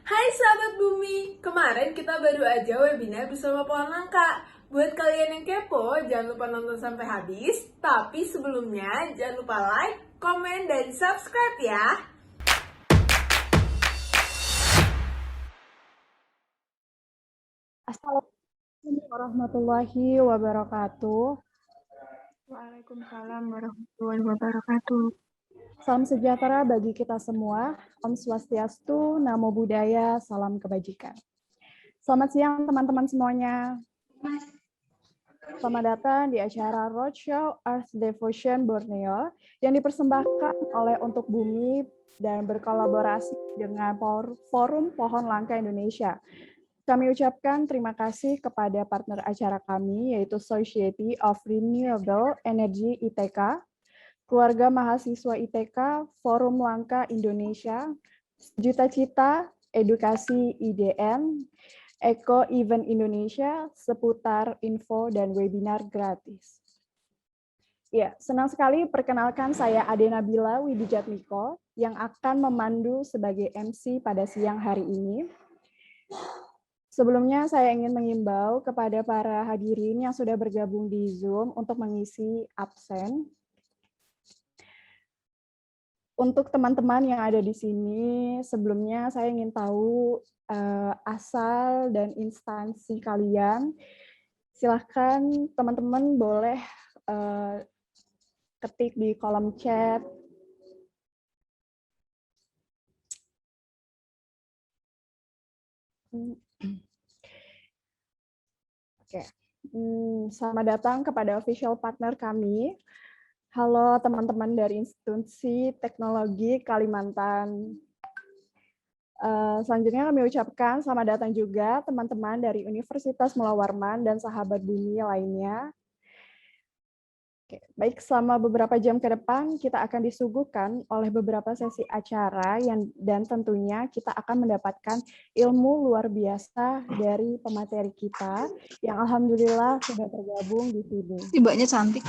Hai sahabat bumi, kemarin kita baru aja webinar bersama Pohon Langka. Buat kalian yang kepo, jangan lupa nonton sampai habis. Tapi sebelumnya, jangan lupa like, komen, dan subscribe ya. Assalamualaikum warahmatullahi wabarakatuh. Waalaikumsalam warahmatullahi wabarakatuh. Salam sejahtera bagi kita semua. Om Swastiastu, Namo Buddhaya, salam kebajikan. Selamat siang teman-teman semuanya. Selamat datang di acara Roadshow Earth Devotion Borneo yang dipersembahkan oleh Untuk Bumi dan berkolaborasi dengan Forum Pohon Langka Indonesia. Kami ucapkan terima kasih kepada partner acara kami, yaitu Society of Renewable Energy ITK, Keluarga Mahasiswa ITK, Forum Langka Indonesia, Juta Cita, Edukasi IDN, Eko Event Indonesia, seputar info dan webinar gratis. Ya, senang sekali perkenalkan saya Ade Nabila Widijatmiko yang akan memandu sebagai MC pada siang hari ini. Sebelumnya saya ingin mengimbau kepada para hadirin yang sudah bergabung di Zoom untuk mengisi absen. Untuk teman-teman yang ada di sini, sebelumnya saya ingin tahu asal dan instansi kalian. Silahkan teman-teman boleh ketik di kolom chat. Oke. Selamat datang kepada official partner kami. Halo teman-teman dari Institusi Teknologi Kalimantan. Selanjutnya kami ucapkan selamat datang juga teman-teman dari Universitas Mula Warman dan sahabat bumi lainnya. Oke, baik, selama beberapa jam ke depan kita akan disuguhkan oleh beberapa sesi acara dan tentunya kita akan mendapatkan ilmu luar biasa dari pemateri kita yang alhamdulillah sudah tergabung di sini. Mbaknya cantik.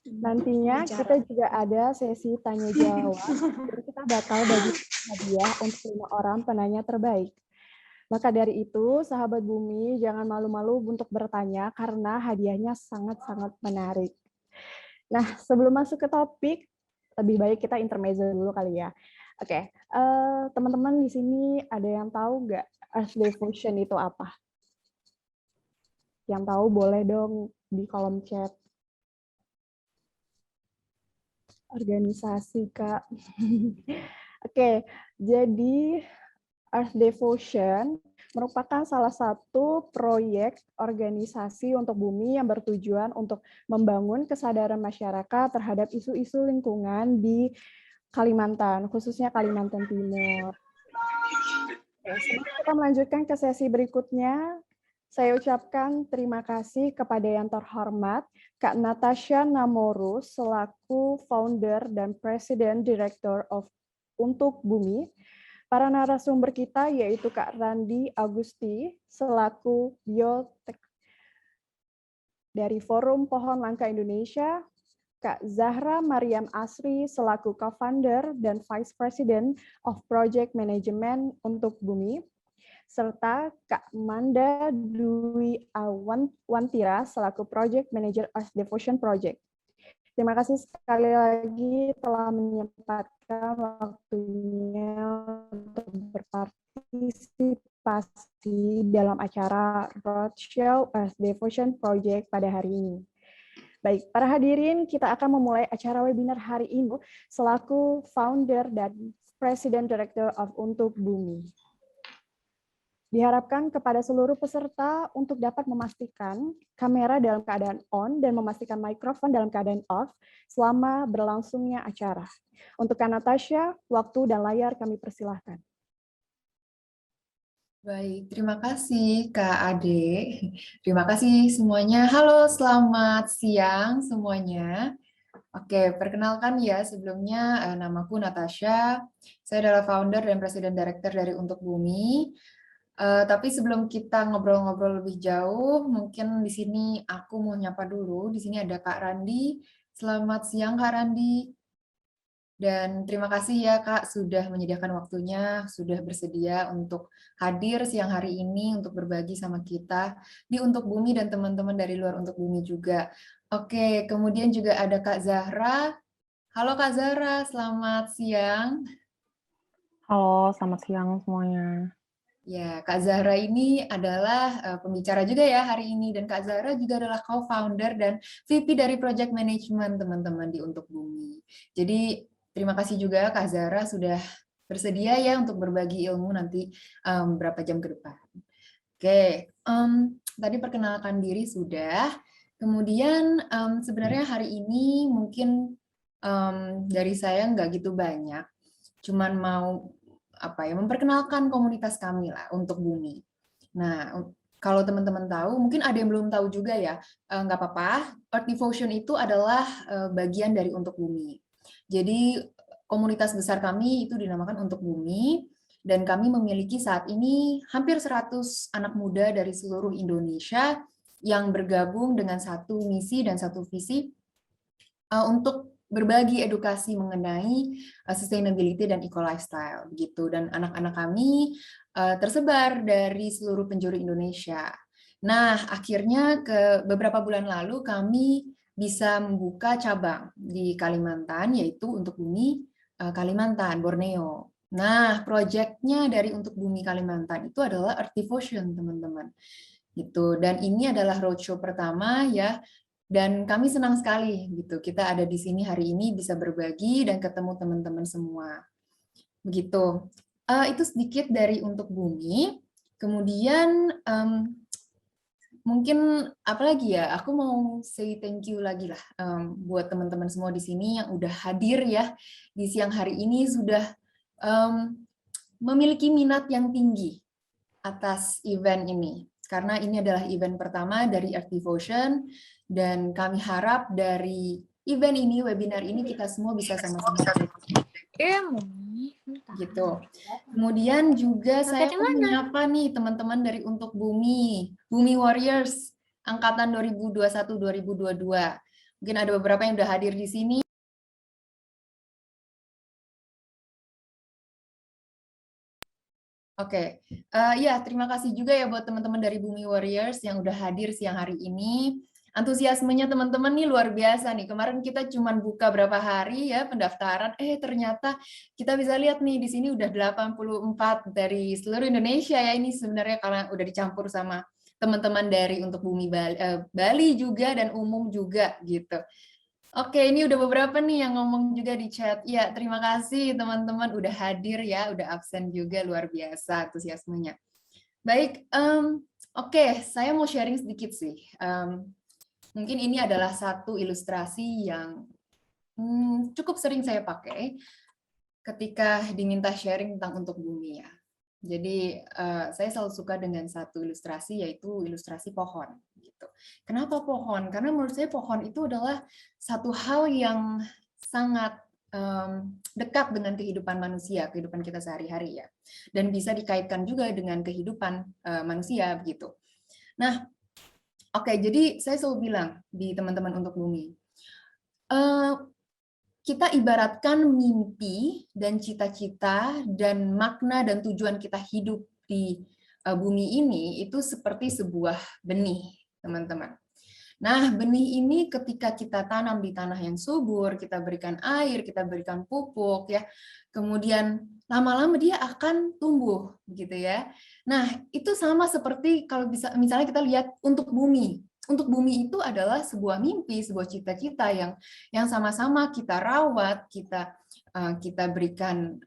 Nantinya kita juga ada sesi tanya jawab. Jadi kita bakal bagi hadiah untuk 5 orang penanya terbaik. Maka dari itu, sahabat bumi, jangan malu-malu untuk bertanya karena hadiahnya sangat-sangat menarik. Nah, sebelum masuk ke topik, lebih baik kita intermezzo dulu kali ya. Oke, teman-teman di sini ada yang tahu nggak Earth Devotion itu apa? Yang tahu boleh dong di kolom chat. Organisasi, Kak. Oke, jadi Earth Devotion merupakan salah satu proyek organisasi untuk bumi yang bertujuan untuk membangun kesadaran masyarakat terhadap isu-isu lingkungan di Kalimantan, khususnya Kalimantan Timur. Sebelum kita melanjutkan ke sesi berikutnya, saya ucapkan terima kasih kepada yang terhormat Kak Natasha Namoru selaku founder dan President Director of Untuk Bumi. Para narasumber kita yaitu Kak Randi Agusti selaku biotek dari Forum Pohon Langka Indonesia, Kak Zahra Mariam Asri selaku co-founder dan Vice President of Project Management Untuk Bumi, serta Kak Manda Dwi Awantira selaku Project Manager Earth Devotion Project. Terima kasih sekali lagi telah menyempatkan waktunya untuk berpartisipasi dalam acara Roadshow Earth Devotion Project pada hari ini. Baik, para hadirin, kita akan memulai acara webinar hari ini selaku founder dan President Director of Untuk Bumi. Diharapkan kepada seluruh peserta untuk dapat memastikan kamera dalam keadaan on dan memastikan mikrofon dalam keadaan off selama berlangsungnya acara. Untuk Kak Natasha, waktu dan layar kami persilahkan. Baik, terima kasih Kak Ade. Terima kasih semuanya. Halo, selamat siang semuanya. Oke, perkenalkan ya sebelumnya namaku Natasha. Saya adalah founder dan presiden director dari Untuk Bumi. Tapi sebelum kita ngobrol-ngobrol lebih jauh, mungkin di sini aku mau nyapa dulu. Di sini ada Kak Randi. Selamat siang Kak Randi. Dan terima kasih ya Kak sudah menyediakan waktunya, sudah bersedia untuk hadir siang hari ini untuk berbagi sama kita di Untuk Bumi dan teman-teman dari luar Untuk Bumi juga. Oke, kemudian juga ada Kak Zahra. Halo Kak Zahra, selamat siang. Halo, selamat siang semuanya. Ya, Kak Zahra ini adalah pembicara juga ya hari ini, dan Kak Zahra juga adalah co-founder dan VP dari Project Management teman-teman di Untuk Bumi. Jadi terima kasih juga Kak Zahra sudah bersedia ya untuk berbagi ilmu nanti beberapa jam ke depan. Oke, tadi perkenalkan diri sudah. Kemudian sebenarnya hari ini mungkin dari saya nggak gitu banyak, cuman mau memperkenalkan komunitas kami lah Untuk Bumi. Nah, kalau teman-teman tahu, mungkin ada yang belum tahu juga ya, nggak apa-apa. Earth Devotion itu adalah bagian dari Untuk Bumi. Jadi komunitas besar kami itu dinamakan Untuk Bumi, dan kami memiliki saat ini hampir 100 anak muda dari seluruh Indonesia yang bergabung dengan satu misi dan satu visi untuk berbagi edukasi mengenai sustainability dan eco lifestyle gitu, dan anak-anak kami tersebar dari seluruh penjuru Indonesia. Nah, akhirnya beberapa bulan lalu kami bisa membuka cabang di Kalimantan, yaitu Untuk Bumi Kalimantan, Borneo. Nah, proyeknya dari Untuk Bumi Kalimantan itu adalah Earth Devotion, teman-teman. Gitu. Dan ini adalah roadshow pertama ya. Dan kami senang sekali gitu, kita ada di sini hari ini bisa berbagi dan ketemu teman-teman semua. Begitu. Itu sedikit dari Untuk Bumi. Kemudian mungkin apalagi ya, aku mau say thank you lagi lah buat teman-teman semua di sini yang udah hadir ya di siang hari ini, sudah memiliki minat yang tinggi atas event ini. Karena ini adalah event pertama dari Earth Devotion, dan kami harap dari event ini, webinar ini, kita semua bisa sama-sama gitu. Kemudian juga saya mau menyapa nih teman-teman dari Untuk Bumi, Bumi Warriors, Angkatan 2021-2022. Mungkin ada beberapa yang udah hadir di sini. Oke, ya terima kasih juga ya buat teman-teman dari Bumi Warriors yang udah hadir siang hari ini. Antusiasmenya teman-teman nih luar biasa nih. Kemarin kita cuma buka berapa hari ya pendaftaran, ternyata kita bisa lihat nih di sini udah 84 dari seluruh Indonesia ya. Ini sebenarnya karena udah dicampur sama teman-teman dari Untuk Bumi Bali juga dan umum juga gitu. Oke, ini udah beberapa nih yang ngomong juga di chat. Ya, terima kasih teman-teman udah hadir ya, udah absen juga, luar biasa antusiasmenya. Baik, oke, saya mau sharing sedikit sih. Mungkin ini adalah satu ilustrasi yang cukup sering saya pakai ketika diminta sharing tentang Untuk Bumi ya. Jadi saya selalu suka dengan satu ilustrasi, yaitu ilustrasi pohon. Gitu. Kenapa pohon? Karena menurut saya pohon itu adalah satu hal yang sangat dekat dengan kehidupan manusia, kehidupan kita sehari-hari ya, dan bisa dikaitkan juga dengan kehidupan manusia begitu. Nah, oke, jadi saya selalu bilang di teman-teman Untuk Bumi, kita ibaratkan mimpi dan cita-cita dan makna dan tujuan kita hidup di bumi ini itu seperti sebuah benih, teman-teman. Nah, benih ini ketika kita tanam di tanah yang subur, kita berikan air, kita berikan pupuk ya. Kemudian lama-lama dia akan tumbuh gitu ya. Nah, itu sama seperti kalau bisa misalnya kita lihat Untuk Bumi. Untuk Bumi itu adalah sebuah mimpi, sebuah cita-cita yang sama-sama kita rawat, kita berikan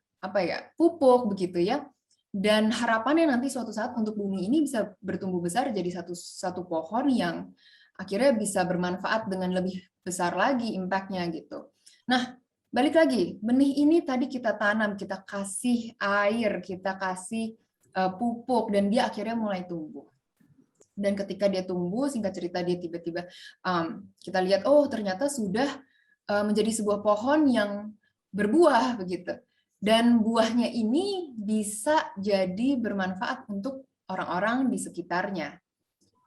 pupuk begitu ya. Dan harapannya nanti suatu saat Untuk Bumi ini bisa bertumbuh besar jadi satu pohon yang akhirnya bisa bermanfaat dengan lebih besar lagi impact-nya gitu. Nah, balik lagi, benih ini tadi kita tanam, kita kasih air, kita kasih pupuk, dan dia akhirnya mulai tumbuh. Dan ketika dia tumbuh, singkat cerita dia tiba-tiba kita lihat, oh ternyata sudah menjadi sebuah pohon yang berbuah begitu. Dan buahnya ini bisa jadi bermanfaat untuk orang-orang di sekitarnya.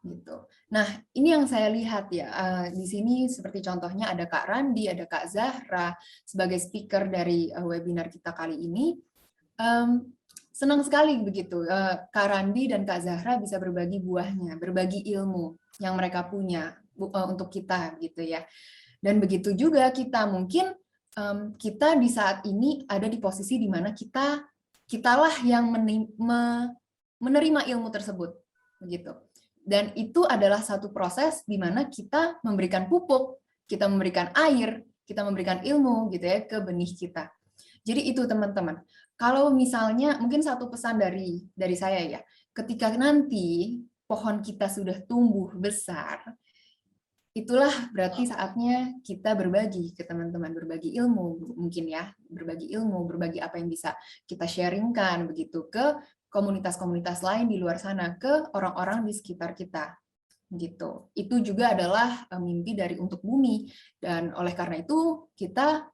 gitu. Nah, ini yang saya lihat ya, di sini seperti contohnya ada Kak Randi, ada Kak Zahra sebagai speaker dari webinar kita kali ini. Senang sekali begitu, Kak Randi dan Kak Zahra bisa berbagi buahnya, berbagi ilmu yang mereka punya untuk kita gitu ya. Dan begitu juga kita mungkin kita di saat ini ada di posisi di mana kitalah yang menerima ilmu tersebut begitu. Dan itu adalah satu proses di mana kita memberikan pupuk, kita memberikan air, kita memberikan ilmu gitu ya ke benih kita. Jadi itu teman-teman. Kalau misalnya mungkin satu pesan dari saya ya, ketika nanti pohon kita sudah tumbuh besar, itulah berarti saatnya kita berbagi ke teman-teman, berbagi ilmu mungkin ya, berbagi ilmu, berbagi apa yang bisa kita sharingkan begitu ke komunitas-komunitas lain di luar sana, ke orang-orang di sekitar kita gitu. Itu juga adalah mimpi dari Untuk Bumi, dan oleh karena itu kita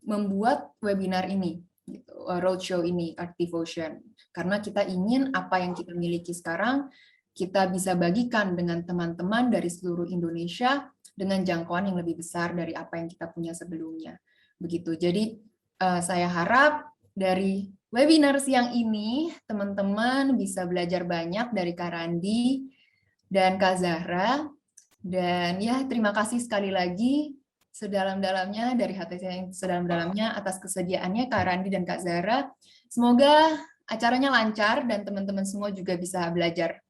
membuat webinar ini gitu, roadshow ini, Art Devotion, karena kita ingin apa yang kita miliki sekarang kita bisa bagikan dengan teman-teman dari seluruh Indonesia dengan jangkauan yang lebih besar dari apa yang kita punya sebelumnya. Begitu. Jadi saya harap dari webinar siang ini teman-teman bisa belajar banyak dari Kak Randi dan Kak Zahra. Dan ya, terima kasih sekali lagi sedalam-dalamnya dari hati saya yang sedalam-dalamnya atas kesediaannya Kak Randi dan Kak Zahra. Semoga acaranya lancar dan teman-teman semua juga bisa belajar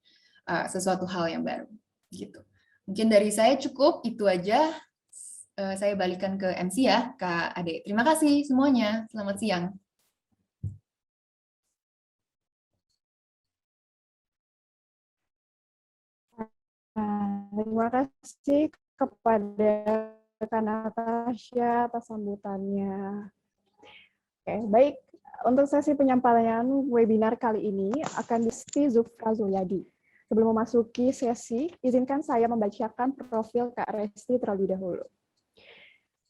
sesuatu hal yang baru. Gitu. Mungkin dari saya cukup, itu aja. Saya balikan ke MC ya, Kak Ade. Terima kasih semuanya. Selamat siang. Terima kasih kepada Kak Natasha atas sambutannya. Oke, baik. Untuk sesi penyampaian webinar kali ini akan diisi Zufra Zulyadi. Sebelum memasuki sesi, izinkan saya membacakan profil Kak Resti terlebih dahulu.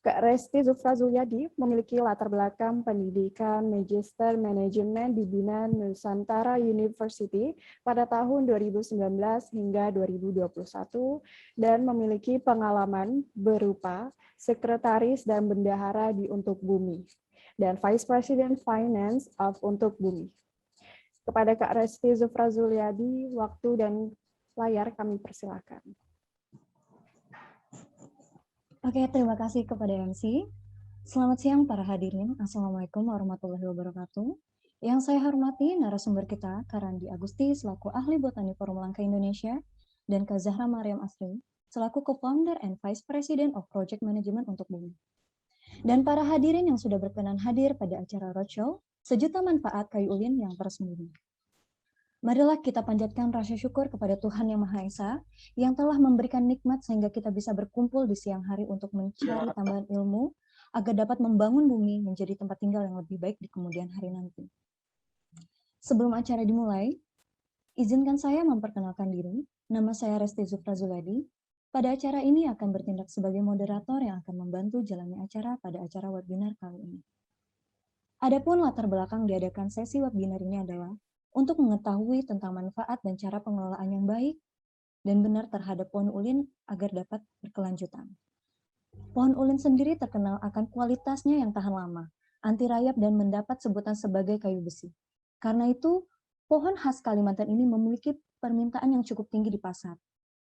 Kak Resti Zufra Zulyadi memiliki latar belakang pendidikan Magister Manajemen di Bina Nusantara University pada tahun 2019 hingga 2021 dan memiliki pengalaman berupa sekretaris dan bendahara di Untuk Bumi dan Vice President Finance of Untuk Bumi. Kepada Kak Resti Zufra Zulyadi, waktu dan layar kami persilakan. Oke, terima kasih kepada MC. Selamat siang para hadirin. Assalamualaikum warahmatullahi wabarakatuh. Yang saya hormati narasumber kita, Kak Randi Agusti, selaku Ahli Botani Forum Langka Indonesia, dan Kak Zahra Mariam Asri, selaku Co-Founder and Vice President of Project Management Untuk Bumi. Dan para hadirin yang sudah berkenan hadir pada acara roadshow, sejuta manfaat kayu ulin yang tersembunyi. Marilah kita panjatkan rasa syukur kepada Tuhan Yang Maha Esa yang telah memberikan nikmat sehingga kita bisa berkumpul di siang hari untuk mencari tambahan ilmu agar dapat membangun bumi menjadi tempat tinggal yang lebih baik di kemudian hari nanti. Sebelum acara dimulai, izinkan saya memperkenalkan diri. Nama saya Resti Zufra Zulyadi. Pada acara ini akan bertindak sebagai moderator yang akan membantu jalannya acara pada acara webinar kali ini. Adapun latar belakang diadakan sesi webinar ini adalah untuk mengetahui tentang manfaat dan cara pengelolaan yang baik dan benar terhadap pohon ulin agar dapat berkelanjutan. Pohon ulin sendiri terkenal akan kualitasnya yang tahan lama, anti rayap dan mendapat sebutan sebagai kayu besi. Karena itu, pohon khas Kalimantan ini memiliki permintaan yang cukup tinggi di pasar,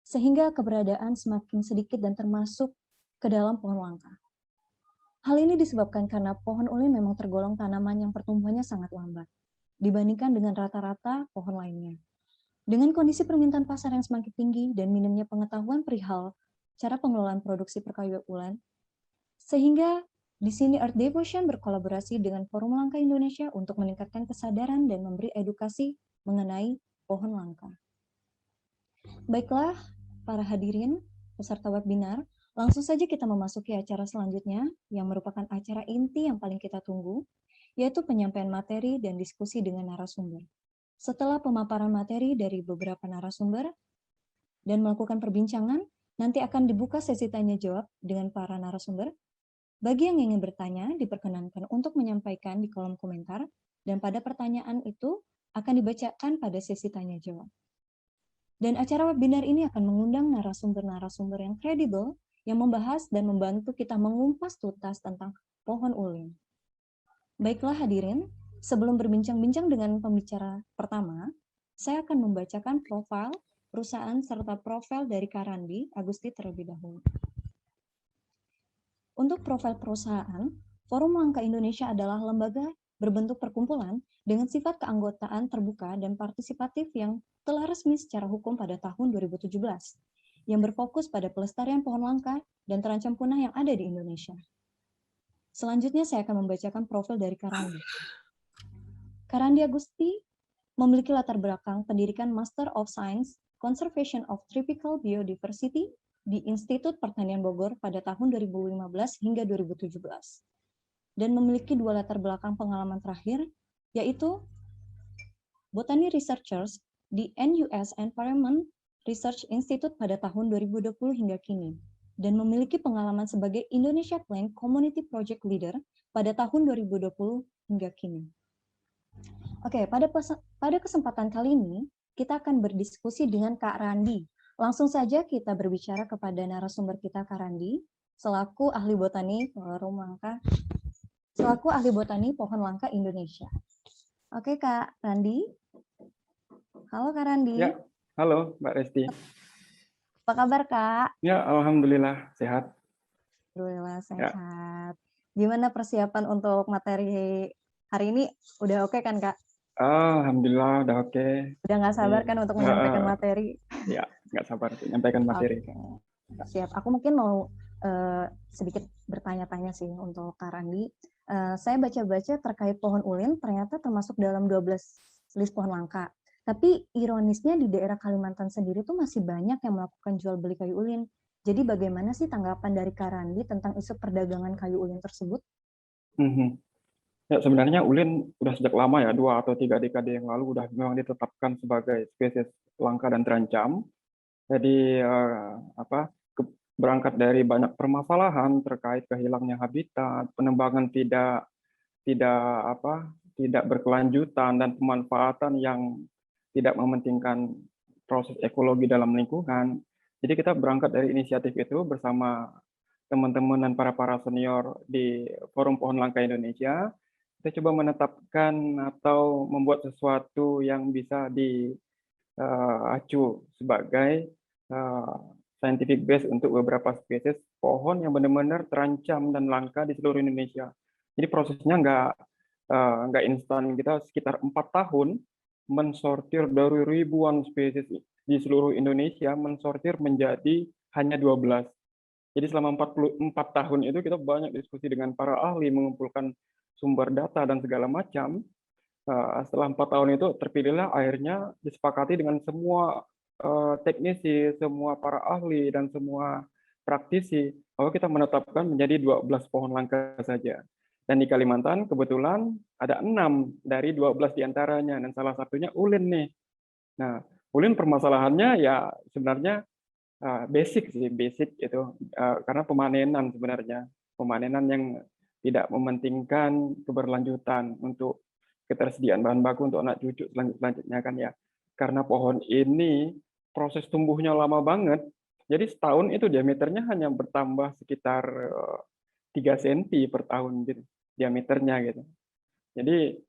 sehingga keberadaan semakin sedikit dan termasuk ke dalam pohon langka. Hal ini disebabkan karena pohon ulin memang tergolong tanaman yang pertumbuhannya sangat lambat dibandingkan dengan rata-rata pohon lainnya. Dengan kondisi permintaan pasar yang semakin tinggi dan minimnya pengetahuan perihal cara pengelolaan produksi perkayuan, sehingga di sini Art Devotion berkolaborasi dengan Forum Langka Indonesia untuk meningkatkan kesadaran dan memberi edukasi mengenai pohon langka. Baiklah, para hadirin peserta webinar, langsung saja kita memasuki acara selanjutnya yang merupakan acara inti yang paling kita tunggu, yaitu penyampaian materi dan diskusi dengan narasumber. Setelah pemaparan materi dari beberapa narasumber dan melakukan perbincangan, nanti akan dibuka sesi tanya-jawab dengan para narasumber. Bagi yang ingin bertanya, diperkenankan untuk menyampaikan di kolom komentar, dan pada pertanyaan itu akan dibacakan pada sesi tanya-jawab. Dan acara webinar ini akan mengundang narasumber-narasumber yang kredibel yang membahas dan membantu kita mengumpas tuntas tentang pohon ulin. Baiklah hadirin, sebelum berbincang-bincang dengan pembicara pertama, saya akan membacakan profil perusahaan serta profil dari Karandi Agusti terlebih dahulu. Untuk profil perusahaan, Forum Langka Indonesia adalah lembaga berbentuk perkumpulan dengan sifat keanggotaan terbuka dan partisipatif yang telah resmi secara hukum pada tahun 2017, yang berfokus pada pelestarian pohon langka dan terancam punah yang ada di Indonesia. Selanjutnya saya akan membacakan profil dari Karandi. Karandi Agusti memiliki latar belakang pendidikan Master of Science Conservation of Tropical Biodiversity di Institut Pertanian Bogor pada tahun 2015 hingga 2017. Dan memiliki 2 latar belakang pengalaman terakhir, yaitu Botany Researchers di NUS Environment Research Institute pada tahun 2020 hingga kini, dan memiliki pengalaman sebagai Indonesia Plant Community Project Leader pada tahun 2020 hingga kini. Oke, pada kesempatan kali ini, kita akan berdiskusi dengan Kak Randi. Langsung saja kita berbicara kepada narasumber kita, Kak Randi, selaku ahli botani pohon langka Indonesia. Oke, Kak Randi. Halo, Kak Randi. Ya, halo Mbak Resti. Apa kabar, Kak? Ya, alhamdulillah sehat. Alhamdulillah sehat. Gimana persiapan untuk materi hari ini? Udah oke kan, Kak? Alhamdulillah udah oke. Udah nggak sabar kan untuk menyampaikan materi? Ya, nggak sabar untuk menyampaikan materi. Oke. Siap. Aku mungkin mau sedikit bertanya-tanya sih untuk Kak Randi. Saya baca-baca terkait pohon ulin ternyata termasuk dalam 12 list pohon langka. Tapi ironisnya di daerah Kalimantan sendiri tuh masih banyak yang melakukan jual beli kayu ulin. Jadi bagaimana sih tanggapan dari Kak Randi tentang isu perdagangan kayu ulin tersebut? Ya, sebenarnya ulin udah sejak lama ya, 2 atau 3 dekade yang lalu udah memang ditetapkan sebagai spesies langka dan terancam. Jadi berangkat dari banyak permasalahan terkait kehilangnya habitat, penebangan tidak berkelanjutan, dan pemanfaatan yang tidak mementingkan proses ekologi dalam lingkungan. Jadi kita berangkat dari inisiatif itu bersama teman-teman dan para senior di Forum Pohon Langka Indonesia. Kita coba menetapkan atau membuat sesuatu yang bisa diacu sebagai scientific base untuk beberapa spesies pohon yang benar-benar terancam dan langka di seluruh Indonesia. Jadi prosesnya nggak instan. Kita sekitar 4 tahun mensortir dari ribuan spesies di seluruh Indonesia, mensortir menjadi hanya 12. Jadi selama 44 tahun itu kita banyak diskusi dengan para ahli, mengumpulkan sumber data dan segala macam. Setelah 4 tahun itu terpilihlah akhirnya disepakati dengan semua teknisi, semua para ahli, dan semua praktisi bahwa kita menetapkan menjadi 12 pohon langka saja. Dan di Kalimantan kebetulan ada 6 dari 12 diantaranya, dan salah satunya ulin nih. Nah, ulin permasalahannya ya sebenarnya basic itu, karena pemanenan sebenarnya. Pemanenan yang tidak mementingkan keberlanjutan untuk ketersediaan bahan baku untuk anak cucu selanjutnya kan ya. Karena pohon ini proses tumbuhnya lama banget, jadi setahun itu diameternya hanya bertambah sekitar 3 cm per tahun gitu, diameternya gitu. Jadi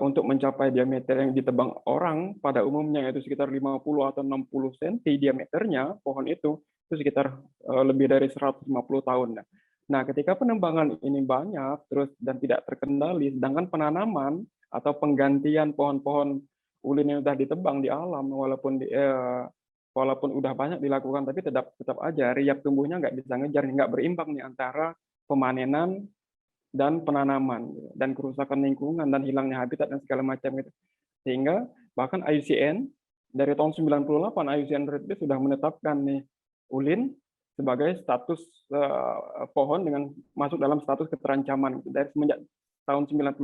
untuk mencapai diameter yang ditebang orang pada umumnya itu sekitar 50 atau 60 cm diameternya pohon itu sekitar lebih dari 150 tahun. Nah, ketika penebangan ini banyak terus dan tidak terkendali, sedangkan penanaman atau penggantian pohon-pohon ulin yang sudah ditebang di alam, walaupun udah banyak dilakukan, tapi tetap aja riak tumbuhnya nggak bisa ngejar, nggak berimbang nih antara pemanenan dan penanaman, dan kerusakan lingkungan, dan hilangnya habitat, dan segala macam itu. Sehingga bahkan IUCN, dari tahun 98, IUCN Red List sudah menetapkan nih ulin sebagai status pohon dengan masuk dalam status keterancaman gitu, dari semenjak tahun 98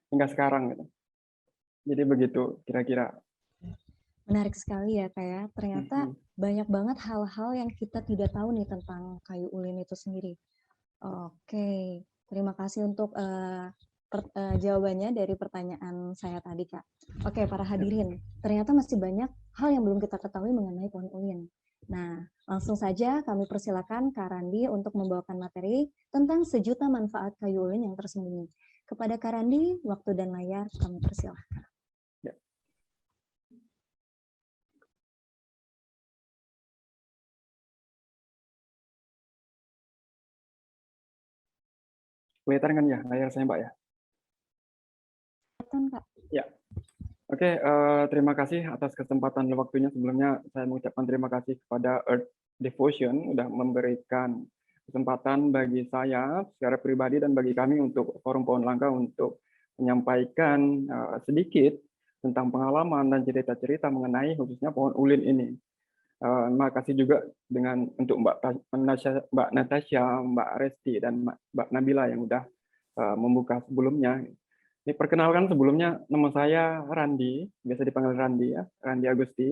hingga sekarang gitu. Jadi begitu kira-kira. Menarik sekali ya, kayak ternyata banyak banget hal-hal yang kita tidak tahu nih tentang kayu ulin itu sendiri. Oke, terima kasih untuk jawabannya dari pertanyaan saya tadi, Kak. Oke, para hadirin, ternyata masih banyak hal yang belum kita ketahui mengenai pohon ulin. Nah, langsung saja kami persilakan Kak Randi untuk membawakan materi tentang sejuta manfaat kayu ulin yang tersembunyi. Kepada Kak Randi, waktu dan layar kami persilahkan. Kelihatan kan ya layar saya, Mbak ya? Silakan, Kak. Ya. Oke, terima kasih atas kesempatan dan waktunya. Sebelumnya saya mengucapkan terima kasih kepada Earth Devotion sudah memberikan kesempatan bagi saya secara pribadi dan bagi kami untuk Forum Pohon Langka untuk menyampaikan sedikit tentang pengalaman dan cerita-cerita mengenai khususnya pohon ulin ini. Terima kasih juga untuk Mbak Natasha, Mbak Resti, dan Mbak Nabila yang sudah membuka sebelumnya. Ini perkenalkan sebelumnya, nama saya Randi, biasa dipanggil Randi ya, Randi Agusti.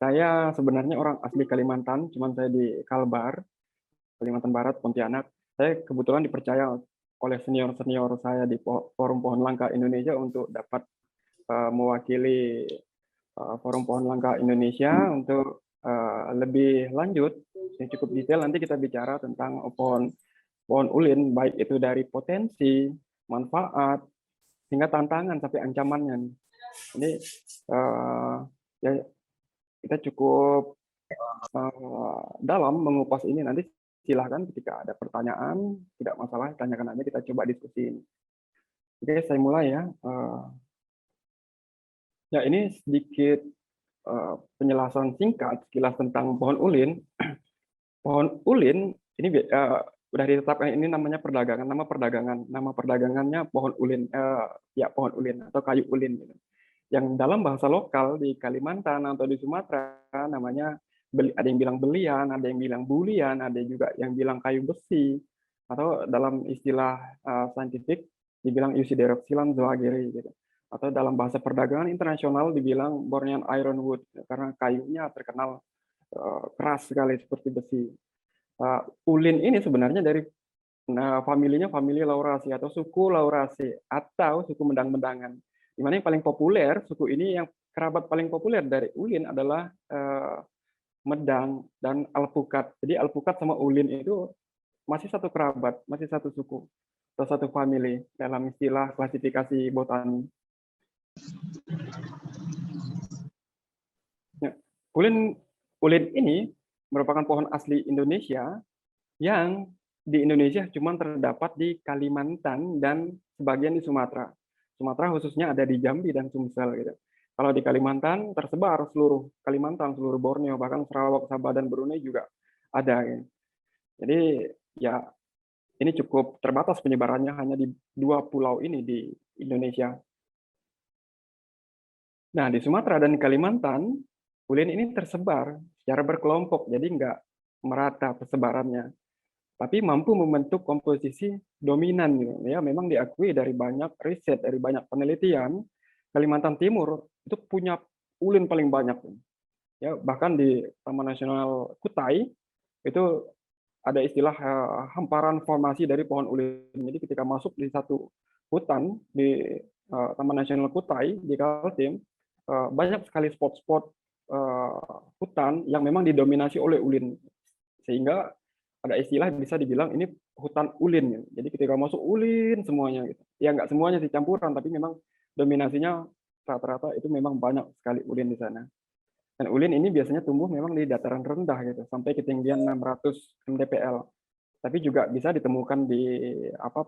Saya sebenarnya orang asli Kalimantan, cuman saya di Kalbar, Kalimantan Barat, Pontianak. Saya kebetulan dipercaya oleh senior-senior saya di Forum Pohon Langka Indonesia untuk dapat mewakili Forum Pohon Langka Indonesia untuk lebih lanjut, yang cukup detail nanti kita bicara tentang pohon ulin, baik itu dari potensi, manfaat, hingga tantangan sampai ancamannya. Ini ya kita cukup dalam mengupas ini. Nanti silahkan ketika ada pertanyaan, tidak masalah, tanyakan aja, kita coba diskusiin. Oke, saya mulai ya. Ya, ini sedikit penjelasan singkat sekilas tentang pohon ulin. Pohon ulin ini udah ditetapkan, ini namanya perdagangan, nama perdagangannya pohon ulin, pohon ulin atau kayu ulin gitu. Yang dalam bahasa lokal di Kalimantan atau di Sumatera namanya, ada yang bilang belian, ada yang bilang bulian, ada juga yang bilang kayu besi, atau dalam istilah saintifik dibilang Eusideroxylon zoageri gitu. Atau dalam bahasa perdagangan internasional dibilang Bornean ironwood karena kayunya terkenal keras sekali seperti besi. Ulin ini sebenarnya dari familinya famili Lauraceae atau suku Lauraceae atau suku mendang-mendangan. Di mana yang paling populer, suku ini yang kerabat paling populer dari ulin adalah medang dan alpukat. Jadi alpukat sama ulin itu masih satu kerabat, masih satu suku atau satu famili dalam istilah klasifikasi botani. Ya, ulin ini merupakan pohon asli Indonesia yang di Indonesia cuma terdapat di Kalimantan dan sebagian di Sumatera. Sumatera khususnya ada di Jambi dan Sumsel gitu. Kalau di Kalimantan tersebar seluruh Kalimantan, seluruh Borneo, bahkan Sarawak, Sabah dan Brunei juga ada. Gitu. Jadi ya ini cukup terbatas penyebarannya hanya di 2 pulau ini di Indonesia. Nah, di Sumatera dan Kalimantan, ulin ini tersebar secara berkelompok, jadi nggak merata persebarannya. Tapi mampu membentuk komposisi dominan. Gitu. Ya, memang diakui dari banyak riset, dari banyak penelitian, Kalimantan Timur itu punya ulin paling banyak. Ya, bahkan di Taman Nasional Kutai itu ada istilah hamparan formasi dari pohon ulin. Jadi ketika masuk di satu hutan di Taman Nasional Kutai di Kaltim, banyak sekali spot-spot hutan yang memang didominasi oleh ulin, sehingga ada istilah bisa dibilang ini hutan ulin. Jadi ketika masuk ulin semuanya gitu. Ya nggak semuanya sih, campuran, tapi memang dominasinya rata-rata itu memang banyak sekali ulin di sana. Dan ulin ini biasanya tumbuh memang di dataran rendah gitu, sampai ketinggian 600 mdpl. Tapi juga bisa ditemukan di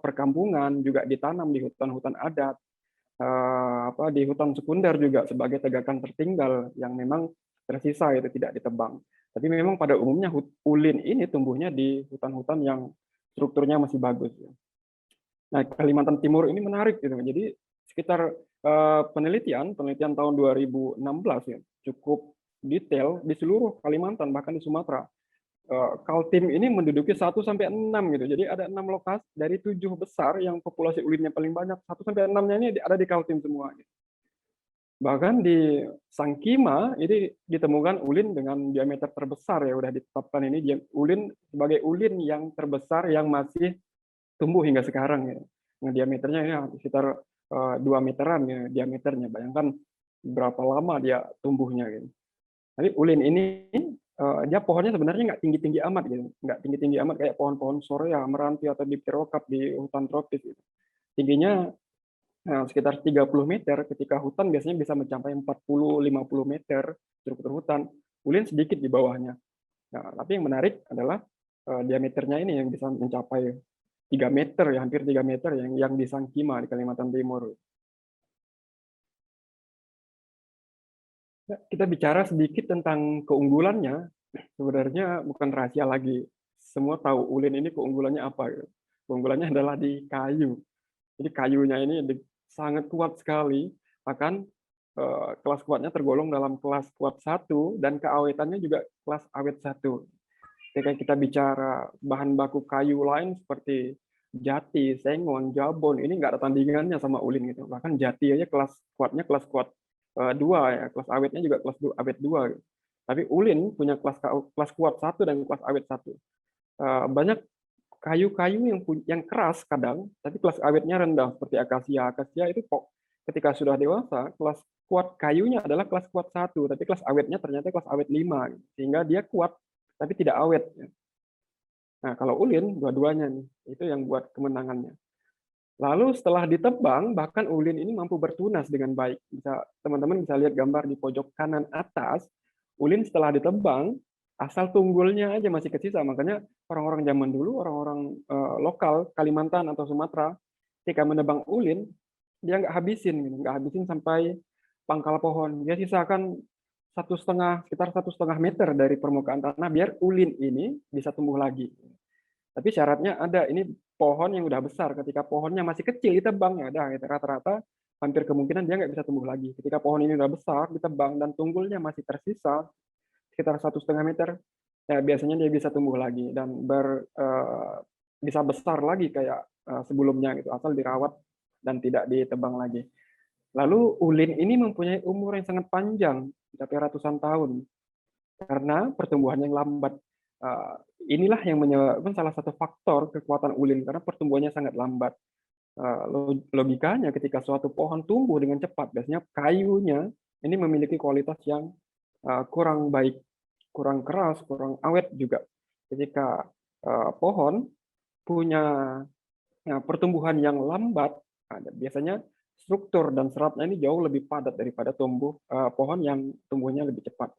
perkampungan, juga ditanam di hutan-hutan adat, di hutan sekunder juga sebagai tegakan tertinggal yang memang tersisa itu tidak ditebang. Tapi memang pada umumnya ulin ini tumbuhnya di hutan-hutan yang strukturnya masih bagus. Nah, Kalimantan Timur ini menarik gitu. Jadi sekitar penelitian tahun 2016 ya, cukup detail di seluruh Kalimantan, bahkan di Sumatera. Kaltim ini menduduki 1 sampai 6 gitu. Jadi ada 6 lokasi dari 7 besar yang populasi ulinnya paling banyak. 1 sampai 6-nya ini ada di Kaltim semua. Gitu. Bahkan di Sangkima ini ditemukan ulin dengan diameter terbesar ya, udah ditetapkan ini ulin sebagai ulin yang terbesar yang masih tumbuh hingga sekarang ya. Nah, diameternya ini sekitar 2 meteran ya diameternya. Bayangkan berapa lama dia tumbuhnya gitu. Tapi ulin ini dia pohonnya sebenarnya nggak tinggi-tinggi amat gitu, nggak tinggi-tinggi amat kayak pohon-pohon sorea, meranti atau dipterocarp di hutan tropis gitu. Tingginya sekitar 30 meter, ketika hutan biasanya bisa mencapai 40-50 meter struktur hutan. Ulin sedikit di bawahnya. Nah, tapi yang menarik adalah diameternya ini yang bisa mencapai 3 meter, ya hampir 3 meter yang di Sangkima di Kalimantan Timur. Ya, kita bicara sedikit tentang keunggulannya, sebenarnya bukan rahasia lagi. Semua tahu ulin ini keunggulannya apa. Gitu. Keunggulannya adalah di kayu. Jadi kayunya ini sangat kuat sekali, bahkan kelas kuatnya tergolong dalam kelas kuat 1 dan keawetannya juga kelas awet 1. Ketika kita bicara bahan baku kayu lain seperti jati, sengon, jabon, ini nggak ada tandingannya sama ulin gitu. Bahkan jati aja kelas kuatnya kelas kuat 2 ya, kelas awetnya juga kelas awet 2. Gitu. Tapi ulin punya kelas kuat 1 dan kelas awet 1. Banyak kayu-kayu yang keras kadang, tapi kelas awetnya rendah seperti akasia. Akasia itu ketika sudah dewasa, kelas kuat kayunya adalah kelas kuat 1, tapi kelas awetnya ternyata kelas awet 5, sehingga dia kuat tapi tidak awet. Nah, kalau ulin dua-duanya nih, itu yang buat kemenangannya. Lalu setelah ditebang, bahkan ulin ini mampu bertunas dengan baik. Teman-teman bisa lihat gambar di pojok kanan atas, ulin setelah ditebang, asal tunggulnya aja masih kesisa. Makanya orang-orang zaman dulu, orang-orang lokal Kalimantan atau Sumatera, ketika menebang ulin, dia nggak habisin, gitu. Nggak habisin sampai pangkal pohon. Dia sisakan sekitar 1,5 meter dari permukaan tanah biar ulin ini bisa tumbuh lagi. Tapi syaratnya ada, ini pohon yang udah besar. Ketika pohonnya masih kecil ditebang ya udah rata-rata hampir kemungkinan dia nggak bisa tumbuh lagi. Ketika pohon ini udah besar ditebang dan tunggulnya masih tersisa sekitar 1,5 meter, ya biasanya dia bisa tumbuh lagi dan bisa besar lagi kayak sebelumnya gitu, asal dirawat dan tidak ditebang lagi. Lalu ulin ini mempunyai umur yang sangat panjang, mencapai ratusan tahun, karena pertumbuhan yang lambat. Inilah yang menyebabkan salah satu faktor kekuatan ulin, karena pertumbuhannya sangat lambat. Logikanya ketika suatu pohon tumbuh dengan cepat, biasanya kayunya ini memiliki kualitas yang kurang baik, kurang keras, kurang awet juga. Ketika pohon punya pertumbuhan yang lambat, biasanya struktur dan seratnya ini jauh lebih padat daripada pohon yang tumbuhnya lebih cepat.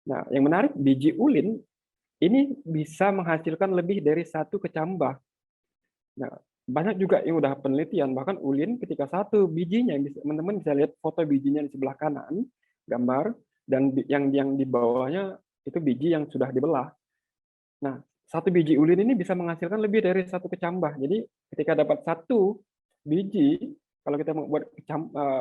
Nah, yang menarik, biji ulin ini bisa menghasilkan lebih dari 1 kecambah. Nah, banyak juga yang udah penelitian, bahkan ulin ketika 1 bijinya, teman-teman bisa lihat foto bijinya di sebelah kanan, gambar, dan yang di bawahnya itu biji yang sudah dibelah. Nah, 1 biji ulin ini bisa menghasilkan lebih dari 1 kecambah. Jadi ketika dapat 1 biji, kalau kita mau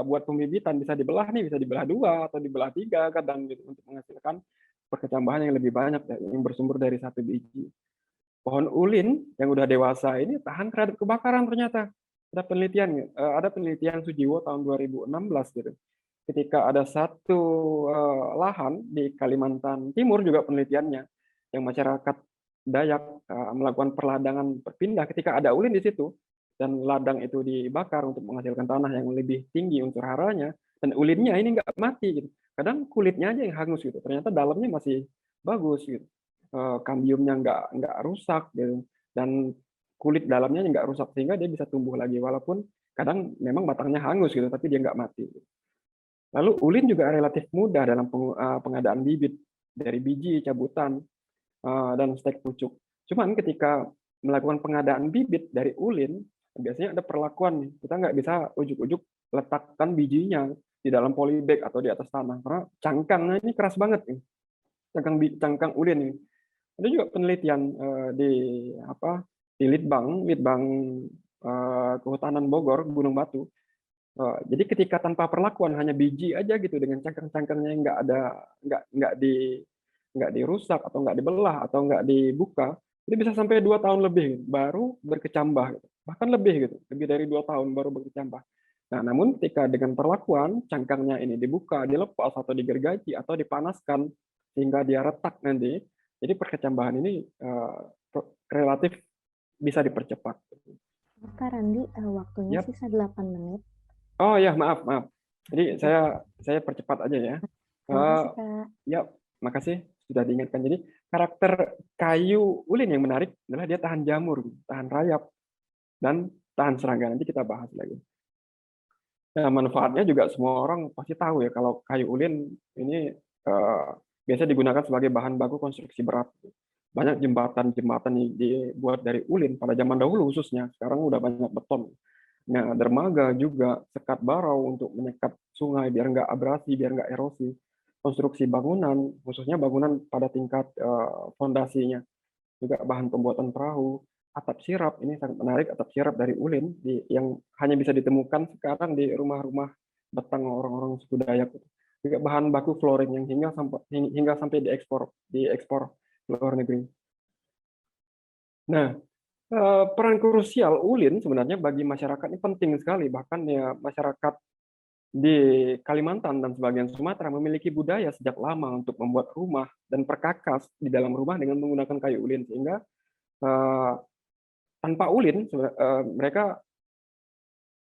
buat pembibitan bisa dibelah 2 atau dibelah 3 kadang gitu untuk menghasilkan perkecambahan yang lebih banyak yang bersumber dari 1 biji. Pohon ulin yang udah dewasa ini tahan terhadap kebakaran ternyata. Ada penelitian Sujiwo tahun 2016 gitu. Ketika ada satu lahan di Kalimantan Timur juga penelitiannya, yang masyarakat Dayak melakukan perladangan berpindah ketika ada ulin di situ, dan ladang itu dibakar untuk menghasilkan tanah yang lebih tinggi unsur haranya, dan ulinnya ini nggak mati gitu. Kadang kulitnya aja yang hangus gitu, ternyata dalamnya masih bagus gitu. Kambiumnya nggak rusak gitu, dan kulit dalamnya nggak rusak sehingga dia bisa tumbuh lagi walaupun kadang memang batangnya hangus gitu, tapi dia nggak mati. Lalu ulin juga relatif mudah dalam pengadaan bibit dari biji, cabutan, dan stek pucuk. Cuman ketika melakukan pengadaan bibit dari ulin, biasanya ada perlakuan nih. Kita nggak bisa ujuk-ujuk letakkan bijinya di dalam polybag atau di atas tanah karena cangkangnya ini keras banget nih. Cangkang ulin ini. Ada juga penelitian di Litbang Kehutanan Bogor, Gunung Batu. Jadi ketika tanpa perlakuan hanya biji aja gitu dengan cangkang-cangkangnya nggak dirusak atau nggak dibelah atau nggak dibuka, itu bisa sampai 2 tahun lebih baru berkecambah, gitu. Bahkan lebih gitu, lebih dari 2 tahun baru berkecambah. Nah, namun ketika dengan perlakuan cangkangnya ini dibuka, dilepas atau digergaji atau dipanaskan sehingga dia retak nanti, jadi perkecambahan ini relatif bisa dipercepat. Kak Randi, waktunya Yap. sisa 8 menit. Oh ya, maaf. Jadi saya percepat aja ya. Terima kasih, Eh, Kak. Ya, makasih sudah diingatkan. Jadi karakter kayu ulin yang menarik adalah dia tahan jamur, tahan rayap, dan tahan serangga. Nanti kita bahas lagi. Nah, manfaatnya juga semua orang pasti tahu ya kalau kayu ulin ini biasa digunakan sebagai bahan baku konstruksi berat. Banyak jembatan-jembatan yang dibuat dari ulin pada zaman dahulu khususnya. Sekarang udah banyak beton. Nah, dermaga juga sekat barau untuk menyekat sungai biar nggak abrasi, biar nggak erosi. Konstruksi bangunan, khususnya bangunan pada tingkat fondasinya, juga bahan pembuatan perahu. Atap sirap ini sangat menarik, atap sirap dari ulin yang hanya bisa ditemukan sekarang di rumah-rumah Betang orang-orang suku Dayak. Juga bahan baku flooring yang hingga sampai diekspor ke luar negeri. Nah, peran krusial ulin sebenarnya bagi masyarakat ini penting sekali. Bahkan ya masyarakat di Kalimantan dan sebagian Sumatera memiliki budaya sejak lama untuk membuat rumah dan perkakas di dalam rumah dengan menggunakan kayu ulin, sehingga tanpa ulin mereka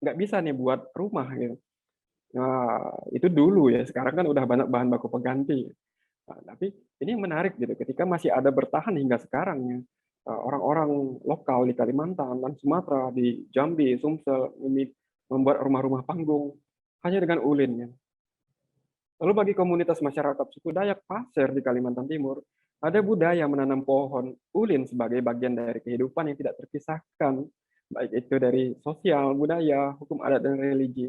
nggak bisa nih buat rumah gitu. Nah, itu dulu ya, sekarang kan udah banyak bahan baku pengganti. Nah, tapi ini menarik gitu, ketika masih ada bertahan hingga sekarang ya, orang-orang lokal di Kalimantan dan Sumatera, di Jambi, Sumsel, membuat rumah-rumah panggung hanya dengan ulin ya. Lalu bagi komunitas masyarakat suku Dayak Pasir di Kalimantan Timur, ada budaya menanam pohon ulin sebagai bagian dari kehidupan yang tidak terpisahkan, baik itu dari sosial, budaya, hukum adat, dan religi.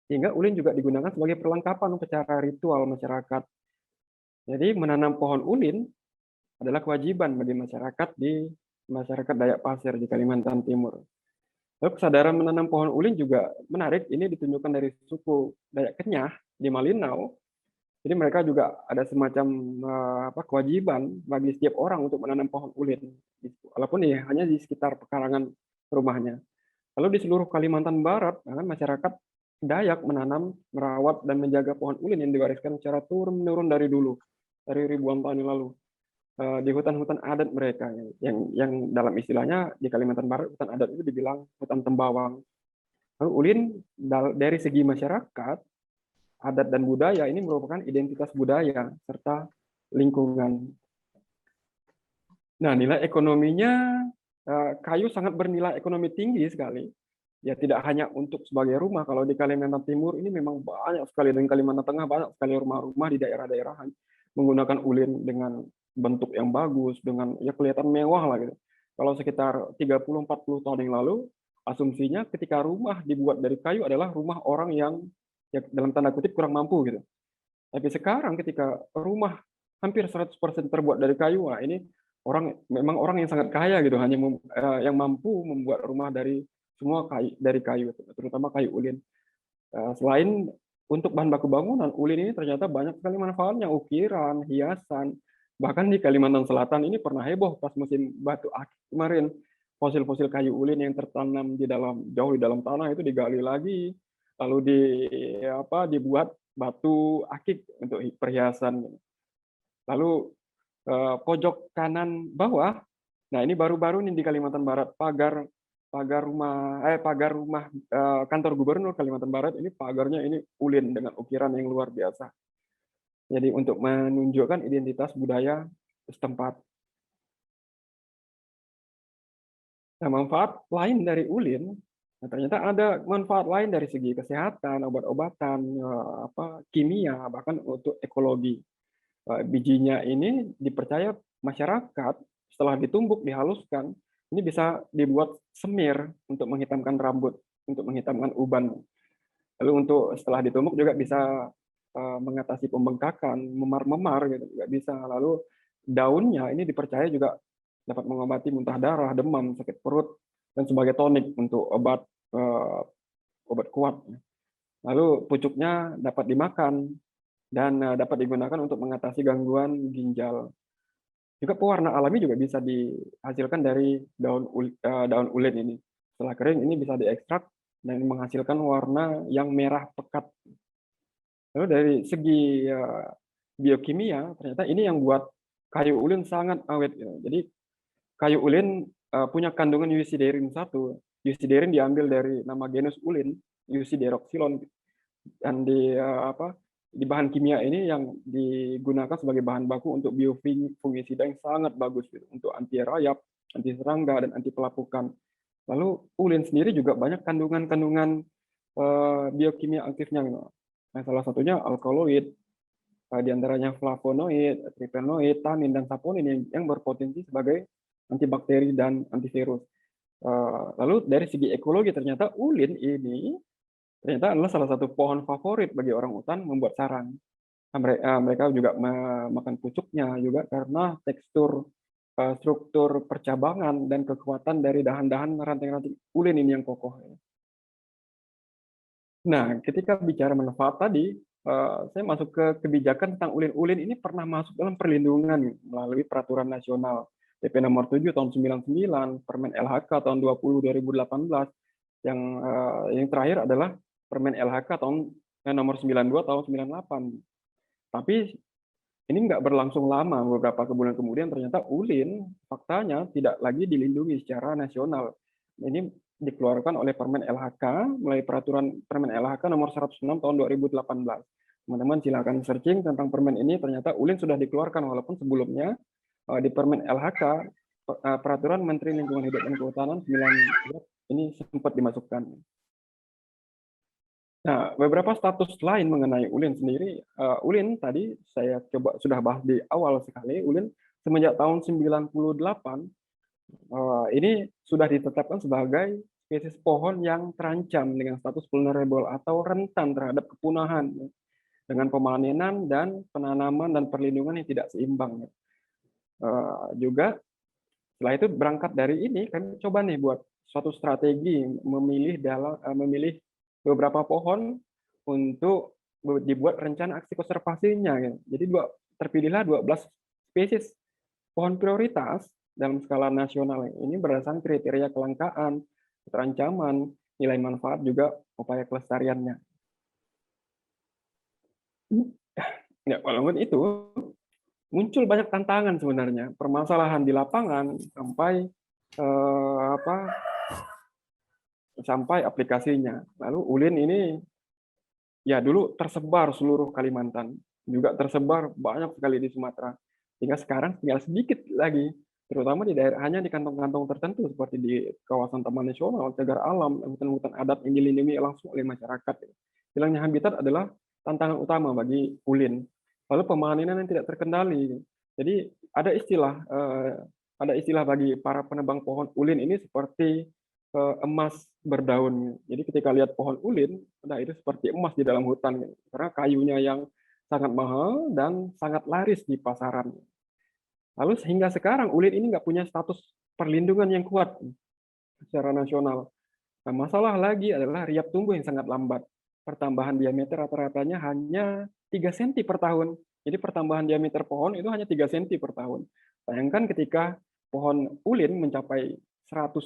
Sehingga ulin juga digunakan sebagai perlengkapan upacara ritual masyarakat. Jadi menanam pohon ulin adalah kewajiban bagi masyarakat di masyarakat Dayak Pasir di Kalimantan Timur. Lalu kesadaran menanam pohon ulin juga menarik, ini ditunjukkan dari suku Dayak Kenyah di Malinau. Jadi mereka juga ada semacam kewajiban bagi setiap orang untuk menanam pohon ulin, walaupun ya hanya di sekitar pekarangan rumahnya. Lalu di seluruh Kalimantan Barat, masyarakat Dayak menanam, merawat, dan menjaga pohon ulin yang diwariskan secara turun-menurun dari dulu, dari ribuan tahun yang lalu, di hutan-hutan adat mereka, yang dalam istilahnya di Kalimantan Barat, hutan adat itu dibilang hutan tembawang. Lalu ulin dari segi masyarakat, adat dan budaya ini merupakan identitas budaya serta lingkungan. Nah, nilai ekonominya, kayu sangat bernilai ekonomi tinggi sekali. Ya, tidak hanya untuk sebagai rumah. Kalau di Kalimantan Timur ini memang banyak sekali, dan Kalimantan Tengah banyak sekali rumah-rumah di daerah-daerah menggunakan ulin dengan bentuk yang bagus, dengan ya kelihatan mewah lah gitu. Kalau sekitar 30-40 tahun yang lalu, asumsinya ketika rumah dibuat dari kayu adalah rumah orang yang ya dalam tanda kutip kurang mampu gitu. Tapi sekarang ketika rumah hampir 100% terbuat dari kayu, ini memang orang yang sangat kaya gitu, hanya yang mampu membuat rumah dari semua dari kayu, terutama kayu ulin. Selain untuk bahan baku bangunan, ulin ini ternyata banyak sekali manfaatnya, ukiran, hiasan. Bahkan di Kalimantan Selatan ini pernah heboh pas musim batu akik kemarin, fosil-fosil kayu ulin yang tertanam jauh di dalam tanah itu digali lagi, lalu dibuat batu akik untuk perhiasan. Lalu pojok kanan bawah, nah ini baru-baru nih di Kalimantan Barat, pagar rumah kantor gubernur Kalimantan Barat ini pagarnya ini ulin dengan ukiran yang luar biasa. Jadi untuk menunjukkan identitas budaya setempat. Nah, manfaat lain dari ulin, ternyata ada manfaat lain dari segi kesehatan, obat-obatan, kimia, bahkan untuk ekologi. Bijinya ini dipercaya masyarakat setelah ditumbuk, dihaluskan, ini bisa dibuat semir untuk menghitamkan rambut, untuk menghitamkan uban. Lalu untuk setelah ditumbuk juga bisa mengatasi pembengkakan, memar-memar gitu juga bisa. Lalu daunnya ini dipercaya juga dapat mengobati muntah darah, demam, sakit perut, dan sebagai tonik untuk obat kuat. Lalu pucuknya dapat dimakan dan dapat digunakan untuk mengatasi gangguan ginjal. Juga pewarna alami juga bisa dihasilkan dari daun ulin ini. Setelah kering ini bisa diekstrak dan menghasilkan warna yang merah pekat. Lalu dari segi biokimia, ternyata ini yang buat kayu ulin sangat awet. Jadi kayu ulin punya kandungan UC-derin 1 Eusiderin diambil dari nama genus ulin, Eusideroxylon, dan di bahan kimia ini yang digunakan sebagai bahan baku untuk biofungisida yang sangat bagus gitu, untuk anti rayap, anti serangga, dan anti pelapukan. Lalu ulin sendiri juga banyak kandungan-kandungan biokimia aktifnya. Nah, salah satunya alkaloid, di antaranya flavonoid, tripenoid, tannin, dan saponin yang berpotensi sebagai antibakteri dan antivirus. Lalu dari segi ekologi ternyata ulin ini ternyata adalah salah satu pohon favorit bagi orang hutan membuat sarang. Mereka juga makan pucuknya juga karena tekstur, struktur percabangan dan kekuatan dari dahan-dahan ranting-ranting ulin ini yang kokoh. Nah, ketika bicara manfaat tadi, saya masuk ke kebijakan tentang ulin. Ulin ini pernah masuk dalam perlindungan melalui peraturan nasional PP nomor 7 tahun 99, Permen LHK tahun 20 2018, yang terakhir adalah Permen LHK tahun nomor 92 tahun 98. Tapi ini nggak berlangsung lama, beberapa bulan kemudian ternyata ulin faktanya tidak lagi dilindungi secara nasional. Ini dikeluarkan oleh Permen LHK melalui peraturan Permen LHK nomor 106 tahun 2018. Teman-teman silakan searching tentang permen ini, ternyata ulin sudah dikeluarkan walaupun sebelumnya di Permen LHK peraturan Menteri Lingkungan Hidup dan Kehutanan 9 ini sempat dimasukkan. Nah, beberapa status lain mengenai ulin sendiri, ulin tadi saya coba sudah bahas di awal sekali, ulin semenjak tahun 98 ini sudah ditetapkan sebagai spesies pohon yang terancam dengan status vulnerable atau rentan terhadap kepunahan dengan pemanenan dan penanaman dan perlindungan yang tidak seimbang. Juga setelah itu berangkat dari ini kami coba nih buat suatu strategi memilih beberapa pohon untuk dibuat rencana aksi konservasinya. Jadi terpilihlah 12 spesies pohon prioritas dalam skala nasional. Ini berdasarkan kriteria kelangkaan, keterancaman, nilai manfaat, juga upaya kelestariannya. Ya, walaupun itu muncul banyak tantangan sebenarnya, permasalahan di lapangan sampai aplikasinya. Lalu ulin ini ya dulu tersebar seluruh Kalimantan, juga tersebar banyak sekali di Sumatera. Hingga sekarang tinggal sedikit lagi, terutama di daerah hanya di kantong-kantong tertentu seperti di kawasan taman nasional, cagar alam, hutan-hutan adat yang dilindungi langsung oleh masyarakat. Hilangnya habitat adalah tantangan utama bagi ulin. Lalu pemanenan yang tidak terkendali. Jadi ada istilah bagi para penebang pohon ulin ini seperti emas berdaun. Jadi ketika lihat pohon ulin, nah itu seperti emas di dalam hutan, karena kayunya yang sangat mahal dan sangat laris di pasaran. Lalu sehingga sekarang ulin ini nggak punya status perlindungan yang kuat secara nasional. Nah, masalah lagi adalah riap tumbuh yang sangat lambat. Pertambahan diameter rata-ratanya hanya 3 cm per tahun. Jadi pertambahan diameter pohon itu hanya 3 cm per tahun. Bayangkan ketika pohon ulin mencapai 100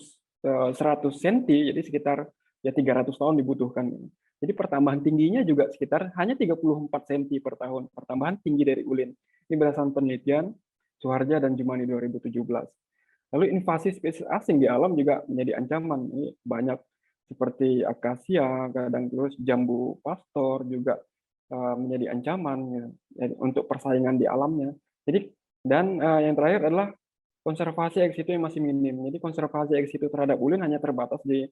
cm, jadi sekitar 300 tahun dibutuhkan. Jadi pertambahan tingginya juga sekitar hanya 34 cm per tahun. Pertambahan tinggi dari ulin. Ini berdasarkan penelitian Suharja dan Jumani 2017. Lalu invasi spesies asing di alam juga menjadi ancaman. Ini banyak seperti akasia, kadang terus jambu pastor juga menjadi ancaman untuk persaingan di alamnya. Jadi yang terakhir adalah konservasi ex situ yang masih minim. Jadi konservasi ex situ terhadap ulin hanya terbatas di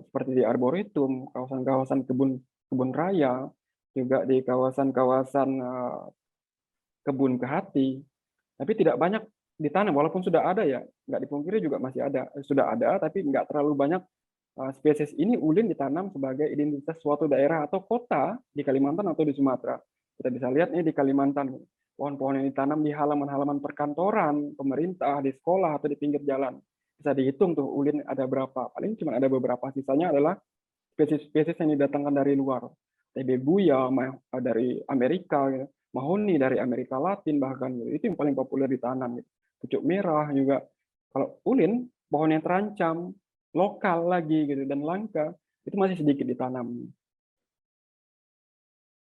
seperti di arboretum, kawasan-kawasan kebun raya, juga di kawasan-kawasan kebun kehati. Tapi tidak banyak ditanam, walaupun sudah ada ya, nggak dipungkiri juga masih ada, sudah ada, tapi nggak terlalu banyak spesies ini ulin ditanam sebagai identitas suatu daerah atau kota di Kalimantan atau di Sumatera. Kita bisa lihat nih di Kalimantan, pohon-pohon yang ditanam di halaman-halaman perkantoran, pemerintah, di sekolah, atau di pinggir jalan. Bisa dihitung tuh ulin ada berapa, paling cuma ada beberapa, sisanya adalah spesies-spesies yang didatangkan dari luar. TB buya dari Amerika, mahoni dari Amerika Latin bahkan, itu yang paling populer ditanam. Pucuk merah juga. Kalau ulin, pohon yang terancam, lokal lagi gitu dan langka, itu masih sedikit ditanam.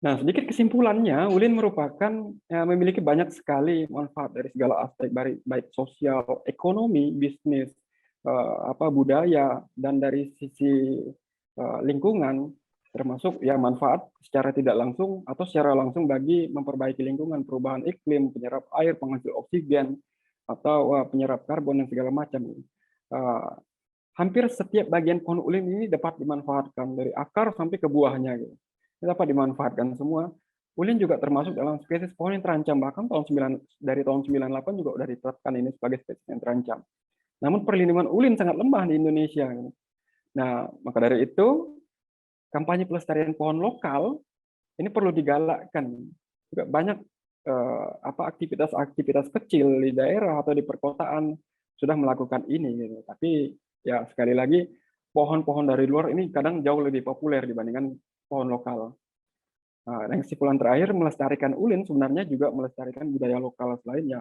Nah, sedikit kesimpulannya, ulin merupakan memiliki banyak sekali manfaat dari segala aspek, baik sosial, ekonomi, bisnis, budaya dan dari sisi lingkungan, termasuk ya manfaat secara tidak langsung atau secara langsung bagi memperbaiki lingkungan, perubahan iklim, penyerap air, penghasil oksigen, atau penyerap karbon dan segala macam. Hampir setiap bagian pohon ulin ini dapat dimanfaatkan dari akar sampai ke buahnya gitu. Ini dapat dimanfaatkan semua. Ulin juga termasuk dalam spesies pohon yang terancam, bahkan dari tahun 98 juga sudah ditetapkan ini sebagai spesies yang terancam. Namun perlindungan ulin sangat lemah di Indonesia. Nah, maka dari itu kampanye pelestarian pohon lokal ini perlu digalakkan. Juga banyak aktivitas-aktivitas kecil di daerah atau di perkotaan sudah melakukan ini gitu. Tapi ya sekali lagi pohon-pohon dari luar ini kadang jauh lebih populer dibandingkan pohon lokal. Yang kesimpulan terakhir, melestarikan ulin sebenarnya juga melestarikan budaya lokal selainnya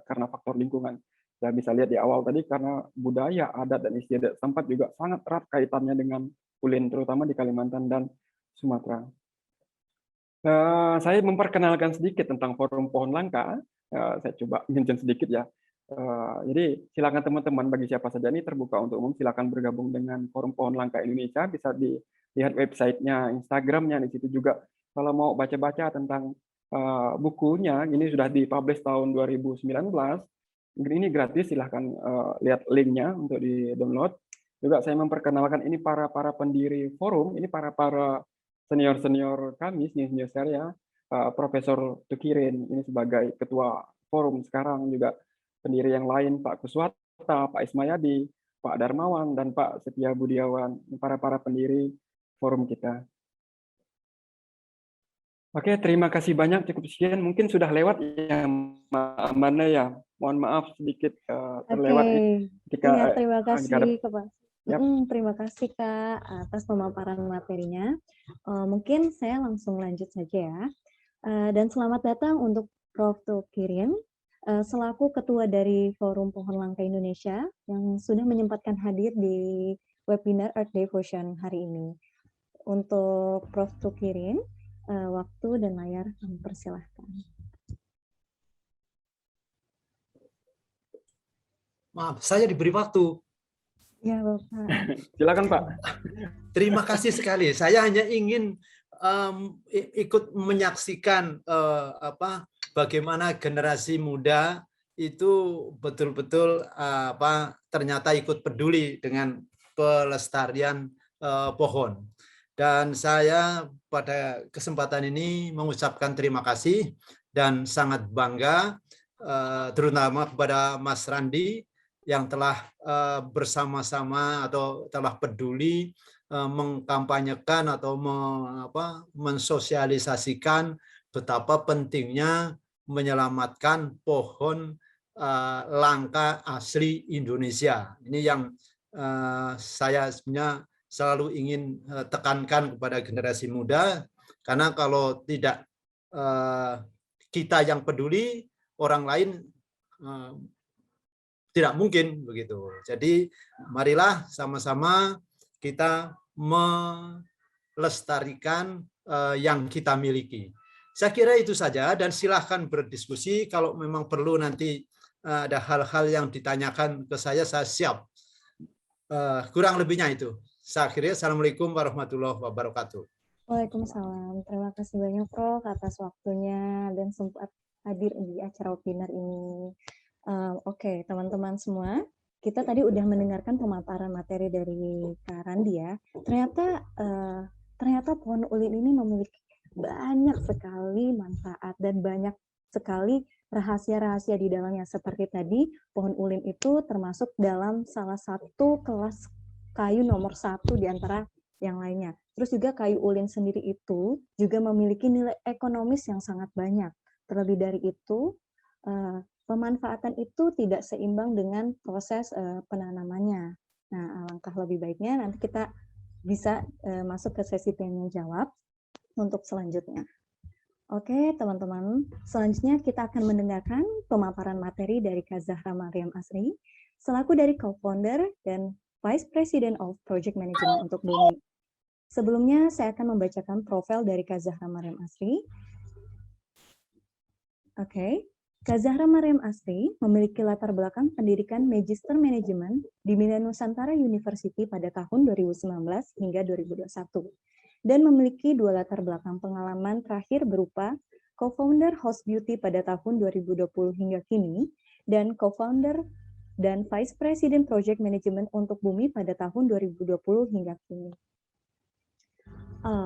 karena faktor lingkungan. Saya bisa lihat di awal tadi karena budaya, adat, dan istiadat setempat juga sangat erat kaitannya dengan ulin, terutama di Kalimantan dan Sumatera. Saya memperkenalkan sedikit tentang Forum Pohon Langka. Saya coba mention sedikit ya. Jadi silakan teman-teman, bagi siapa saja ini terbuka untuk umum, silakan bergabung dengan Forum Pohon Langka Indonesia. Bisa dilihat websitenya, Instagramnya, di situ juga. Kalau mau baca-baca tentang bukunya, ini sudah dipublish tahun 2019. Ini gratis, silahkan lihat linknya untuk di-download. Juga saya memperkenalkan ini para pendiri forum, ini para senior-senior kami, senior saya, Profesor Tukirin, ini sebagai ketua forum sekarang, juga pendiri yang lain, Pak Kuswata, Pak Ismayadi, Pak Darmawan, dan Pak Setia Budiawan, para pendiri forum kita. Oke, terima kasih banyak, cukup sekian. Mungkin sudah lewat ya, Amanda ya. Mohon maaf sedikit terlewat. Ya, terima kasih Kak. Yap. Terima kasih Kak atas pemaparan materinya. Mungkin saya langsung lanjut saja ya. Dan selamat datang untuk Prof. Tukirin, selaku Ketua dari Forum Pohon Langka Indonesia yang sudah menyempatkan hadir di webinar Earth Day Fusion hari ini. Untuk Prof. Tukirin, waktu dan layar kami persilahkan. Maaf, saya diberi waktu. Ya, Bapak. Silakan, Pak. Terima kasih sekali. Saya hanya ingin ikut menyaksikan bagaimana generasi muda itu betul-betul ternyata ikut peduli dengan pelestarian pohon. Dan saya pada kesempatan ini mengucapkan terima kasih dan sangat bangga terutama kepada Mas Randi yang telah bersama-sama atau telah peduli mengkampanyekan atau mensosialisasikan betapa pentingnya menyelamatkan pohon langka asli Indonesia. Ini yang saya sebenarnya selalu ingin tekankan kepada generasi muda, karena kalau tidak kita yang peduli, orang lain tidak mungkin begitu. Jadi marilah sama-sama kita melestarikan yang kita miliki. Saya kira itu saja, dan silahkan berdiskusi. Kalau memang perlu nanti ada hal-hal yang ditanyakan ke saya siap. Kurang lebihnya itu. Saya akhiri. Assalamualaikum warahmatullahi wabarakatuh. Waalaikumsalam. Terima kasih banyak Prof atas waktunya dan sempat hadir di acara webinar ini. Oke, teman-teman semua, kita tadi udah mendengarkan pemaparan materi dari Kak Randi ya. Ternyata pohon ulin ini memiliki banyak sekali manfaat dan banyak sekali rahasia-rahasia di dalamnya. Seperti tadi, pohon ulin itu termasuk dalam salah satu kelas kayu nomor 1 di antara yang lainnya. Terus juga kayu ulin sendiri itu juga memiliki nilai ekonomis yang sangat banyak. Terlebih dari itu, pemanfaatan itu tidak seimbang dengan proses penanamannya. Nah, alangkah lebih baiknya nanti kita bisa masuk ke sesi tanya jawab untuk selanjutnya. Oke, teman-teman. Selanjutnya kita akan mendengarkan pemaparan materi dari Kak Zahra Mariam Asri, selaku dari co-founder dan Vice President of Project Management untuk Bumi. Sebelumnya, saya akan membacakan profil dari Kak Zahra Mariam Asri. Oke. Kak Zahra Mariam Asri memiliki latar belakang pendidikan Magister Manajemen di Bina Nusantara University pada tahun 2019 hingga 2021 dan memiliki 2 latar belakang pengalaman terakhir berupa co-founder Host Beauty pada tahun 2020 hingga kini dan co-founder dan Vice President Project Management untuk Bumi pada tahun 2020 hingga kini.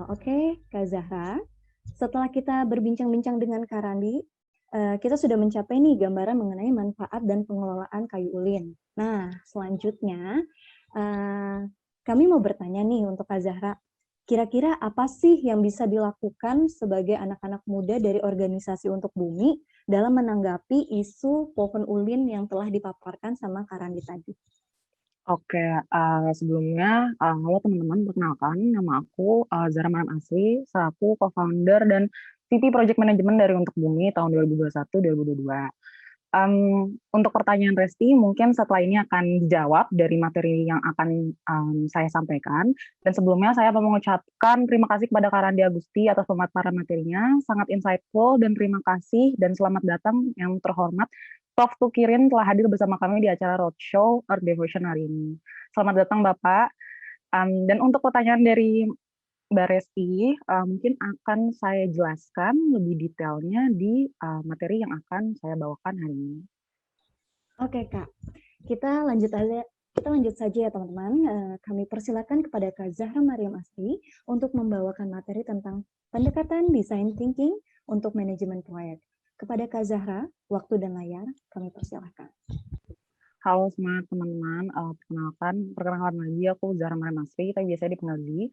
Oke, Kak Zahra. Setelah kita berbincang-bincang dengan Kak Randi, kita sudah mencapai nih gambaran mengenai manfaat dan pengelolaan kayu ulin. Nah, selanjutnya kami mau bertanya nih untuk Kak Zahra, kira-kira apa sih yang bisa dilakukan sebagai anak-anak muda dari organisasi untuk bumi dalam menanggapi isu pohon ulin yang telah dipaparkan sama Kak Randi tadi? Oke, sebelumnya, halo teman-teman, perkenalkan nama aku Zahra Mariam Asri, selaku co-founder dan VP Project Management dari Untuk Bumi tahun 2021-2022. Untuk pertanyaan Resti, mungkin setelah ini akan dijawab dari materi yang akan saya sampaikan. Dan sebelumnya saya mau mengucapkan terima kasih kepada Kak Randi Agusti atas pemaparan materinya, sangat insightful dan terima kasih dan selamat datang yang terhormat Prof. Tukirin telah hadir bersama kami di acara Roadshow Earth Devotion hari ini. Selamat datang Bapak. Dan untuk pertanyaan dari Mbak Resti, mungkin akan saya jelaskan lebih detailnya di materi yang akan saya bawakan hari ini. Oke Kak, kita lanjut saja ya teman-teman. Kami persilakan kepada Kak Zahra Mariam Asri untuk membawakan materi tentang pendekatan design thinking untuk manajemen proyek. Kepada Kak Zahra, waktu dan layar kami persilahkan. Halo semua teman-teman, perkenalkan lagi aku Zahra Mariam Asri, tapi biasanya dipanggil Zee.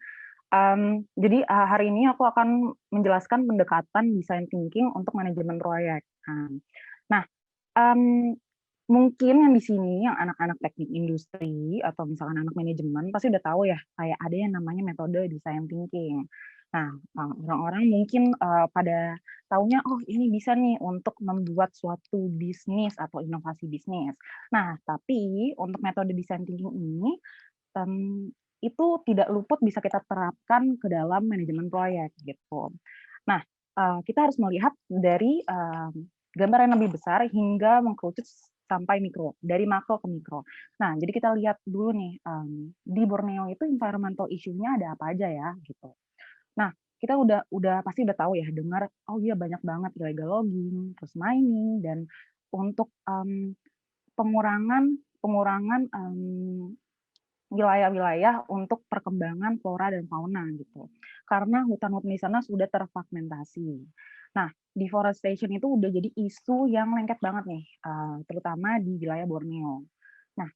Jadi hari ini aku akan menjelaskan pendekatan design thinking untuk manajemen proyek. Nah, mungkin yang di sini yang anak-anak teknik industri atau misalkan anak manajemen pasti udah tahu ya, kayak ada yang namanya metode design thinking. Nah, orang-orang mungkin pada taunya, oh ini bisa nih untuk membuat suatu bisnis atau inovasi bisnis. Nah, tapi untuk metode design thinking ini itu tidak luput bisa kita terapkan ke dalam manajemen proyek gitu. Nah, kita harus melihat dari gambaran yang lebih besar hingga mengkerucut sampai mikro, dari makro ke mikro. Nah, jadi kita lihat dulu nih di Borneo itu environmental issue-nya ada apa aja ya gitu. Nah, kita udah pasti udah tahu ya dengar oh iya banyak banget illegal logging, terus mining dan untuk pengurangan wilayah-wilayah untuk perkembangan flora dan fauna gitu. Karena hutan-hutan di sana sudah terfragmentasi. Nah, deforestation itu udah jadi isu yang lengket banget nih, terutama di wilayah Borneo. Nah,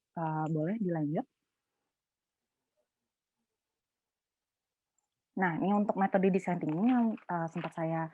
boleh dilanjut? Nah, ini untuk metode design thinking yang sempat saya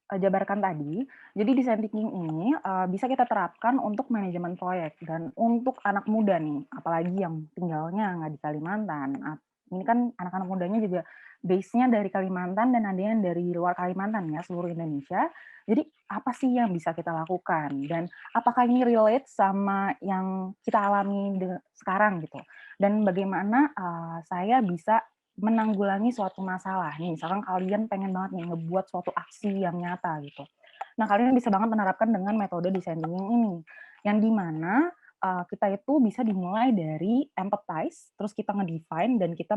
jabarkan tadi. Jadi design thinking ini bisa kita terapkan untuk manajemen proyek dan untuk anak muda nih, apalagi yang tinggalnya nggak di Kalimantan. Ini kan anak-anak mudanya juga base-nya dari Kalimantan dan ada yang dari luar Kalimantan ya, seluruh Indonesia. Jadi apa sih yang bisa kita lakukan dan apakah ini relate sama yang kita alami sekarang gitu? Dan bagaimana saya bisa menanggulangi suatu masalah nih, misalkan kalian pengen banget nih ngebuat suatu aksi yang nyata gitu. Nah, kalian bisa banget menerapkan dengan metode design thinking ini, yang dimana kita itu bisa dimulai dari empathize, terus kita ngedefine dan kita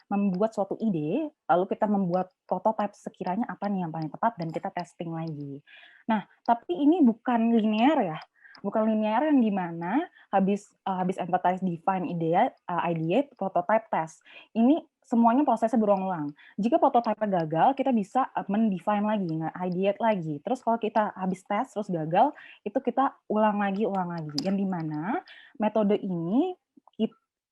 membuat suatu ide, lalu kita membuat prototype sekiranya apa nih yang paling tepat dan kita testing lagi. Nah, tapi ini bukan linear ya, bukan linear yang dimana habis empathize, define, ideate, prototype, test. Ini semuanya prosesnya berulang-ulang. Jika prototype gagal, kita bisa mendefine lagi, ideate lagi. Terus kalau kita habis tes terus gagal, itu kita ulang lagi. Yang dimana metode ini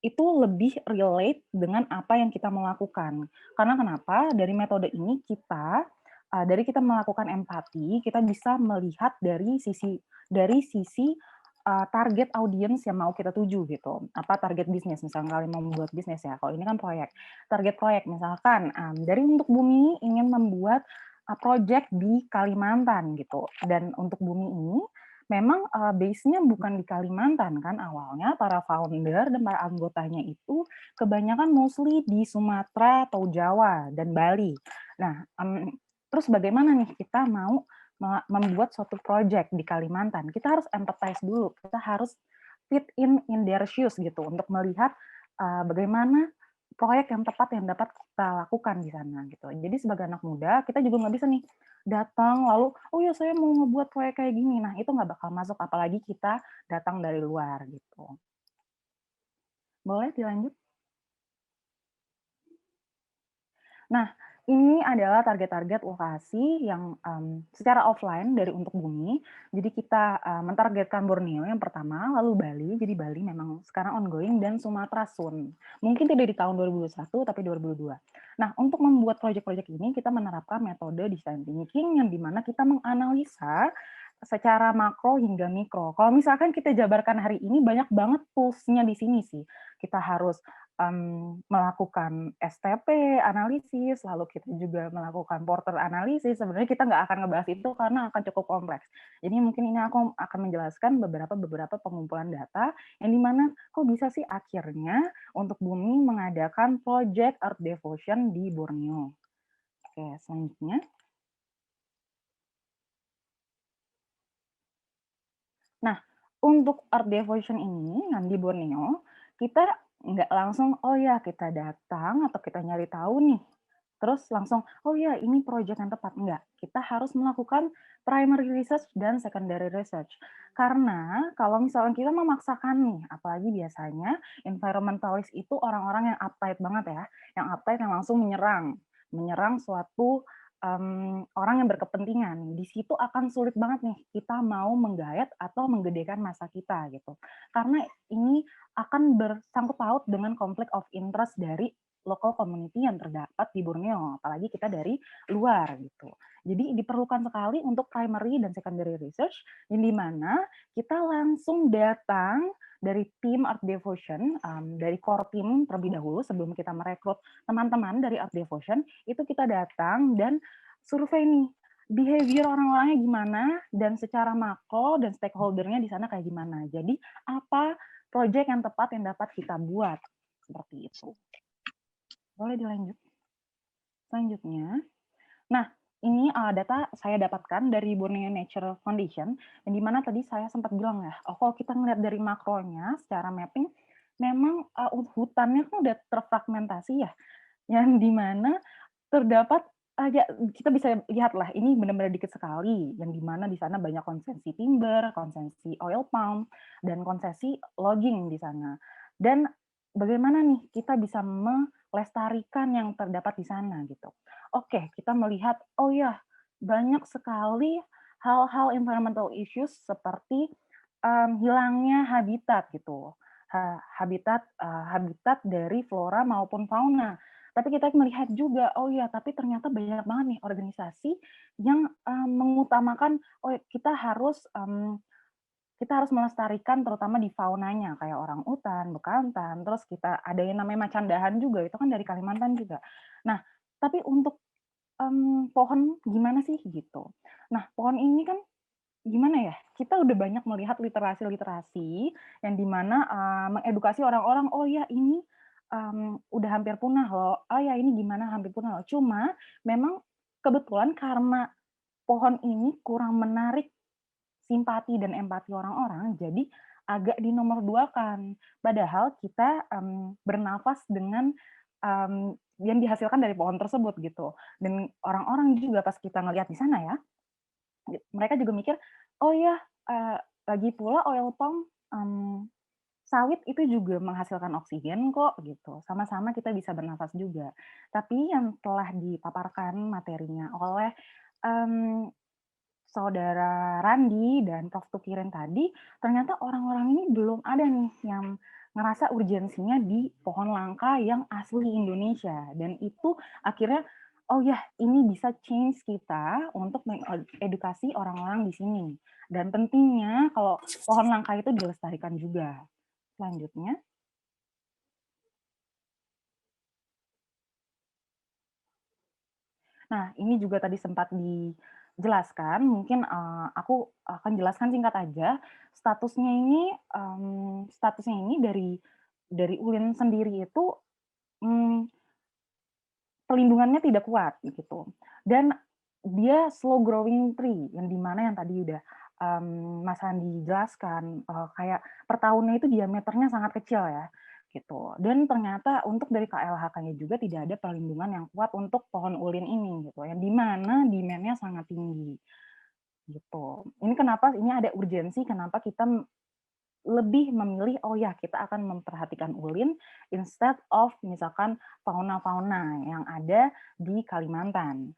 itu lebih relate dengan apa yang kita mau lakukan. Karena kenapa? Dari metode ini dari kita melakukan empati, kita bisa melihat dari sisi target audiens yang mau kita tuju gitu. Apa target bisnis, misalnya kalian mau membuat bisnis ya, kalau ini kan proyek. Target proyek misalkan dari Untuk Bumi ingin membuat project di Kalimantan gitu. Dan Untuk Bumi ini memang base-nya bukan di Kalimantan kan awalnya, para founder dan para anggotanya itu kebanyakan mostly di Sumatera atau Jawa dan Bali. Nah, terus bagaimana nih kita mau membuat suatu project di Kalimantan, kita harus empathize dulu, kita harus fit in their shoes gitu untuk melihat bagaimana proyek yang tepat yang dapat kita lakukan di sana gitu. Jadi sebagai anak muda kita juga nggak bisa nih datang lalu oh ya saya mau ngebuat proyek kayak gini, nah itu nggak bakal masuk apalagi kita datang dari luar gitu. Boleh dilanjut? Nah, ini adalah target-target lokasi yang secara offline dari untuk bumi. Jadi kita mentargetkan Borneo yang pertama, lalu Bali. Jadi Bali memang sekarang ongoing dan Sumatera soon. Mungkin tidak di tahun 2021 tapi 2022. Nah, untuk membuat proyek-proyek ini kita menerapkan metode design thinking yang dimana kita menganalisa secara makro hingga mikro. Kalau misalkan kita jabarkan hari ini banyak banget tools-nya di sini sih. Kita harus melakukan STP analisis, lalu kita juga melakukan porter analisis. Sebenarnya kita nggak akan ngebahas itu karena akan cukup kompleks. Jadi mungkin ini aku akan menjelaskan beberapa pengumpulan data yang dimana kok bisa sih akhirnya untuk bumi mengadakan project Earth Devotion di Borneo. Oke, selanjutnya. Nah, untuk Earth Devotion ini yang di Borneo, kita nggak langsung, oh ya kita datang atau kita nyari tahu nih, terus langsung, oh ya ini proyek yang tepat. Enggak, kita harus melakukan primary research dan secondary research. Karena kalau misalnya kita memaksakan nih, apalagi biasanya environmentalist itu orang-orang yang uptight banget ya, yang uptight yang langsung menyerang suatu orang yang berkepentingan. Di situ akan sulit banget nih kita mau menggayat atau menggedekan masa kita gitu. Karena ini akan bersangkut paut dengan konflik of interest dari local community yang terdapat di Borneo, apalagi kita dari luar gitu. Jadi diperlukan sekali untuk primary dan secondary research, yang dimana kita langsung datang dari tim Earth Devotion, dari core team terlebih dahulu sebelum kita merekrut teman-teman dari Earth Devotion, itu kita datang dan survei nih, behavior orang-orangnya gimana, dan secara makro dan stakeholder-nya di sana kayak gimana. Jadi apa proyek yang tepat yang dapat kita buat, seperti itu. Boleh dilanjut. Selanjutnya, nah ini data saya dapatkan dari Borneo Nature Foundation, yang dimana tadi saya sempat bilang ya, kalau kita ngeliat dari makronya secara mapping, memang hutannya kan udah terfragmentasi ya, yang dimana terdapat ya kita bisa lihat lah ini benar-benar dikit sekali, yang dimana di sana banyak konsesi timber, konsesi oil palm, dan konsesi logging di sana. Dan bagaimana nih kita bisa melestarikan yang terdapat di sana gitu. Oke, kita melihat oh ya banyak sekali hal-hal environmental issues seperti hilangnya habitat gitu, habitat dari flora maupun fauna. Tapi kita melihat juga, oh ya, tapi ternyata banyak banget nih organisasi yang mengutamakan, oh kita harus melestarikan terutama di faunanya, kayak orang utan, bekantan, terus kita ada yang namanya macandahan juga, itu kan dari Kalimantan juga. Nah, tapi untuk pohon gimana sih gitu. Nah, pohon ini kan gimana ya, kita udah banyak melihat literasi-literasi yang dimana mengedukasi orang-orang, oh ya ini udah hampir punah loh, oh ya ini gimana hampir punah loh. Cuma memang kebetulan karena pohon ini kurang menarik simpati dan empati orang-orang, jadi agak dinomorduakan. Padahal kita bernafas dengan yang dihasilkan dari pohon tersebut gitu. Dan orang-orang juga pas kita ngelihat di sana ya, mereka juga mikir, oh ya lagi pula oil palm sawit itu juga menghasilkan oksigen kok gitu. Sama-sama kita bisa bernafas juga. Tapi yang telah dipaparkan materinya oleh Saudara Randi dan Prof. Tukirin tadi, ternyata orang-orang ini belum ada nih yang ngerasa urgensinya di pohon langka yang asli Indonesia. Dan itu akhirnya, oh ya ini bisa change kita untuk mengedukasi orang-orang di sini. Dan pentingnya kalau pohon langka itu dilestarikan juga. Selanjutnya. Nah, ini juga tadi sempat dijelaskan, mungkin aku akan jelaskan singkat aja. Statusnya ini dari UIN sendiri itu pelindungannya tidak kuat gitu. Dan dia slow growing tree, yang di mana yang tadi udah Mas Andi jelaskan, kayak per tahunnya itu diameternya sangat kecil ya, gitu. Dan ternyata untuk dari KLHK-nya juga tidak ada perlindungan yang kuat untuk pohon ulin ini, gitu, yang di mana demand-nya sangat tinggi, gitu. Ini kenapa ini ada urgensi, kenapa kita lebih memilih, oh ya kita akan memperhatikan ulin instead of misalkan fauna-fauna yang ada di Kalimantan.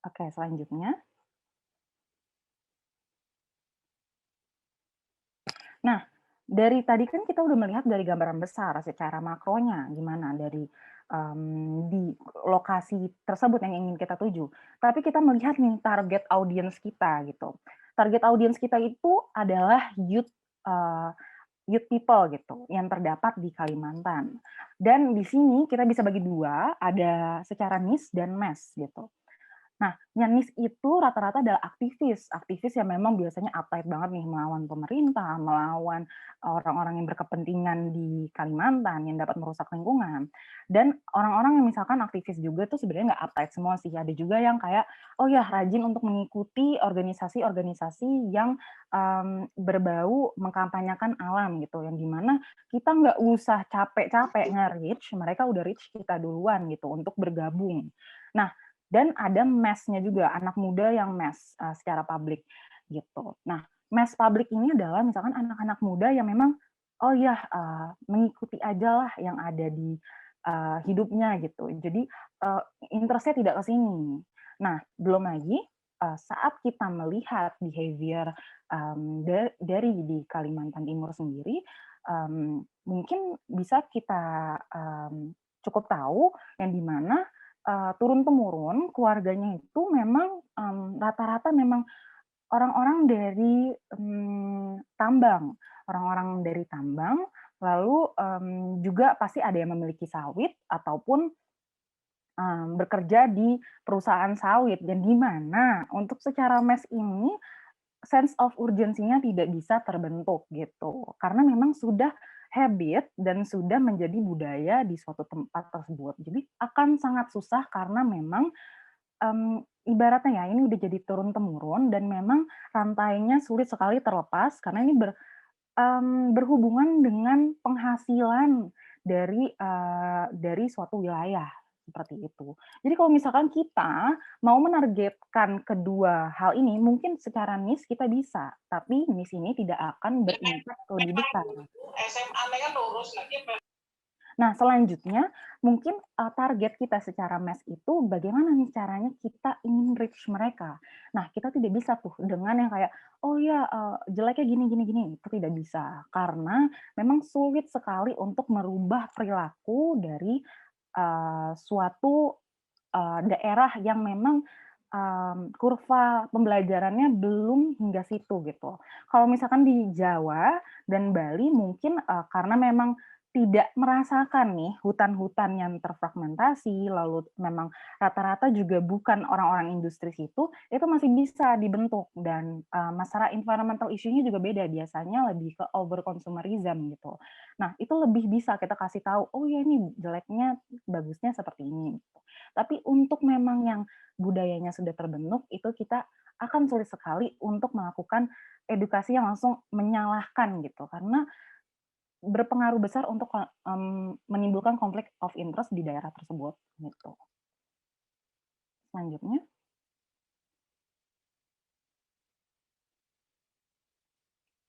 Oke, selanjutnya. Nah, dari tadi kan kita udah melihat dari gambaran besar secara makronya gimana dari di lokasi tersebut yang ingin kita tuju. Tapi kita melihat nih target audiens kita gitu. Target audiens kita itu adalah youth youth people gitu yang terdapat di Kalimantan. Dan di sini kita bisa bagi dua, ada secara niche dan mass gitu. Nah, yang niche itu rata-rata adalah aktivis yang memang biasanya uptight banget nih melawan pemerintah, melawan orang-orang yang berkepentingan di Kalimantan yang dapat merusak lingkungan. Dan orang-orang yang misalkan aktivis juga tuh sebenarnya nggak uptight semua sih. Ada juga yang kayak, oh ya rajin untuk mengikuti organisasi-organisasi yang berbau mengkampanyekan alam gitu, yang dimana kita nggak usah capek-capek nge-reach, mereka udah reach kita duluan gitu untuk bergabung. Nah, dan ada mass-nya juga, anak muda yang mass secara publik gitu. Nah, mass publik ini adalah misalkan anak-anak muda yang memang oh ya mengikuti aja lah yang ada di hidupnya gitu. Jadi interest-nya tidak ke sini. Nah, belum lagi saat kita melihat behavior dari di Kalimantan Timur sendiri, mungkin bisa kita cukup tahu yang di mana turun-temurun keluarganya itu memang rata-rata memang orang-orang dari tambang, orang-orang dari tambang, lalu juga pasti ada yang memiliki sawit ataupun bekerja di perusahaan sawit, dan di mana untuk secara mass ini sense of urgensinya tidak bisa terbentuk gitu, karena memang sudah habit dan sudah menjadi budaya di suatu tempat tersebut. Jadi akan sangat susah karena memang ibaratnya ya ini udah jadi turun-temurun dan memang rantainya sulit sekali terlepas karena ini berhubungan dengan penghasilan dari suatu wilayah seperti itu. Jadi kalau misalkan kita mau menargetkan kedua hal ini, mungkin secara niche kita bisa, tapi niche ini tidak akan berimpak lebih besar. Nah, selanjutnya mungkin target kita secara mass itu bagaimana nih caranya kita ingin reach mereka. Nah, kita tidak bisa tuh dengan yang kayak, oh ya jeleknya gini, gini, gini. Itu tidak bisa. Karena memang sulit sekali untuk merubah perilaku dari suatu daerah yang memang kurva pembelajarannya belum hingga situ gitu. Kalau misalkan di Jawa dan Bali mungkin karena memang tidak merasakan nih hutan-hutan yang terfragmentasi, lalu memang rata-rata juga bukan orang-orang industri situ, itu masih bisa dibentuk. Dan masalah environmental issue-nya juga beda, biasanya lebih ke over consumerism gitu. Nah, itu lebih bisa kita kasih tahu, oh ya ini jeleknya, bagusnya seperti ini. Tapi untuk memang yang budayanya sudah terbentuk, itu kita akan sulit sekali untuk melakukan edukasi yang langsung menyalahkan gitu, karena berpengaruh besar untuk menimbulkan konflik of interest di daerah tersebut gitu. Selanjutnya.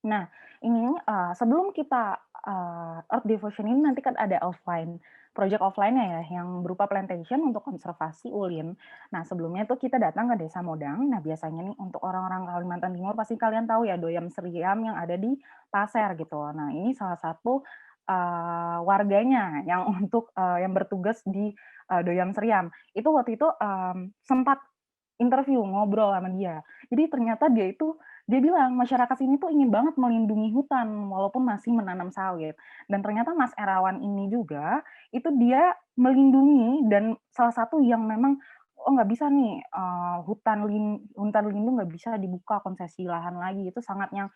Nah, ini sebelum kita Earth Devotion ini nanti kan ada project offline-nya ya, yang berupa plantation untuk konservasi ulin. Nah, sebelumnya tuh kita datang ke Desa Modang. Nah, biasanya nih untuk orang-orang Kalimantan Timur pasti kalian tahu ya Doyam Seriam yang ada di Pasir gitu. Nah, ini salah satu warganya yang yang bertugas di Doyam Seriam. Itu waktu itu sempat interview, ngobrol sama dia. Jadi ternyata dia bilang masyarakat sini tuh ingin banget melindungi hutan walaupun masih menanam sawit. Dan ternyata Mas Erawan ini juga itu dia melindungi, dan salah satu yang memang nggak bisa nih hutan lindung nggak bisa dibuka konsesi lahan lagi, itu sangat yang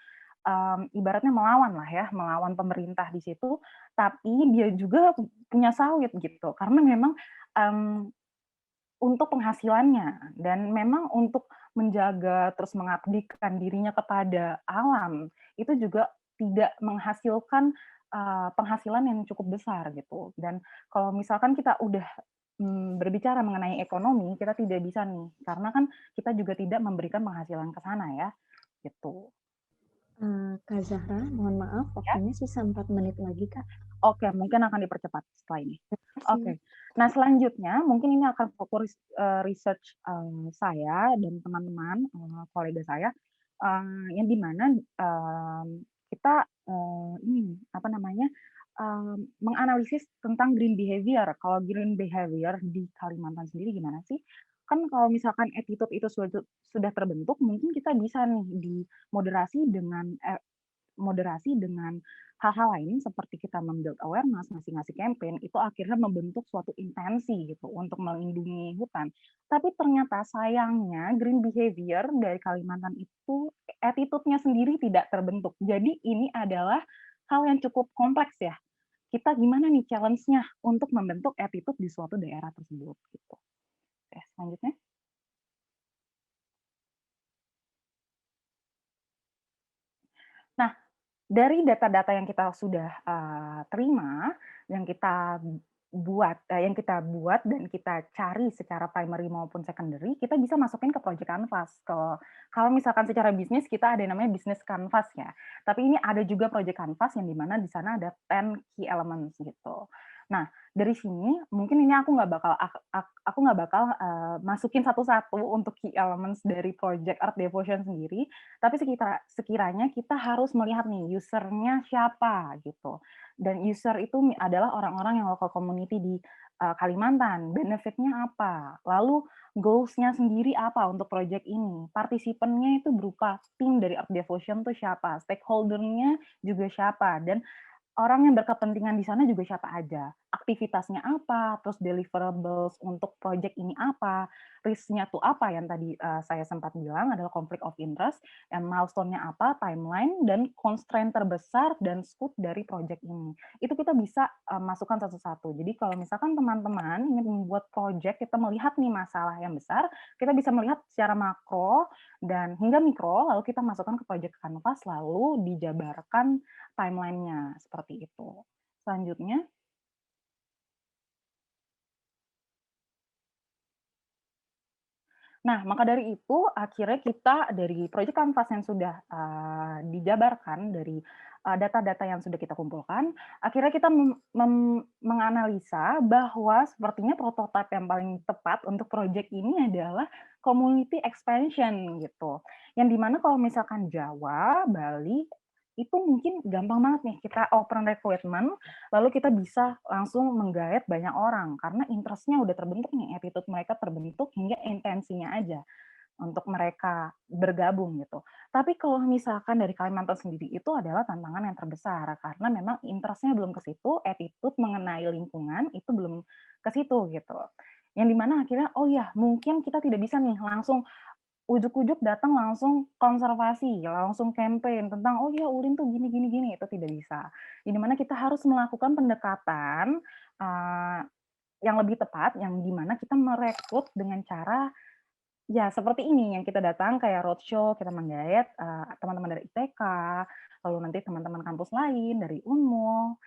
ibaratnya melawan pemerintah di situ, tapi dia juga punya sawit gitu karena memang untuk penghasilannya dan memang untuk menjaga terus mengabdikan dirinya kepada alam itu juga tidak menghasilkan penghasilan yang cukup besar gitu. Dan kalau misalkan kita udah berbicara mengenai ekonomi, kita tidak bisa nih, karena kan kita juga tidak memberikan penghasilan ke sana ya, gitu. Kak Zahra, mohon maaf, waktunya sisa 4 menit lagi, Kak. Oke, mungkin akan dipercepat setelah ini. Terima kasih. Oke. Nah, selanjutnya mungkin ini akan fokus research saya dan teman-teman kolega saya yang di mana kita ini apa namanya menganalisis tentang green behavior. Kalau green behavior di Kalimantan sendiri gimana sih? Kan kalau misalkan attitude itu sudah terbentuk, mungkin kita bisa nih dimoderasi dengan hal-hal lain seperti kita membuild awareness, ngasih campaign, itu akhirnya membentuk suatu intensi gitu untuk melindungi hutan. Tapi ternyata sayangnya green behavior dari Kalimantan itu attitude-nya sendiri tidak terbentuk. Jadi ini adalah hal yang cukup kompleks ya. Kita gimana nih challenge-nya untuk membentuk attitude di suatu daerah tersebut gitu. Oke, selanjutnya. Nah, dari data-data yang kita sudah terima, yang kita buat dan kita cari secara primary maupun secondary, kita bisa masukin ke project canvas. Kalau misalkan secara bisnis kita ada yang namanya business canvas ya. Tapi ini ada juga project canvas yang dimana di sana ada 10 key elements gitu. Nah, dari sini mungkin ini aku nggak bakal masukin satu-satu untuk key elements dari project Earth Devotion sendiri, tapi sekiranya kita harus melihat nih usernya siapa gitu. Dan user itu adalah orang-orang yang local community di Kalimantan. Benefitnya apa? Lalu goals-nya sendiri apa untuk project ini? Partisipannya itu berupa tim dari Earth Devotion tuh siapa? Stakeholder-nya juga siapa? Dan orang yang berkepentingan di sana juga siapa aja, aktivitasnya apa, terus deliverables untuk project ini apa, risk-nya tuh apa yang tadi saya sempat bilang adalah conflict of interest, milestone-nya apa, timeline, dan constraint terbesar dan scope dari project ini. Itu kita bisa masukkan satu-satu. Jadi kalau misalkan teman-teman ingin membuat project, kita melihat nih masalah yang besar, kita bisa melihat secara makro dan hingga mikro, lalu kita masukkan ke project canvas, lalu dijabarkan timeline-nya, seperti itu. Selanjutnya. Nah, maka dari itu akhirnya kita dari project canvas yang sudah dijabarkan dari data-data yang sudah kita kumpulkan, akhirnya kita menganalisa bahwa sepertinya prototipe yang paling tepat untuk project ini adalah community expansion gitu. Yang dimana kalau misalkan Jawa, Bali, itu mungkin gampang banget nih kita open recruitment, lalu kita bisa langsung menggait banyak orang karena interest-nya udah terbentuk nih, attitude mereka terbentuk hingga intensinya aja untuk mereka bergabung gitu. Tapi kalau misalkan dari Kalimantan sendiri itu adalah tantangan yang terbesar karena memang interest-nya belum ke situ, attitude mengenai lingkungan itu belum ke situ gitu. Yang dimana akhirnya oh ya mungkin kita tidak bisa nih langsung ujuk-ujuk datang langsung konservasi, langsung campaign tentang, "Oh ya Ulin tuh gini gini gini," itu tidak bisa. Di mana kita harus melakukan pendekatan, yang lebih tepat, yang di mana kita merekrut dengan cara, ya seperti ini, yang kita datang kayak roadshow, kita menggait, teman-teman dari ITK, lalu nanti teman-teman kampus lain, dari Unmul,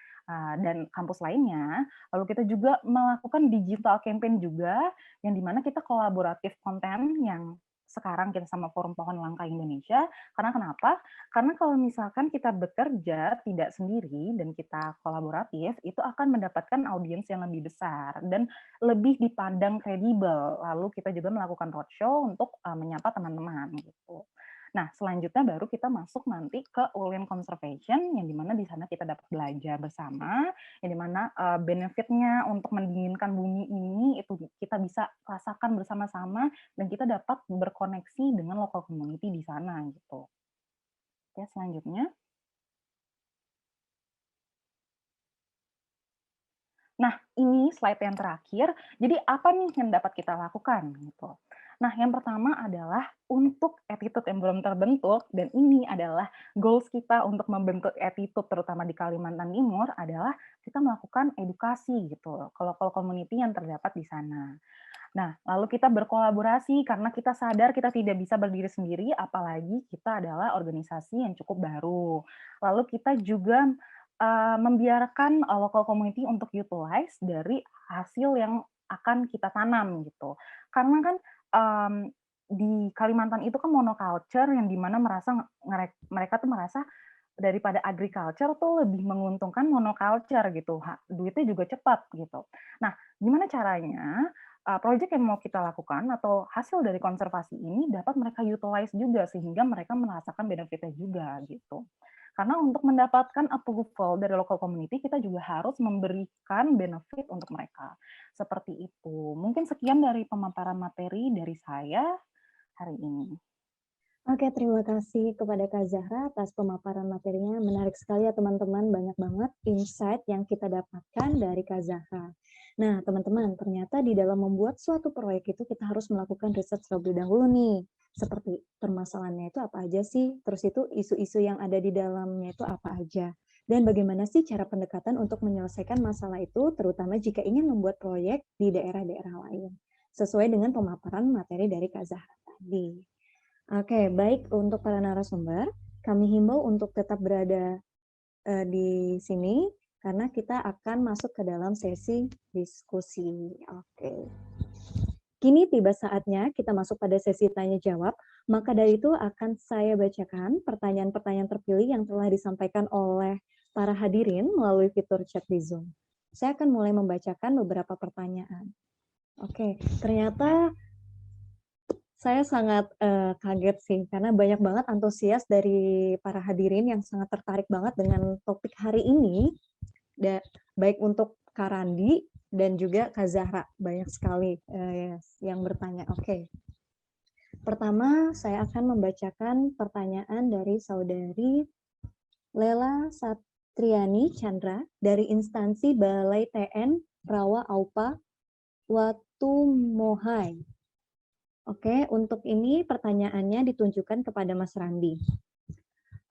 dan kampus lainnya. Lalu kita juga melakukan digital campaign juga, yang di mana kita kolaboratif konten yang sekarang kita sama Forum Pohon Langka Indonesia. Karena kenapa? Karena kalau misalkan kita bekerja tidak sendiri dan kita kolaboratif, itu akan mendapatkan audiens yang lebih besar dan lebih dipandang kredibel. Lalu kita juga melakukan roadshow untuk menyapa teman-teman gitu. Nah, selanjutnya baru kita masuk nanti ke Ulin Conservation, yang dimana di sana kita dapat belajar bersama, yang dimana benefitnya untuk mendinginkan bumi ini itu kita bisa rasakan bersama-sama dan kita dapat berkoneksi dengan local community di sana gitu. Oke, selanjutnya. Nah, ini slide yang terakhir. Jadi apa nih yang dapat kita lakukan gitu. Nah, yang pertama adalah untuk attitude yang belum terbentuk, dan ini adalah goals kita untuk membentuk attitude terutama di Kalimantan Timur adalah kita melakukan edukasi gitu ke local community yang terdapat di sana. Nah, lalu kita berkolaborasi karena kita sadar kita tidak bisa berdiri sendiri, apalagi kita adalah organisasi yang cukup baru. Lalu kita juga membiarkan local community untuk utilize dari hasil yang akan kita tanam gitu. Karena kan di Kalimantan itu kan monoculture yang dimana mereka tuh merasa daripada agriculture tuh lebih menguntungkan monoculture gitu, duitnya juga cepat gitu. Nah, gimana caranya proyek yang mau kita lakukan atau hasil dari konservasi ini dapat mereka utilize juga sehingga mereka merasakan benefitnya juga gitu. Karena untuk mendapatkan approval dari local community kita juga harus memberikan benefit untuk mereka. Seperti itu. Mungkin sekian dari pemaparan materi dari saya hari ini. Oke, terima kasih kepada Kak Zahra atas pemaparan materinya. Menarik sekali ya teman-teman, banyak banget insight yang kita dapatkan dari Kak Zahra. Nah, teman-teman, ternyata di dalam membuat suatu proyek itu kita harus melakukan riset terlebih dahulu nih. Seperti permasalahannya itu apa aja sih? Terus itu isu-isu yang ada di dalamnya itu apa aja? Dan bagaimana sih cara pendekatan untuk menyelesaikan masalah itu, terutama jika ingin membuat proyek di daerah-daerah lain. Sesuai dengan pemaparan materi dari Kak Zahra tadi. Oke, baik untuk para narasumber, kami himbau untuk tetap berada di sini karena kita akan masuk ke dalam sesi diskusi. Oke. Kini tiba saatnya kita masuk pada sesi tanya jawab, maka dari itu akan saya bacakan pertanyaan-pertanyaan terpilih yang telah disampaikan oleh para hadirin melalui fitur chat di Zoom. Saya akan mulai membacakan beberapa pertanyaan. Oke, ternyata saya sangat kaget sih, karena banyak banget antusias dari para hadirin yang sangat tertarik banget dengan topik hari ini, baik untuk Kak Randi dan juga Kak Zahra. Banyak sekali yang bertanya. Oke. Pertama, saya akan membacakan pertanyaan dari saudari Lela Satriani Chandra dari instansi Balai TN Rawa Aupa Watumohai. Oke, untuk ini pertanyaannya ditunjukkan kepada Mas Randi.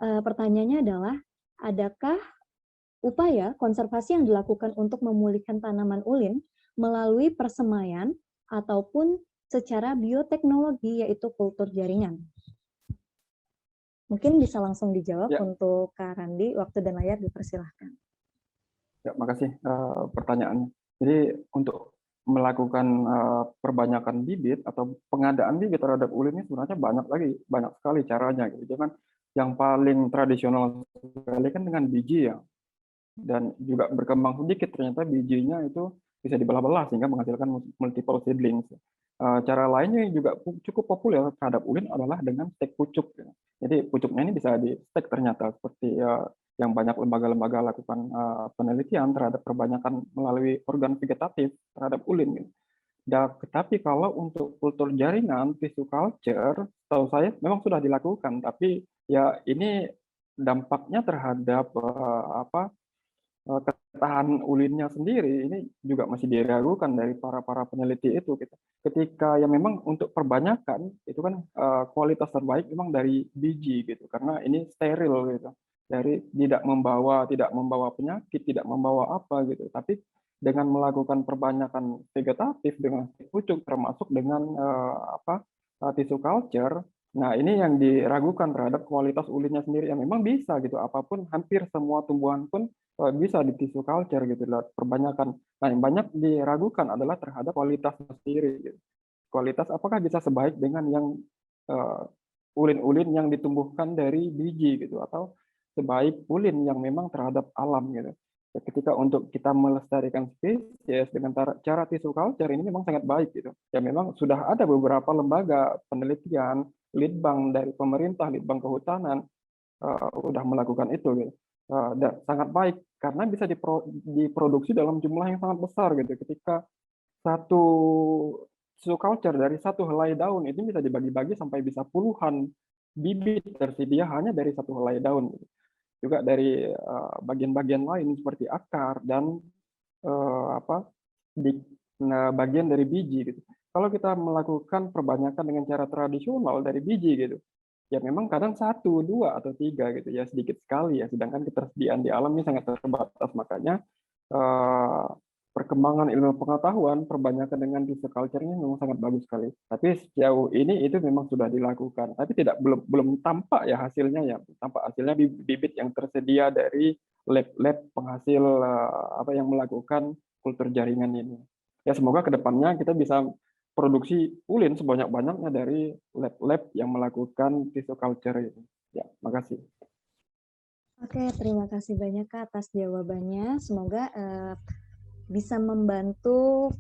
Pertanyaannya adalah, adakah upaya konservasi yang dilakukan untuk memulihkan tanaman ulin melalui persemaian ataupun secara bioteknologi, yaitu kultur jaringan? Mungkin bisa langsung dijawab Ya. untuk Kak Randi, waktu dan layar dipersilahkan. Ya, makasih pertanyaannya. Jadi untuk melakukan perbanyakan bibit atau pengadaan bibit terhadap ulin ini sebenarnya banyak sekali caranya gitu. Jangan yang paling tradisional sekali kan dengan biji ya. Dan juga berkembang sedikit ternyata bijinya itu bisa dibelah-belah sehingga menghasilkan multiple seedlings. Cara lainnya yang juga cukup populer terhadap ulin adalah dengan stek pucuk. Jadi pucuknya ini bisa di stek ternyata seperti yang banyak lembaga-lembaga lakukan penelitian terhadap perbanyakan melalui organ vegetatif terhadap ulin. Gitu. Tetapi kalau untuk kultur jaringan, tissue culture, tahu saya memang sudah dilakukan, tapi ya ini dampaknya terhadap ketahanan ulinnya sendiri ini juga masih diragukan dari para peneliti itu. Gitu. Ketika ya memang untuk perbanyakan itu kan kualitas terbaik memang dari biji gitu, karena ini steril gitu. Dari tidak membawa penyakit, tidak membawa apa gitu. Tapi dengan melakukan perbanyakan vegetatif dengan pucuk termasuk dengan tissue culture, nah ini yang diragukan terhadap kualitas ulinnya sendiri yang memang bisa gitu. Apapun hampir semua tumbuhan pun bisa di tissue culture gitu perbanyakan. Nah yang banyak diragukan adalah terhadap kualitas sendiri. Gitu. Kualitas apakah bisa sebaik dengan yang ulin-ulin yang ditumbuhkan dari biji gitu atau sebaik ulin yang memang terhadap alam gitu. Ketika untuk kita melestarikan spesies dengan cara tissue culture ini memang sangat baik gitu. Ya memang sudah ada beberapa lembaga penelitian, litbang dari pemerintah, litbang kehutanan sudah melakukan itu gitu. Dan sangat baik karena bisa diproduksi dalam jumlah yang sangat besar gitu. Ketika satu tissue culture dari satu helai daun itu bisa dibagi-bagi sampai bisa puluhan bibit tersedia hanya dari satu helai daun. Gitu. Juga dari bagian-bagian lain seperti akar dan bagian dari biji gitu. Kalau kita melakukan perbanyakan dengan cara tradisional dari biji gitu, ya memang kadang 1, 2 atau 3 gitu ya, sedikit sekali ya. Sedangkan ketersediaan di alam ini sangat terbatas, makanya perkembangan ilmu pengetahuan, perbanyakan dengan pisciculture-nya memang sangat bagus sekali. Tapi sejauh ini itu memang sudah dilakukan, tapi belum tampak ya hasilnya ya, tampak hasilnya bibit yang tersedia dari lab-lab penghasil yang melakukan kultur jaringan ini. Ya semoga kedepannya kita bisa produksi ulin sebanyak-banyaknya dari lab-lab yang melakukan pisciculture ini. Ya, makasih. Oke, terima kasih banyak Kak atas jawabannya. Semoga bisa membantu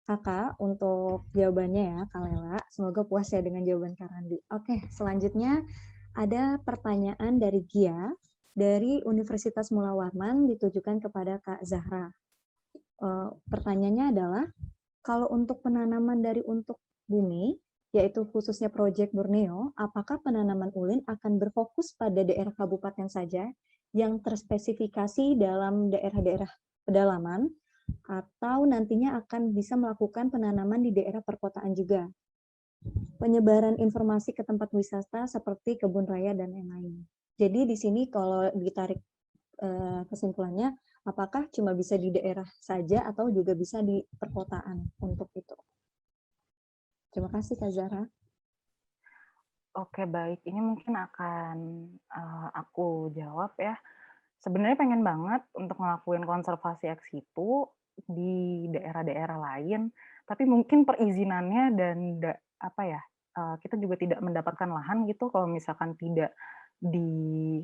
Kakak untuk jawabannya ya, Kak Lela. Semoga puas ya dengan jawaban Kak Randi. Oke, selanjutnya ada pertanyaan dari Gia dari Universitas Mula Warman ditujukan kepada Kak Zahra. Pertanyaannya adalah, kalau untuk penanaman dari untuk bumi, yaitu khususnya proyek Borneo, apakah penanaman ulin akan berfokus pada daerah kabupaten saja yang terspesifikasi dalam daerah-daerah pedalaman, atau nantinya akan bisa melakukan penanaman di daerah perkotaan juga? Penyebaran informasi ke tempat wisata seperti kebun raya dan lain-lain. Jadi di sini kalau ditarik kesimpulannya, apakah cuma bisa di daerah saja atau juga bisa di perkotaan untuk itu? Terima kasih Kak Zahra. Oke, baik. Ini mungkin akan aku jawab ya. Sebenarnya pengen banget untuk ngelakuin konservasi ex situ di daerah-daerah lain, tapi mungkin perizinannya dan kita juga tidak mendapatkan lahan gitu kalau misalkan tidak di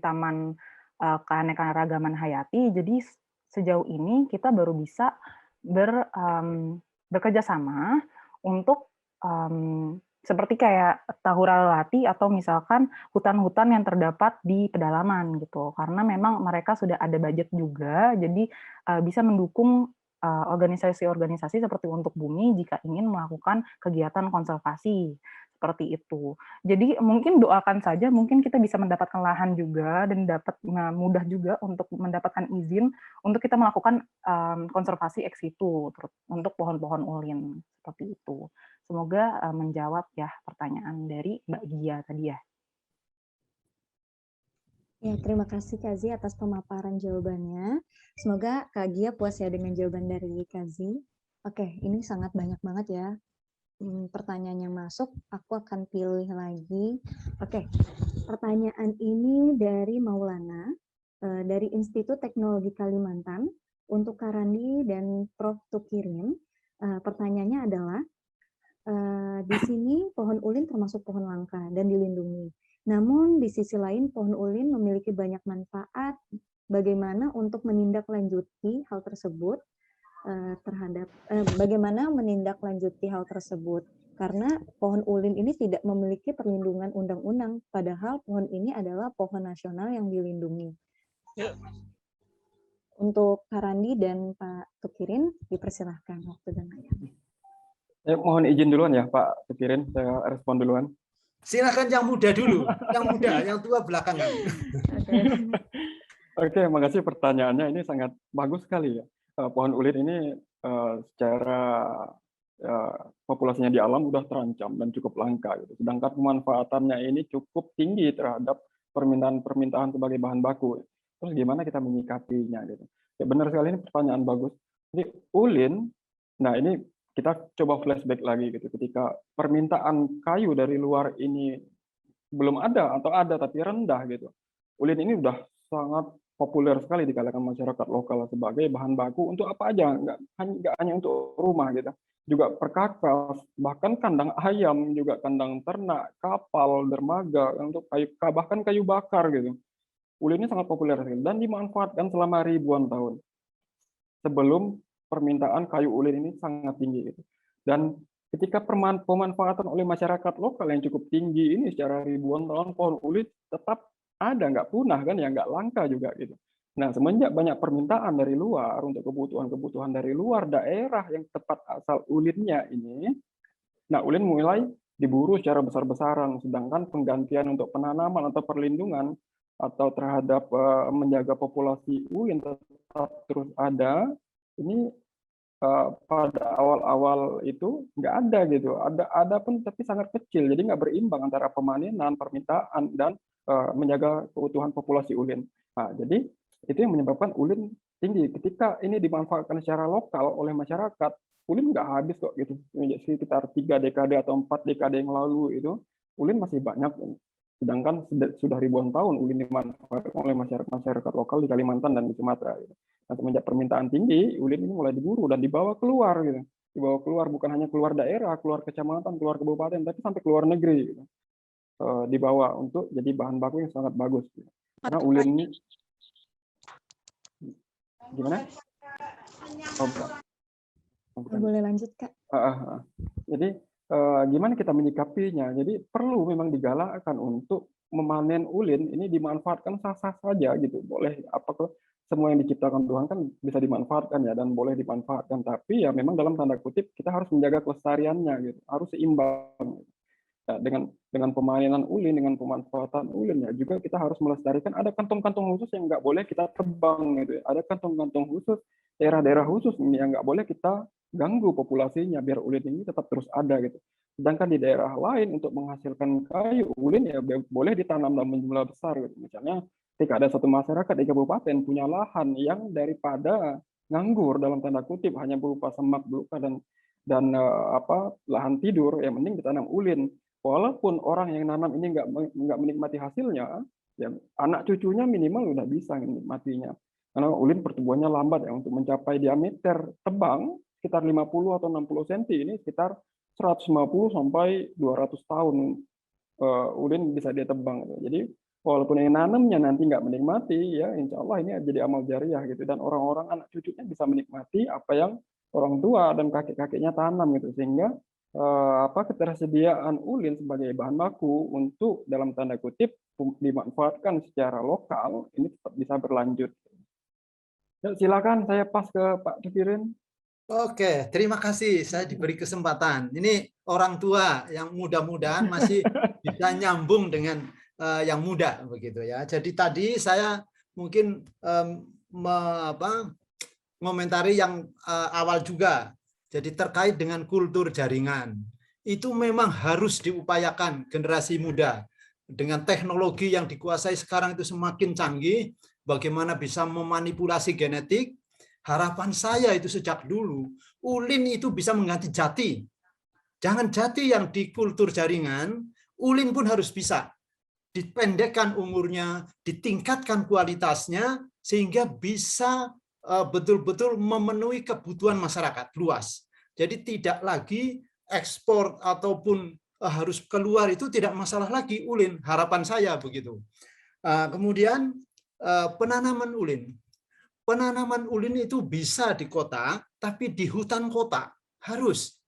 Taman Keanekaragaman Hayati. Jadi sejauh ini kita baru bisa bekerja sama untuk seperti kayak Tahura Lelati atau misalkan hutan-hutan yang terdapat di pedalaman gitu, karena memang mereka sudah ada budget juga, jadi bisa mendukung organisasi-organisasi seperti Untuk Bumi jika ingin melakukan kegiatan konservasi seperti itu. Jadi mungkin doakan saja, mungkin kita bisa mendapatkan lahan juga dan dapat mudah juga untuk mendapatkan izin untuk kita melakukan konservasi ex situ untuk pohon-pohon ulin seperti itu. Semoga menjawab ya pertanyaan dari Mbak Gia tadi ya. Ya, terima kasih Kak Zi atas pemaparan jawabannya. Semoga Kak Gia puas ya dengan jawaban dari Kak Zi. Oke, ini sangat banyak banget ya pertanyaan yang masuk. Aku akan pilih lagi. Oke, pertanyaan ini dari Maulana, dari Institut Teknologi Kalimantan, untuk Kak Randi dan Prof. Tukirin. Pertanyaannya adalah, di sini pohon ulin termasuk pohon langka dan dilindungi. Namun di sisi lain pohon ulin memiliki banyak manfaat. Bagaimana untuk menindaklanjuti hal tersebut karena pohon ulin ini tidak memiliki perlindungan undang-undang, padahal pohon ini adalah pohon nasional yang dilindungi. Untuk Kak Randi dan Pak Tukirin, dipersilahkan waktu dan layar. Mohon izin duluan ya Pak Tukirin, saya respon duluan. Silakan yang muda dulu, yang tua belakangan. Oke, makasih pertanyaannya, ini sangat bagus sekali ya. Pohon ulin ini secara populasinya di alam udah terancam dan cukup langka gitu. Sedangkan pemanfaatannya ini cukup tinggi terhadap permintaan sebagai bahan baku. Terus gimana kita menyikapinya gitu. Ya benar sekali, ini pertanyaan bagus. Jadi ulin, nah ini kita coba flashback lagi gitu, ketika permintaan kayu dari luar ini belum ada atau ada tapi rendah gitu. Ulin ini udah sangat populer sekali di kalangan masyarakat lokal sebagai bahan baku untuk apa aja, nggak hanya untuk rumah gitu, juga perkakas, bahkan kandang ayam, juga kandang ternak, kapal, dermaga, untuk kayu, bahkan kayu bakar gitu. Ulin ini sangat populer sekali dan dimanfaatkan selama ribuan tahun sebelum permintaan kayu ulin ini sangat tinggi gitu. Dan ketika pemanfaatan oleh masyarakat lokal yang cukup tinggi ini secara ribuan tahun, pohon ulin tetap ada, nggak punah kan ya, nggak langka juga gitu. Nah, semenjak banyak permintaan dari luar untuk kebutuhan dari luar daerah yang tepat asal ulinnya ini, nah ulin mulai diburu secara besar-besaran, sedangkan penggantian untuk penanaman atau perlindungan atau terhadap menjaga populasi ulin tetap terus ada. Ini pada awal-awal itu nggak ada gitu, ada pun tapi sangat kecil, jadi nggak berimbang antara pemanenan, permintaan, dan menjaga keutuhan populasi ulin. Nah, jadi Itu yang menyebabkan ulin tinggi. Ketika ini dimanfaatkan secara lokal oleh masyarakat, ulin nggak habis kok gitu. Sekitar 3 dekade atau 4 dekade yang lalu itu, ulin masih banyak. Sedangkan sudah ribuan tahun ulin dimanfaatkan oleh masyarakat lokal di Kalimantan dan di Sumatera. Gitu. Nah, semenjak permintaan tinggi, ulin ini mulai diburu dan dibawa keluar. Gitu. Dibawa keluar, bukan hanya keluar daerah, keluar kecamatan, keluar kabupaten, tapi sampai keluar negeri. Gitu. Dibawa untuk jadi bahan baku yang sangat bagus. Gitu. Karena ulin ini gimana? Oh, bukan. Boleh lanjut, Kak. Jadi gimana kita menyikapinya? Jadi perlu memang digalakkan untuk memanen ulin ini dimanfaatkan sah-sah saja gitu. Boleh apakah semua yang diciptakan Tuhan kan bisa dimanfaatkan ya dan boleh dimanfaatkan. Tapi ya memang dalam tanda kutip kita harus menjaga kelestariannya gitu. Harus seimbang. Ya, dengan pemainan ulin, dengan pemanfaatan ulin ya juga kita harus melestarikan. Ada kantong-kantong khusus yang nggak boleh kita tebang gitu. Ada kantong-kantong khusus, daerah-daerah khusus yang nggak boleh kita ganggu populasinya biar ulin ini tetap terus ada gitu. Sedangkan di daerah lain untuk menghasilkan kayu ulin ya boleh ditanam dalam jumlah besar gitu. Misalnya ketika ada satu masyarakat di kabupaten punya lahan yang daripada nganggur dalam tanda kutip hanya berupa semak belukar dan lahan tidur, yang mending ditanam ulin. Walaupun orang yang nanam ini nggak menikmati hasilnya, ya anak cucunya minimal udah bisa menikmatinya. Karena ulin pertumbuhannya lambat ya, untuk mencapai diameter tebang sekitar 50 atau 60 cm ini sekitar 150 sampai 200 tahun ulin bisa dia tebang. Jadi walaupun yang nanamnya nanti nggak menikmati, ya insya Allah ini jadi amal jariah gitu. Dan orang-orang anak cucunya bisa menikmati apa yang orang tua dan kakek-kakeknya tanam gitu, sehingga ketersediaan ulin sebagai bahan baku untuk dalam tanda kutip dimanfaatkan secara lokal ini tetap bisa berlanjut. Ya, silakan saya pas ke Pak Tukirin. Oke, terima kasih saya diberi kesempatan. Ini orang tua yang mudah-mudahan masih bisa nyambung dengan yang muda begitu ya. Jadi tadi saya mungkin mengomentari yang awal juga. Jadi terkait dengan kultur jaringan, itu memang harus diupayakan generasi muda. Dengan teknologi yang dikuasai sekarang itu semakin canggih, bagaimana bisa memanipulasi genetik, harapan saya itu sejak dulu, ulin itu bisa mengganti jati. Jangan jati yang di kultur jaringan, ulin pun harus bisa. Dipendekkan umurnya, ditingkatkan kualitasnya, sehingga bisa betul-betul memenuhi kebutuhan masyarakat luas. Jadi tidak lagi ekspor ataupun harus keluar itu tidak masalah lagi ulin. Harapan saya begitu. Kemudian penanaman ulin. Penanaman ulin itu bisa di kota, tapi di hutan kota harus.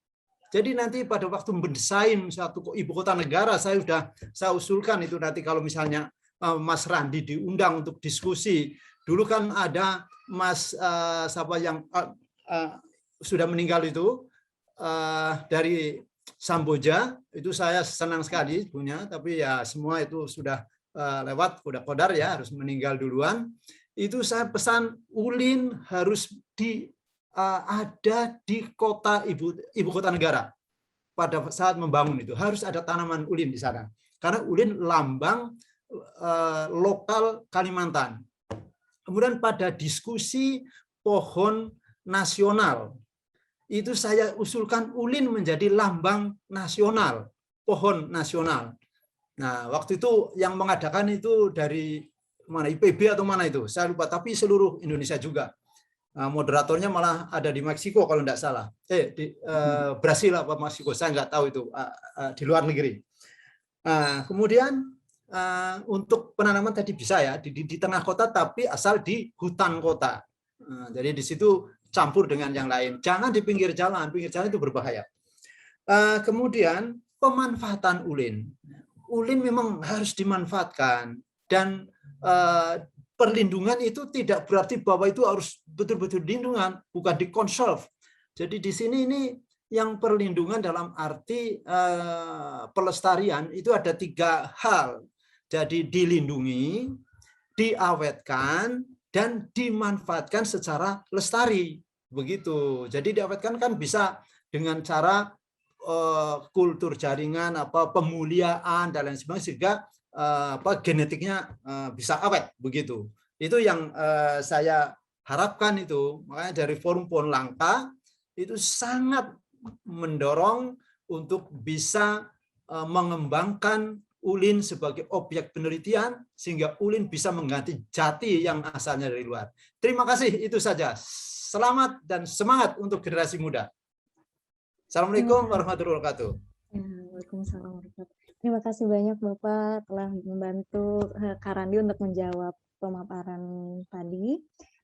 Jadi nanti pada waktu mendesain satu ibu kota negara, saya usulkan itu nanti kalau misalnya Mas Randi diundang untuk diskusi. Dulu kan ada Mas siapa yang sudah meninggal itu dari Samboja, itu saya senang sekali punya, tapi ya semua itu sudah lewat, udah kodar ya, harus meninggal duluan. Itu saya pesan ulin harus ada di kota ibu kota negara. Pada saat membangun itu harus ada tanaman ulin di sana, karena ulin lambang lokal Kalimantan. Kemudian pada diskusi pohon nasional, itu saya usulkan ulin menjadi lambang nasional, pohon nasional. Nah, waktu itu yang mengadakan itu dari mana, IPB atau mana itu, saya lupa, tapi seluruh Indonesia juga. Moderatornya malah ada di Meksiko kalau tidak salah. Di Brasil apa Meksiko, saya nggak tahu itu, di luar negeri. Kemudian untuk penanaman tadi bisa ya di tengah kota, tapi asal di hutan kota. Jadi di situ campur dengan yang lain. Jangan di pinggir jalan itu berbahaya. Kemudian pemanfaatan ulin. Ulin memang harus dimanfaatkan, dan perlindungan itu tidak berarti bahwa itu harus betul-betul lindungan, bukan di-conserve. Jadi di sini ini yang perlindungan dalam arti pelestarian itu ada 3 hal. Jadi dilindungi, diawetkan, dan dimanfaatkan secara lestari. Begitu. Jadi diawetkan kan bisa dengan cara kultur jaringan, pemuliaan dan lain sebagainya, sehingga genetiknya bisa awet begitu. Itu yang saya harapkan itu. Makanya dari Forum Pohon Langka itu sangat mendorong untuk bisa mengembangkan ulin sebagai objek penelitian sehingga ulin bisa mengganti jati yang asalnya dari luar. Terima kasih, itu saja. Selamat dan semangat untuk generasi muda. Assalamualaikum warahmatullahi wabarakatuh. Ya, Waalaikumsalam warahmatullahi wabarakatuh. Terima kasih banyak Bapak telah membantu Kak Randi untuk menjawab pemaparan tadi.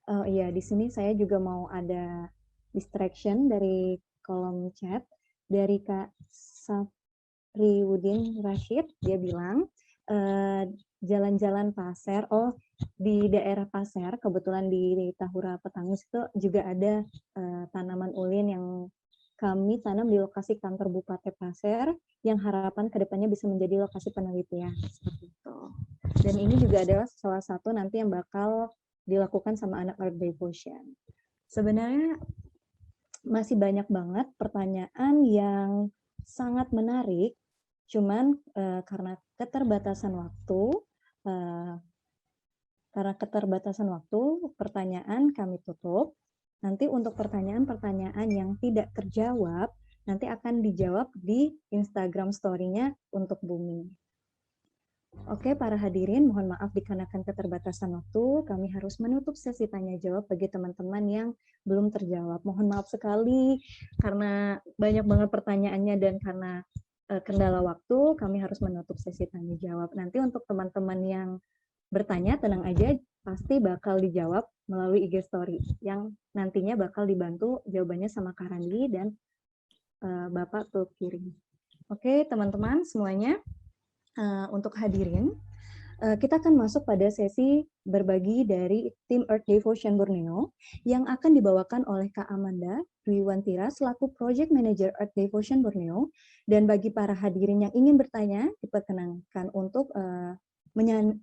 Iya, di sini saya juga mau ada distraction dari kolom chat dari Kak Safriwudin Rashid. Dia bilang jalan-jalan Pasir. Oh, di daerah Pasir, kebetulan di Tahura Petangis itu juga ada tanaman ulin yang kami tanam di lokasi kantor Bupati Pasir yang harapan kedepannya bisa menjadi lokasi penelitian seperti itu. Dan ini juga adalah salah satu nanti yang bakal dilakukan sama anak Earth Devotion. Sebenarnya masih banyak banget pertanyaan yang sangat menarik, cuman karena keterbatasan waktu, pertanyaan kami tutup. Nanti untuk pertanyaan-pertanyaan yang tidak terjawab, nanti akan dijawab di Instagram story-nya untuk Bumi. Oke, para hadirin, mohon maaf dikarenakan keterbatasan waktu, kami harus menutup sesi tanya-jawab bagi teman-teman yang belum terjawab. Mohon maaf sekali, karena banyak banget pertanyaannya dan karena kendala waktu, kami harus menutup sesi tanya-jawab. Nanti untuk teman-teman yang bertanya, tenang aja, pasti bakal dijawab melalui IG Story yang nantinya bakal dibantu jawabannya sama Kak Randi dan Bapak Tulkiring. Oke, teman-teman semuanya, untuk hadirin, kita akan masuk pada sesi berbagi dari tim Earth Devotion Borneo yang akan dibawakan oleh Kak Amanda Dwiwantira selaku Project Manager Earth Devotion Borneo. Dan bagi para hadirin yang ingin bertanya, diperkenankan untuk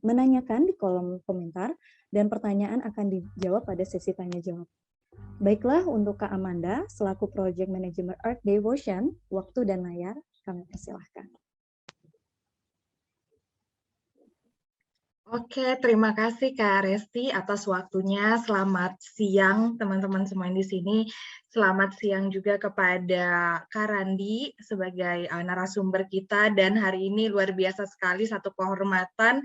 menanyakan di kolom komentar dan pertanyaan akan dijawab pada sesi tanya jawab. Baiklah, untuk Kak Amanda selaku Project Manager Earth Devotion, waktu dan layar kami persilahkan. Oke, terima kasih Kak Resti atas waktunya. Selamat siang teman-teman semua yang di sini. Selamat siang juga kepada Kak Randi sebagai narasumber kita. Dan hari ini luar biasa sekali, satu kehormatan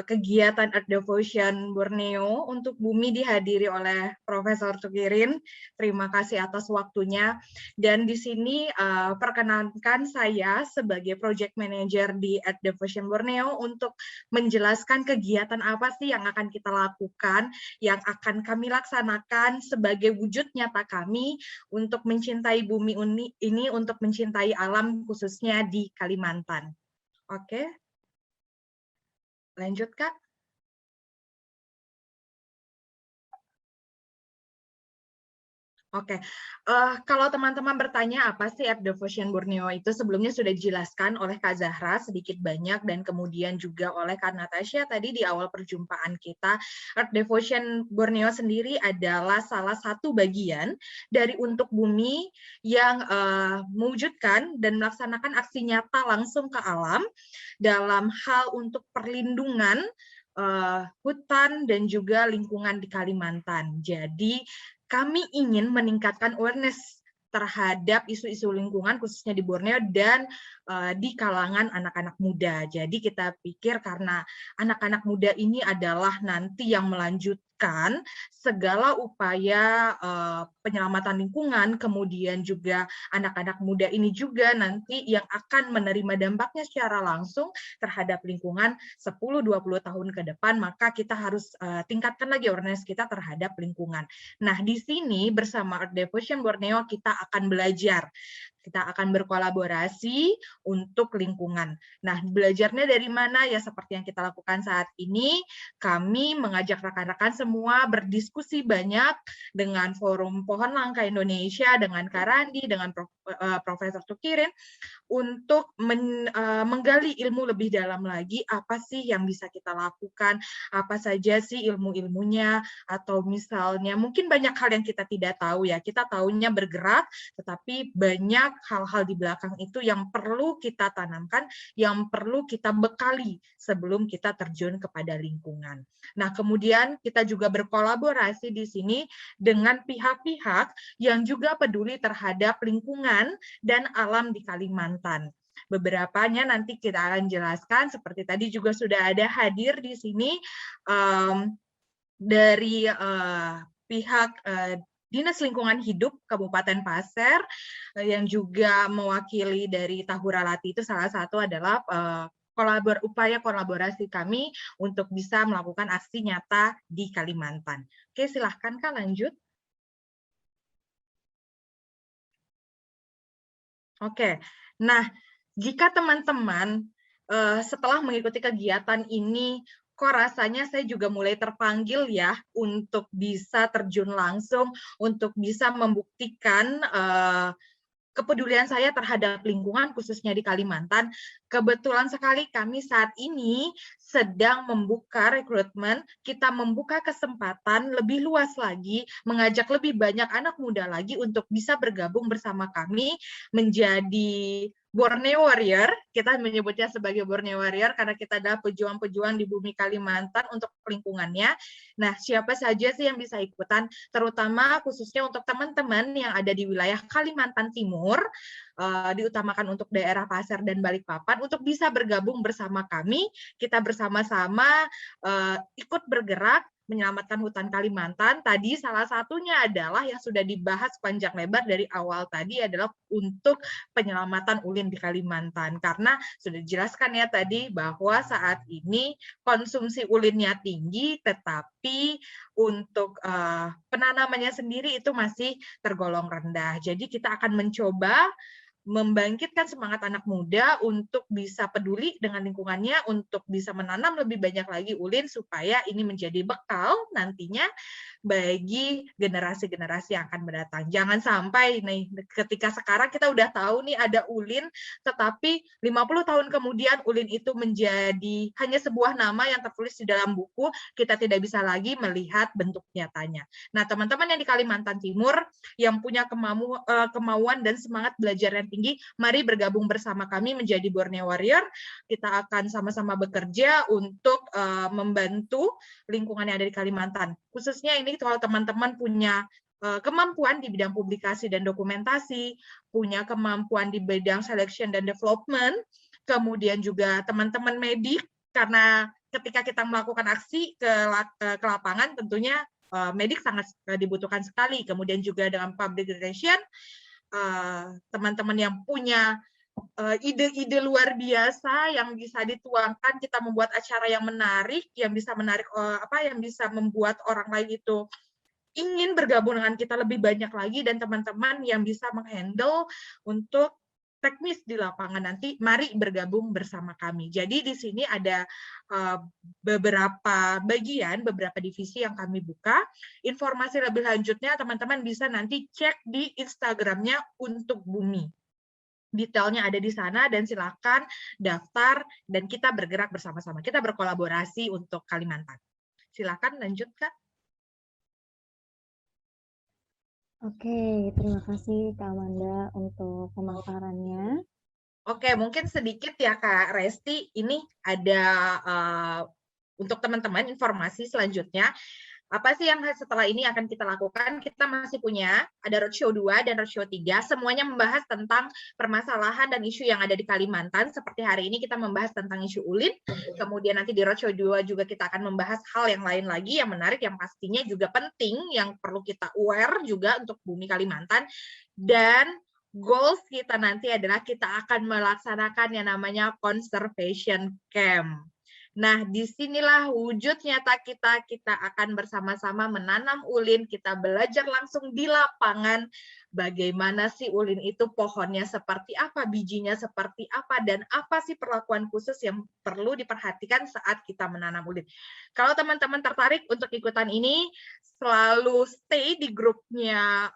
kegiatan Earth Devotion Borneo untuk Bumi dihadiri oleh Profesor Tukirin. Terima kasih atas waktunya. Dan di sini perkenankan saya sebagai Project Manager di Earth Devotion Borneo untuk menjelaskan kegiatan apa sih yang akan kita lakukan, yang akan kami laksanakan sebagai wujud nyata kami untuk mencintai bumi ini, untuk mencintai alam khususnya di Kalimantan. Oke. Lanjut, Kak. Oke, kalau teman-teman bertanya apa sih Earth Devotion Borneo itu, sebelumnya sudah dijelaskan oleh Kak Zahra sedikit banyak dan kemudian juga oleh Kak Natasha tadi di awal perjumpaan kita. Earth Devotion Borneo sendiri adalah salah satu bagian dari Untuk Bumi yang mewujudkan dan melaksanakan aksi nyata langsung ke alam dalam hal untuk perlindungan hutan dan juga lingkungan di Kalimantan. Jadi kami ingin meningkatkan awareness terhadap isu-isu lingkungan khususnya di Borneo dan di kalangan anak-anak muda. Jadi kita pikir karena anak-anak muda ini adalah nanti yang melanjutkan segala upaya penyelamatan lingkungan, kemudian juga anak-anak muda ini juga nanti yang akan menerima dampaknya secara langsung terhadap lingkungan 10-20 tahun ke depan, maka kita harus tingkatkan lagi awareness kita terhadap lingkungan. Nah, di sini bersama Earth Devotion Borneo kita akan belajar. Kita akan berkolaborasi untuk lingkungan. Nah, belajarnya dari mana? Ya seperti yang kita lakukan saat ini, kami mengajak rekan-rekan semua berdiskusi banyak dengan Forum Pohon Langka Indonesia, dengan Kak Randi, dengan Profesor Tukirin, untuk menggali ilmu lebih dalam lagi, apa sih yang bisa kita lakukan, apa saja sih ilmu-ilmunya, atau misalnya mungkin banyak hal yang kita tidak tahu ya, kita tahunya bergerak, tetapi banyak hal-hal di belakang itu yang perlu kita tanamkan, yang perlu kita bekali sebelum kita terjun kepada lingkungan. Nah, kemudian kita juga berkolaborasi di sini dengan pihak-pihak yang juga peduli terhadap lingkungan dan alam di Kalimantan. Beberapanya nanti kita akan jelaskan, seperti tadi juga sudah ada hadir di sini dari pihak Dinas Lingkungan Hidup Kabupaten Pasir, yang juga mewakili dari Tahura Lati. Itu salah satu adalah upaya kolaborasi kami untuk bisa melakukan aksi nyata di Kalimantan. Oke, silahkan Kak, lanjut. Oke, nah jika teman-teman setelah mengikuti kegiatan ini, kok rasanya saya juga mulai terpanggil ya untuk bisa terjun langsung, untuk bisa membuktikan kepedulian saya terhadap lingkungan khususnya di Kalimantan. Kebetulan sekali kami saat ini sedang membuka rekrutmen, kita membuka kesempatan lebih luas lagi, mengajak lebih banyak anak muda lagi untuk bisa bergabung bersama kami menjadi Borneo Warrior. Kita menyebutnya sebagai Borneo Warrior karena kita adalah pejuang-pejuang di bumi Kalimantan untuk lingkungannya. Nah, siapa saja sih yang bisa ikutan, terutama khususnya untuk teman-teman yang ada di wilayah Kalimantan Timur, diutamakan untuk daerah Pasir dan Balikpapan, untuk bisa bergabung bersama kami, kita bersama-sama ikut bergerak menyelamatkan hutan Kalimantan. Tadi salah satunya adalah yang sudah dibahas panjang lebar dari awal tadi adalah untuk penyelamatan ulin di Kalimantan. Karena sudah dijelaskan ya tadi bahwa saat ini konsumsi ulinnya tinggi, tetapi untuk penanamannya sendiri itu masih tergolong rendah. Jadi kita akan mencoba membangkitkan semangat anak muda untuk bisa peduli dengan lingkungannya, untuk bisa menanam lebih banyak lagi ulin supaya ini menjadi bekal nantinya bagi generasi-generasi yang akan mendatang. Jangan sampai nih ketika sekarang kita udah tahu nih ada ulin, tetapi 50 tahun kemudian ulin itu menjadi hanya sebuah nama yang tertulis di dalam buku, kita tidak bisa lagi melihat bentuk nyatanya. Nah, teman-teman yang di Kalimantan Timur yang punya kemauan dan semangat belajar yang tinggi, mari bergabung bersama kami menjadi Borneo Warrior. Kita akan sama-sama bekerja untuk membantu lingkungan yang ada di Kalimantan. Khususnya ini kalau teman-teman punya kemampuan di bidang publikasi dan dokumentasi, punya kemampuan di bidang selection dan development, kemudian juga teman-teman medik, karena ketika kita melakukan aksi ke lapangan tentunya medik sangat dibutuhkan sekali. Kemudian juga dengan public relation, teman-teman yang punya ide-ide luar biasa yang bisa dituangkan, kita membuat acara yang menarik, yang bisa menarik yang bisa membuat orang lain itu ingin bergabung dengan kita lebih banyak lagi, dan teman-teman yang bisa menghandle untuk teknis di lapangan nanti, mari bergabung bersama kami. Jadi di sini ada beberapa bagian, beberapa divisi yang kami buka. Informasi lebih lanjutnya teman-teman bisa nanti cek di Instagramnya Untuk Bumi. Detailnya ada di sana dan silakan daftar dan kita bergerak bersama-sama. Kita berkolaborasi untuk Kalimantan. Silakan lanjut, Kak. Oke, terima kasih Kak Amanda untuk pemaparannya. Oke, mungkin sedikit ya Kak Resti, ini ada untuk teman-teman informasi selanjutnya. Apa sih yang setelah ini akan kita lakukan? Kita masih punya, ada roadshow 2 dan roadshow 3, semuanya membahas tentang permasalahan dan isu yang ada di Kalimantan. Seperti hari ini kita membahas tentang isu ulin, kemudian nanti di roadshow 2 juga kita akan membahas hal yang lain lagi yang menarik, yang pastinya juga penting, yang perlu kita aware juga untuk bumi Kalimantan. Dan goals kita nanti adalah kita akan melaksanakan yang namanya conservation camp. Nah, disinilah wujud nyata kita akan bersama-sama menanam ulin, kita belajar langsung di lapangan, bagaimana sih ulin itu pohonnya seperti apa, bijinya seperti apa, dan apa sih perlakuan khusus yang perlu diperhatikan saat kita menanam ulin. Kalau teman-teman tertarik untuk ikutan ini, selalu stay di grupnya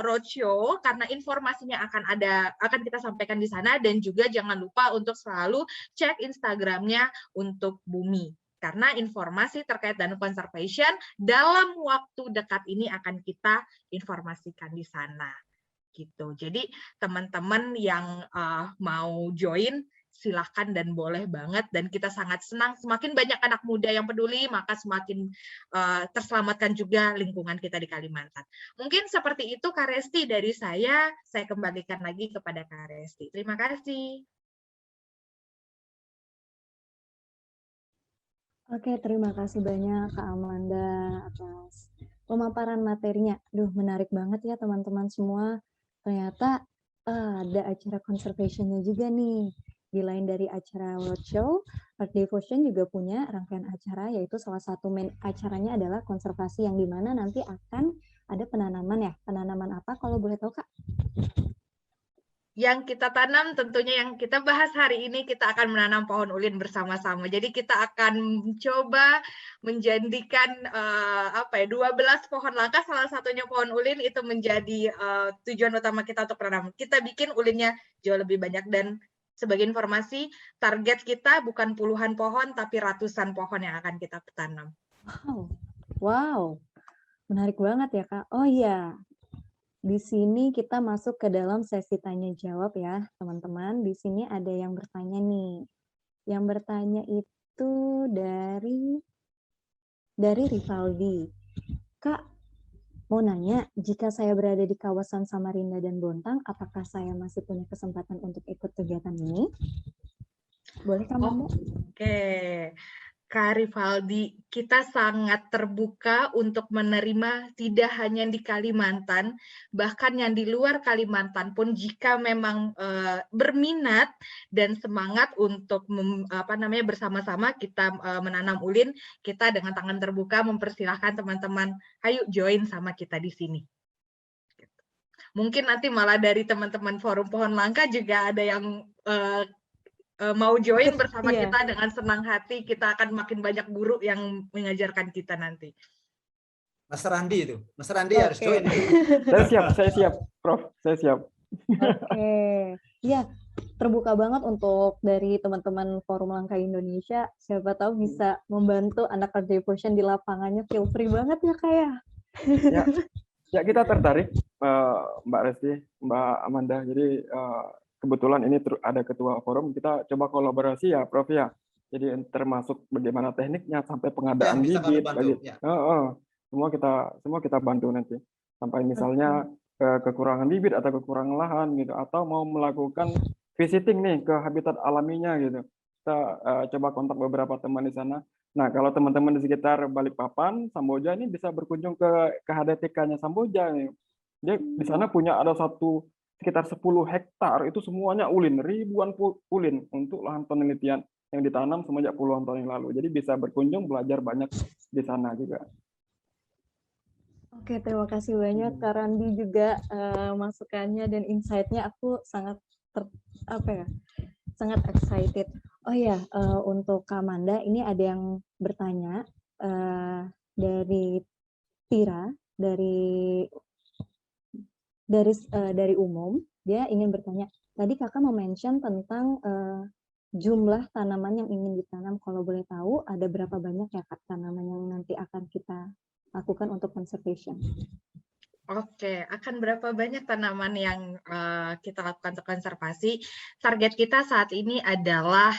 roadshow, karena informasinya akan kita sampaikan di sana, dan juga jangan lupa untuk selalu cek Instagramnya Untuk Bumi, karena informasi terkait dana conservation dalam waktu dekat ini akan kita informasikan di sana. gitu. Jadi teman-teman yang mau join silahkan dan boleh banget, dan kita sangat senang semakin banyak anak muda yang peduli, maka semakin terselamatkan juga lingkungan kita di Kalimantan. Mungkin seperti itu Kak Resti dari saya kembalikan lagi kepada Kak Resti. Terima kasih. Oke, terima kasih banyak Kak Amanda atas pemaparan materinya. Duh, menarik banget ya teman-teman semua. Ternyata ada acara conservation-nya juga nih. Di lain dari acara roadshow, Earth Devotion juga punya rangkaian acara, yaitu salah satu main acaranya adalah konservasi, yang dimana nanti akan ada penanaman ya. Penanaman apa kalau boleh tahu Kak? Yang kita tanam tentunya yang kita bahas hari ini, kita akan menanam pohon ulin bersama-sama. Jadi kita akan mencoba menjadikan 12 pohon langka, salah satunya pohon ulin, itu menjadi tujuan utama kita untuk menanam. Kita bikin ulinnya jauh lebih banyak, dan sebagai informasi, target kita bukan puluhan pohon, tapi ratusan pohon yang akan kita tanam. Wow, menarik banget ya Kak. Oh iya, di sini kita masuk ke dalam sesi tanya jawab ya teman-teman. Di sini ada yang bertanya nih. Yang bertanya itu dari Rivaldi. Kak, mau nanya, jika saya berada di kawasan Samarinda dan Bontang, apakah saya masih punya kesempatan untuk ikut kegiatan ini? Boleh Kak Amanda? Oke, Kak Rivaldi, kita sangat terbuka untuk menerima tidak hanya di Kalimantan, bahkan yang di luar Kalimantan pun, jika memang berminat dan semangat untuk bersama-sama kita menanam ulin, kita dengan tangan terbuka mempersilahkan teman-teman, ayo join sama kita di sini. Mungkin nanti malah dari teman-teman Forum Pohon Langka juga ada yang mau join bersama kita, dengan senang hati. Kita akan makin banyak guru yang mengajarkan kita nanti. Mas Randi itu, Mas Randi harus join. Saya siap, Prof. Saya siap. Oke, ya terbuka banget untuk dari teman-teman Forum Langka Indonesia. Siapa tahu bisa membantu anak Earth Devotion di lapangannya. Feel free banget ya Kak ya. Ya kita tertarik, Mbak Resti, Mbak Amanda. Jadi kebetulan ini ada ketua forum, kita coba kolaborasi ya, Prof ya. Jadi termasuk bagaimana tekniknya sampai pengadaan bibit, semua kita bantu nanti. Sampai misalnya kekurangan bibit atau kekurangan lahan gitu, atau mau melakukan visiting nih ke habitat alaminya gitu. Kita coba kontak beberapa teman di sana. Nah, kalau teman-teman di sekitar Balikpapan, Samboja ini bisa berkunjung ke HDTK-nya Samboja nih. Dia di sana punya ada sekitar 10 hektar, itu semuanya ulin, ribuan ulin untuk lahan penelitian yang ditanam semenjak puluhan tahun yang lalu. Jadi bisa berkunjung, belajar banyak di sana juga. Oke, terima kasih banyak Kak Randi juga masukannya dan insight-nya. Aku sangat sangat excited. Oh ya, untuk Kak Amanda, ini ada yang bertanya dari Tira, dari umum. Dia ingin bertanya, tadi kakak mention tentang jumlah tanaman yang ingin ditanam. Kalau boleh tahu, ada berapa banyak ya Kak tanaman yang nanti akan kita lakukan untuk conservation? Oke, akan berapa banyak tanaman yang kita lakukan untuk konservasi? Target kita saat ini adalah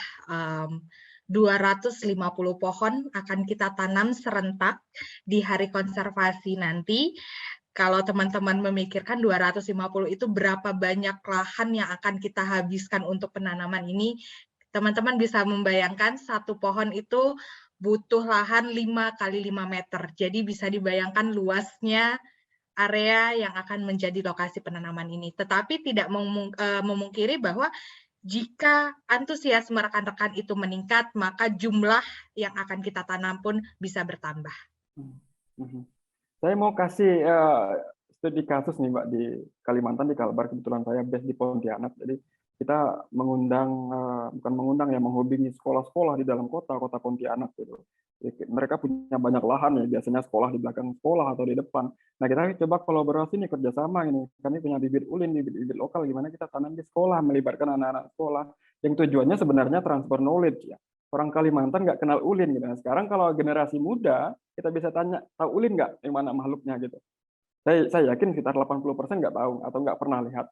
250 pohon akan kita tanam serentak di hari konservasi nanti. Kalau teman-teman memikirkan 250 itu berapa banyak lahan yang akan kita habiskan untuk penanaman ini, teman-teman bisa membayangkan satu pohon itu butuh lahan 5 kali 5 meter. Jadi bisa dibayangkan luasnya area yang akan menjadi lokasi penanaman ini. Tetapi tidak memungkiri bahwa jika antusiasme rekan-rekan itu meningkat, maka jumlah yang akan kita tanam pun bisa bertambah. Saya mau kasih studi kasus nih Mbak di Kalimantan, di Kalbar. Kebetulan saya base di Pontianak. Jadi kita menghubungi sekolah-sekolah di dalam kota Pontianak gitu. Mereka punya banyak lahan ya, biasanya sekolah di belakang sekolah atau di depan. Nah, kita coba kolaborasi nih, kerjasama ini. Kami punya bibit ulin, bibit lokal, gimana kita tanam di sekolah, melibatkan anak-anak sekolah. Yang tujuannya sebenarnya transfer knowledge ya. Orang Kalimantan nggak kenal ulin gitu. Nah, sekarang kalau generasi muda, kita bisa tanya, tahu ulin nggak? Yang mana makhluknya gitu. Saya yakin sekitar 80% nggak tahu atau nggak pernah lihat.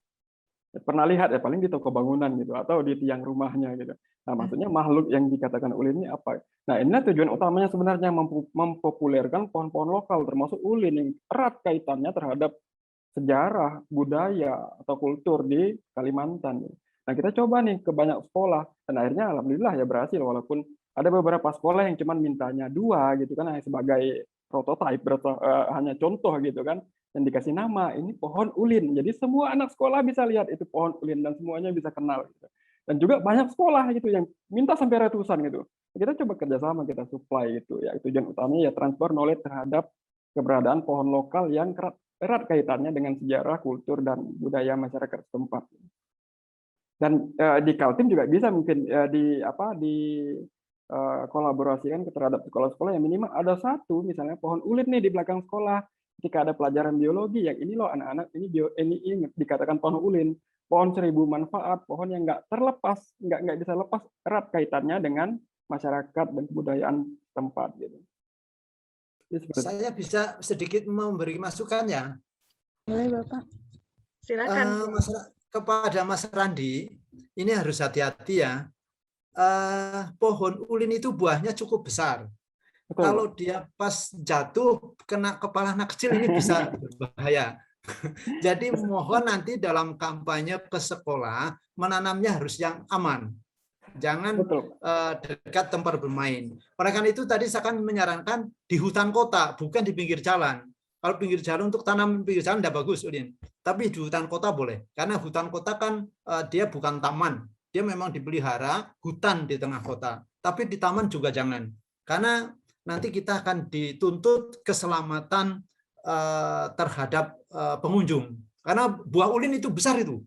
Pernah lihat ya paling di toko bangunan gitu atau di tiang rumahnya gitu. Nah, maksudnya makhluk yang dikatakan ulin ini apa? Nah, inilah tujuan utamanya sebenarnya mempopulerkan pohon-pohon lokal termasuk ulin yang erat kaitannya terhadap sejarah, budaya atau kultur di Kalimantan. Nah, kita coba nih ke banyak sekolah dan akhirnya alhamdulillah ya berhasil walaupun ada beberapa sekolah yang cuma mintanya 2 gitu kan sebagai prototipe hanya contoh gitu kan dan dikasih nama ini pohon ulin. Jadi semua anak sekolah bisa lihat itu pohon ulin dan semuanya bisa kenal gitu. Dan juga banyak sekolah gitu yang minta sampai ratusan gitu. Kita coba kerjasama kita supply gitu ya. Tujuan utamanya ya transfer knowledge terhadap keberadaan pohon lokal yang erat kaitannya dengan sejarah, kultur dan budaya masyarakat setempat. Dan di Kaltim juga bisa mungkin kolaborasikan terhadap sekolah-sekolah yang minimal ada satu misalnya pohon ulin nih di belakang sekolah ketika ada pelajaran biologi yang ini loh anak-anak ini dikatakan pohon ulin, pohon 1000 manfaat, pohon yang nggak terlepas, nggak bisa lepas erat kaitannya dengan masyarakat dan kebudayaan tempat gitu. Saya bisa sedikit memberi masukan ya. Boleh Bapak. Silakan. Kepada Mas Randi, ini harus hati-hati ya. Pohon ulin itu buahnya cukup besar. Betul. Kalau dia pas jatuh kena kepala anak kecil ini bisa berbahaya. Jadi mohon nanti dalam kampanye ke sekolah menanamnya harus yang aman. Jangan dekat tempat bermain. Oleh karena itu tadi saya akan menyarankan di hutan kota, bukan di pinggir jalan. Kalau pinggir jalan untuk tanam pinggir jalan tidak bagus, Udin. Tapi di hutan kota boleh. Karena hutan kota kan dia bukan taman. Dia memang dipelihara hutan di tengah kota. Tapi di taman juga jangan. Karena nanti kita akan dituntut keselamatan terhadap pengunjung. Karena buah ulin itu besar itu.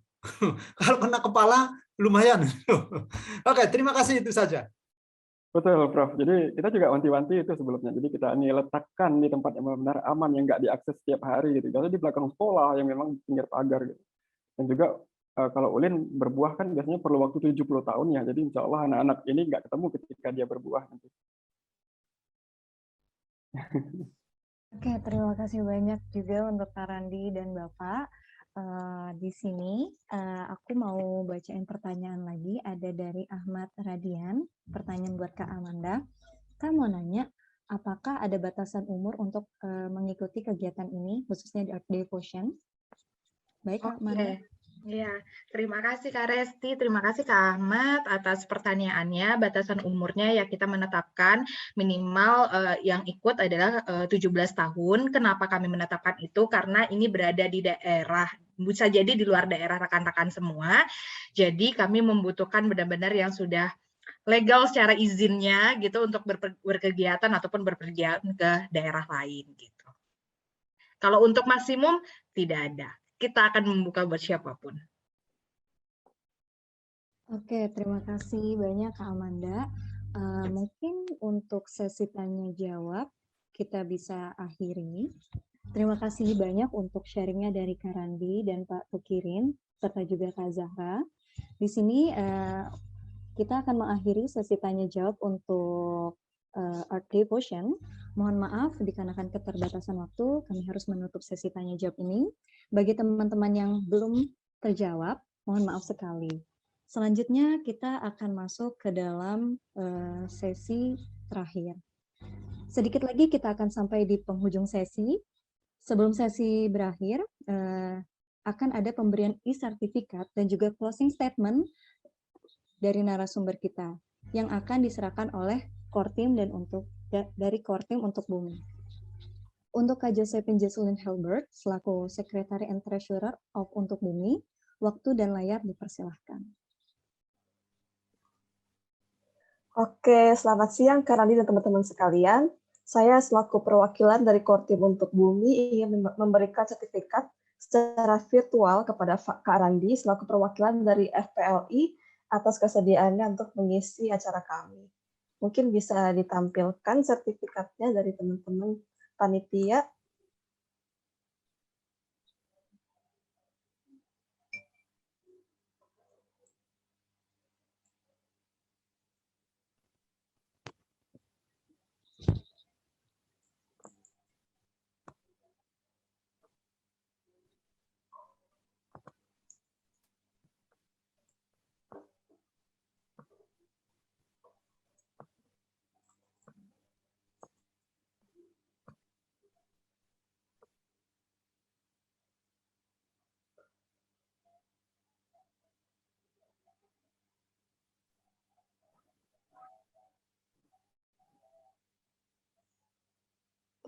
Kalau kena kepala lumayan. Oke, terima kasih itu saja. Betul, Prof. Jadi kita juga wanti-wanti itu sebelumnya. Jadi kita ini letakkan di tempat yang benar-benar aman yang nggak diakses setiap hari gitu. Biasanya di belakang sekolah yang memang di pinggir pagar gitu. Dan juga kalau ulin berbuah kan biasanya perlu waktu 70 tahun ya. Jadi insya Allah anak-anak ini nggak ketemu ketika dia berbuah nanti. Oke, terima kasih banyak juga untuk Kak Randi dan Bapak. Di sini aku mau bacain pertanyaan lagi, ada dari Ahmad Radian, pertanyaan buat Kak Amanda. Kak mau nanya, apakah ada batasan umur untuk mengikuti kegiatan ini, khususnya di Art Devotion? Baik Kak Amanda. Ya, terima kasih Kak Resti, terima kasih Kak Ahmad atas pertanyaannya. Batasan umurnya ya kita menetapkan minimal yang ikut adalah 17 tahun. Kenapa kami menetapkan itu? Karena ini berada di daerah, bisa jadi di luar daerah rekan-rekan semua. Jadi kami membutuhkan benar-benar yang sudah legal secara izinnya gitu untuk berkegiatan ataupun berpergian ke daerah lain gitu. Kalau untuk maksimum tidak ada. Kita akan membuka buat siapapun. Oke, terima kasih banyak Kak Amanda. Mungkin untuk sesi tanya jawab kita bisa akhiri. Terima kasih banyak untuk sharingnya dari Kak Randi dan Pak Tukirin, serta juga Kak Zahra. Di sini kita akan mengakhiri sesi tanya jawab untuk Art Devotion. Mohon maaf dikarenakan keterbatasan waktu, kami harus menutup sesi tanya jawab ini. Bagi teman-teman yang belum terjawab, mohon maaf sekali. Selanjutnya kita akan masuk ke dalam sesi terakhir. Sedikit lagi kita akan sampai di penghujung sesi. Sebelum sesi berakhir, akan ada pemberian e-sertifikat dan juga closing statement dari narasumber kita yang akan diserahkan oleh Kortim dan dari Kortim untuk Bumi. Untuk Kak Josephine Jesselyn Helbert selaku Secretary and Treasurer of Untuk Bumi, waktu dan layar dipersilahkan. Oke, selamat siang Kak Randi dan teman-teman sekalian. Saya selaku perwakilan dari Kortim Untuk Bumi ingin memberikan sertifikat secara virtual kepada Kak Randi selaku perwakilan dari FPLI atas kesediaannya untuk mengisi acara kami. Mungkin bisa ditampilkan sertifikatnya dari teman-teman panitia.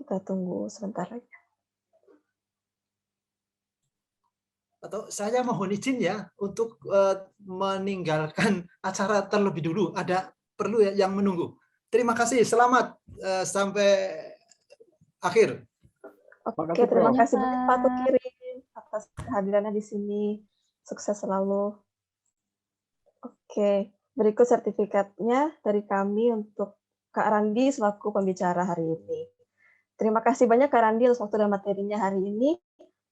Kita tunggu sebentar lagi. Atau saya mohon izin ya untuk meninggalkan acara terlebih dulu. Ada perlu ya yang menunggu. Terima kasih. Selamat sampai akhir. Oke, terima Prof. kasih banyak Pak Tukirin atas kehadirannya di sini. Sukses selalu. Oke, berikut sertifikatnya dari kami untuk Kak Randi selaku pembicara hari ini. Terima kasih banyak Kak Randi atas waktu dan materinya hari ini.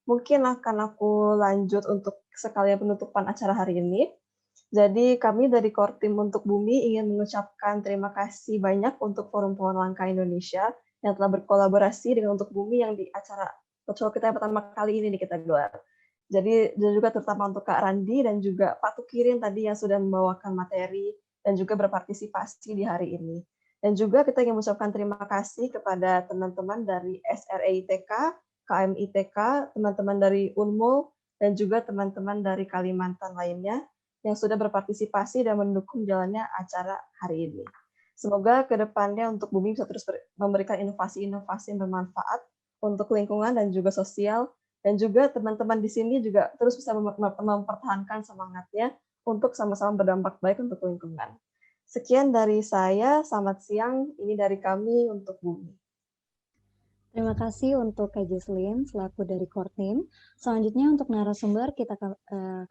Mungkin akan aku lanjut untuk sekalian penutupan acara hari ini. Jadi kami dari Kortim untuk Bumi ingin mengucapkan terima kasih banyak untuk Forum Pohon Langka Indonesia yang telah berkolaborasi dengan Untuk Bumi yang di acara virtual kita yang pertama kali ini kita gelar. Jadi dan juga terutama untuk Kak Randi dan juga Pak Tukirin tadi yang sudah membawakan materi dan juga berpartisipasi di hari ini. Dan juga kita ingin mengucapkan terima kasih kepada teman-teman dari SREITK, KMITK, teman-teman dari Unmul, dan juga teman-teman dari Kalimantan lainnya yang sudah berpartisipasi dan mendukung jalannya acara hari ini. Semoga ke depannya untuk Bumi bisa terus memberikan inovasi-inovasi yang bermanfaat untuk lingkungan dan juga sosial, dan juga teman-teman di sini juga terus bisa mempertahankan semangatnya untuk sama-sama berdampak baik untuk lingkungan. Sekian dari saya, selamat siang, ini dari kami untuk Bumi. Terima kasih untuk Kak Jesslyn selaku dari Kortim. Selanjutnya untuk narasumber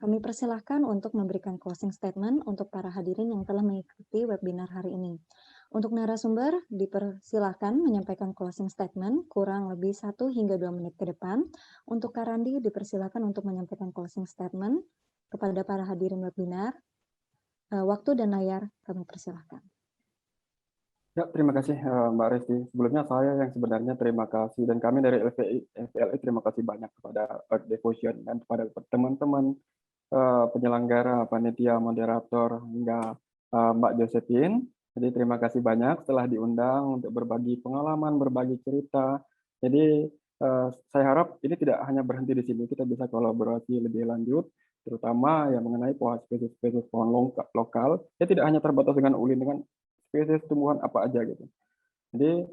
kami persilahkan untuk memberikan closing statement untuk para hadirin yang telah mengikuti webinar hari ini. Untuk narasumber dipersilahkan menyampaikan closing statement kurang lebih 1 hingga 2 menit ke depan. Untuk Kak Randi dipersilahkan untuk menyampaikan closing statement kepada para hadirin webinar. Waktu dan layar kami persilahkan. Ya, terima kasih Mbak Resti. Sebelumnya saya yang sebenarnya terima kasih dan kami dari FPLI terima kasih banyak kepada Earth Devotion dan kepada teman-teman penyelenggara, panitia, moderator hingga Mbak Josephine. Jadi terima kasih banyak setelah diundang untuk berbagi pengalaman, berbagi cerita. Jadi saya harap ini tidak hanya berhenti di sini, kita bisa kolaborasi lebih lanjut, terutama yang mengenai spesies-spesies pohon lokal. Ya tidak hanya terbatas dengan ulin, dengan spesies tumbuhan apa aja gitu. Jadi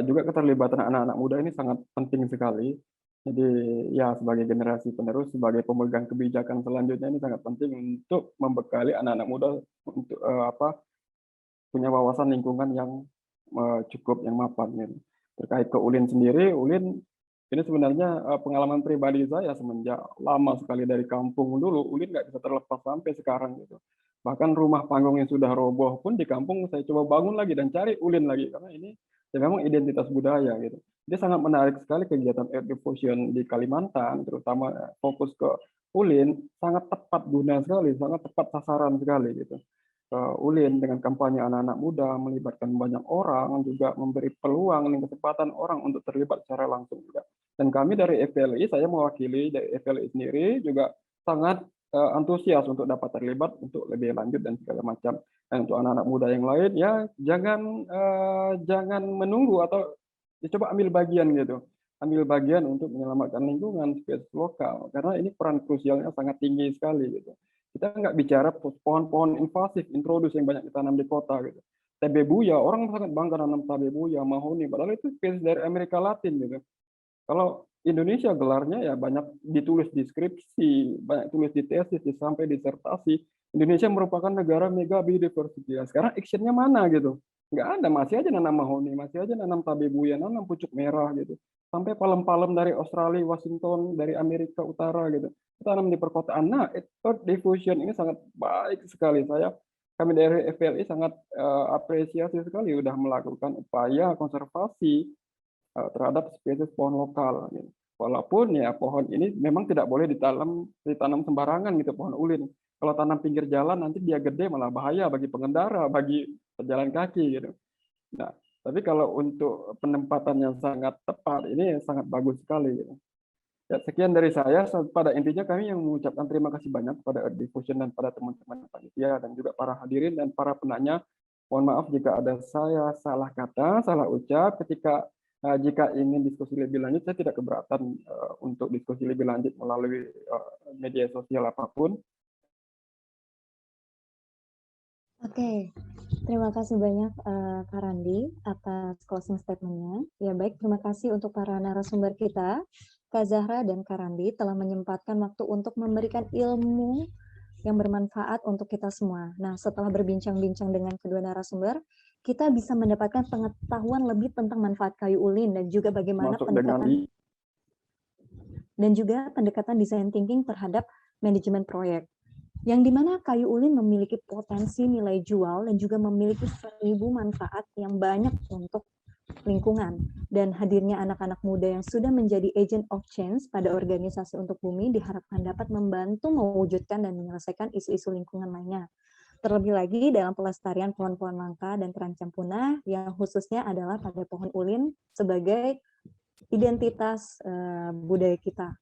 juga keterlibatan anak-anak muda ini sangat penting sekali. Jadi ya sebagai generasi penerus, sebagai pemegang kebijakan selanjutnya ini sangat penting untuk membekali anak-anak muda untuk punya wawasan lingkungan yang cukup, yang mapan. Gitu. Terkait ke ulin sendiri, ulin ini sebenarnya pengalaman pribadi saya semenjak lama sekali dari kampung dulu, ulin nggak bisa terlepas sampai sekarang gitu. Bahkan rumah panggung yang sudah roboh pun di kampung saya coba bangun lagi dan cari ulin lagi karena ini ya memang identitas budaya gitu. Jadi sangat menarik sekali kegiatan Earth Devotion di Kalimantan, terutama fokus ke ulin, sangat tepat guna sekali, sangat tepat sasaran sekali gitu. Ulin dengan kampanye anak-anak muda melibatkan banyak orang, juga memberi peluang dan kesempatan orang untuk terlibat secara langsung juga. Dan kami dari FPLI, saya mewakili dari FPLI sendiri juga sangat antusias untuk dapat terlibat untuk lebih lanjut dan segala macam. Dan untuk anak-anak muda yang lain ya jangan menunggu atau coba ambil bagian gitu. Ambil bagian untuk menyelamatkan lingkungan spesies lokal karena ini peran krusialnya sangat tinggi sekali gitu. Kita nggak bicara pohon-pohon invasif, introduce yang banyak ditanam di kota gitu. Tabebuya, orang sangat bangga nanam tabebuya, mahoni, padahal itu spesies dari Amerika Latin gitu. Kalau Indonesia gelarnya ya banyak ditulis di skripsi, banyak tulis di tesis, sampai disertasi. Indonesia merupakan negara mega biodiversity. Sekarang actionnya mana gitu? Nggak ada, masih aja nanam mahoni, masih aja nanam tabebuya, nanam pucuk merah gitu. Sampai palem-palem dari Australia, Washington, dari Amerika Utara gitu. Tanam di perkotaan. Nah, Earth Devotion ini sangat baik sekali. Kami dari FPLI sangat apresiasi sekali sudah melakukan upaya konservasi terhadap spesies pohon lokal. Gitu. Walaupun ya pohon ini memang tidak boleh ditanam sembarangan gitu, pohon ulin. Kalau tanam pinggir jalan nanti dia gede malah bahaya bagi pengendara, bagi pejalan kaki gitu. Nah, tapi kalau untuk penempatan yang sangat tepat ini sangat bagus sekali gitu. Ya, sekian dari saya. Pada intinya kami yang mengucapkan terima kasih banyak kepada Earth Devotion dan pada teman-teman panitia dan juga para hadirin dan para penanya. Mohon maaf jika ada saya salah kata, salah ucap. Jika ingin diskusi lebih lanjut, saya tidak keberatan untuk diskusi lebih lanjut melalui media sosial apapun. Oke, terima kasih banyak Kak Randi atas closing statement-nya. Ya baik, terima kasih untuk para narasumber kita, Kak Zahra dan Kak Randi telah menyempatkan waktu untuk memberikan ilmu yang bermanfaat untuk kita semua. Nah, setelah berbincang-bincang dengan kedua narasumber, kita bisa mendapatkan pengetahuan lebih tentang manfaat kayu ulin dan juga bagaimana Masuk dengan pendekatan design thinking terhadap manajemen proyek. Yang dimana kayu ulin memiliki potensi nilai jual dan juga memiliki 1000 manfaat yang banyak untuk lingkungan. Dan hadirnya anak-anak muda yang sudah menjadi agent of change pada organisasi untuk bumi diharapkan dapat membantu mewujudkan dan menyelesaikan isu-isu lingkungan lainnya. Terlebih lagi dalam pelestarian pohon-pohon langka dan terancam punah yang khususnya adalah pada pohon ulin sebagai identitas budaya kita.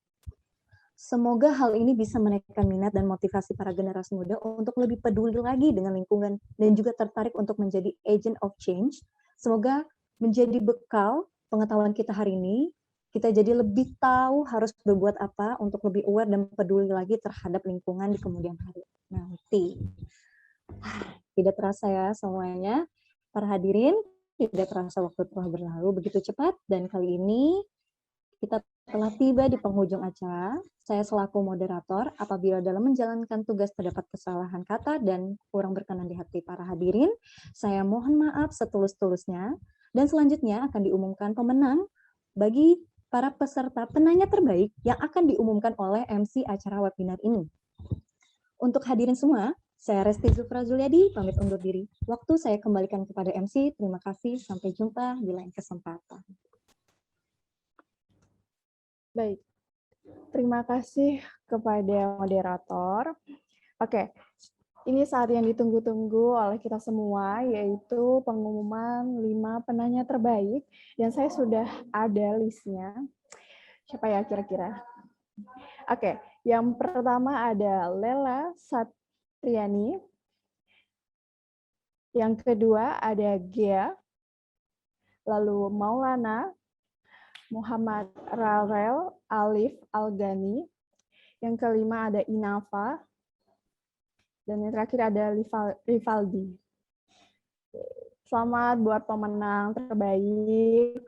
Semoga hal ini bisa menaikkan minat dan motivasi para generasi muda untuk lebih peduli lagi dengan lingkungan dan juga tertarik untuk menjadi agent of change. Semoga menjadi bekal pengetahuan kita hari ini, kita jadi lebih tahu harus berbuat apa untuk lebih aware dan peduli lagi terhadap lingkungan di kemudian hari nanti. Tidak terasa ya semuanya, para hadirin, tidak terasa waktu telah berlalu begitu cepat, dan kali ini kita telah tiba di penghujung acara. Saya selaku moderator, apabila dalam menjalankan tugas terdapat kesalahan kata dan kurang berkenan di hati para hadirin, saya mohon maaf setulus-tulusnya. Dan selanjutnya akan diumumkan pemenang bagi para peserta penanya terbaik yang akan diumumkan oleh MC acara webinar ini. Untuk hadirin semua, saya Resti Zufra Zuliadi, pamit undur diri. Waktu saya kembalikan kepada MC. Terima kasih, sampai jumpa di lain kesempatan. Baik, terima kasih kepada moderator. Oke, ini saat yang ditunggu-tunggu oleh kita semua, yaitu pengumuman 5 penanya terbaik, dan saya sudah ada listnya. Siapa ya kira-kira? Oke, yang pertama ada Lela Satriani, yang kedua ada Gia, lalu Maulana, Muhammad Rarel Alif Algani, yang kelima ada Inafa, dan yang terakhir ada Rivaldi. Selamat buat pemenang terbaik.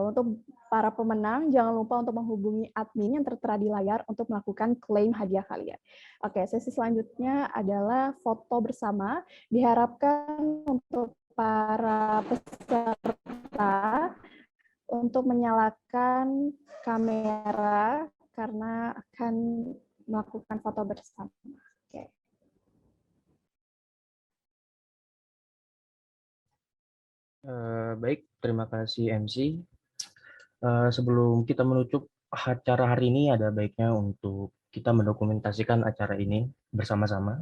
Untuk para pemenang, jangan lupa untuk menghubungi admin yang tertera di layar untuk melakukan klaim hadiah kalian. Oke, sesi selanjutnya adalah foto bersama. Diharapkan untuk para peserta untuk menyalakan kamera karena akan melakukan foto bersama. Oke. Baik, terima kasih MC. Sebelum kita menutup acara hari ini, ada baiknya untuk kita mendokumentasikan acara ini bersama-sama.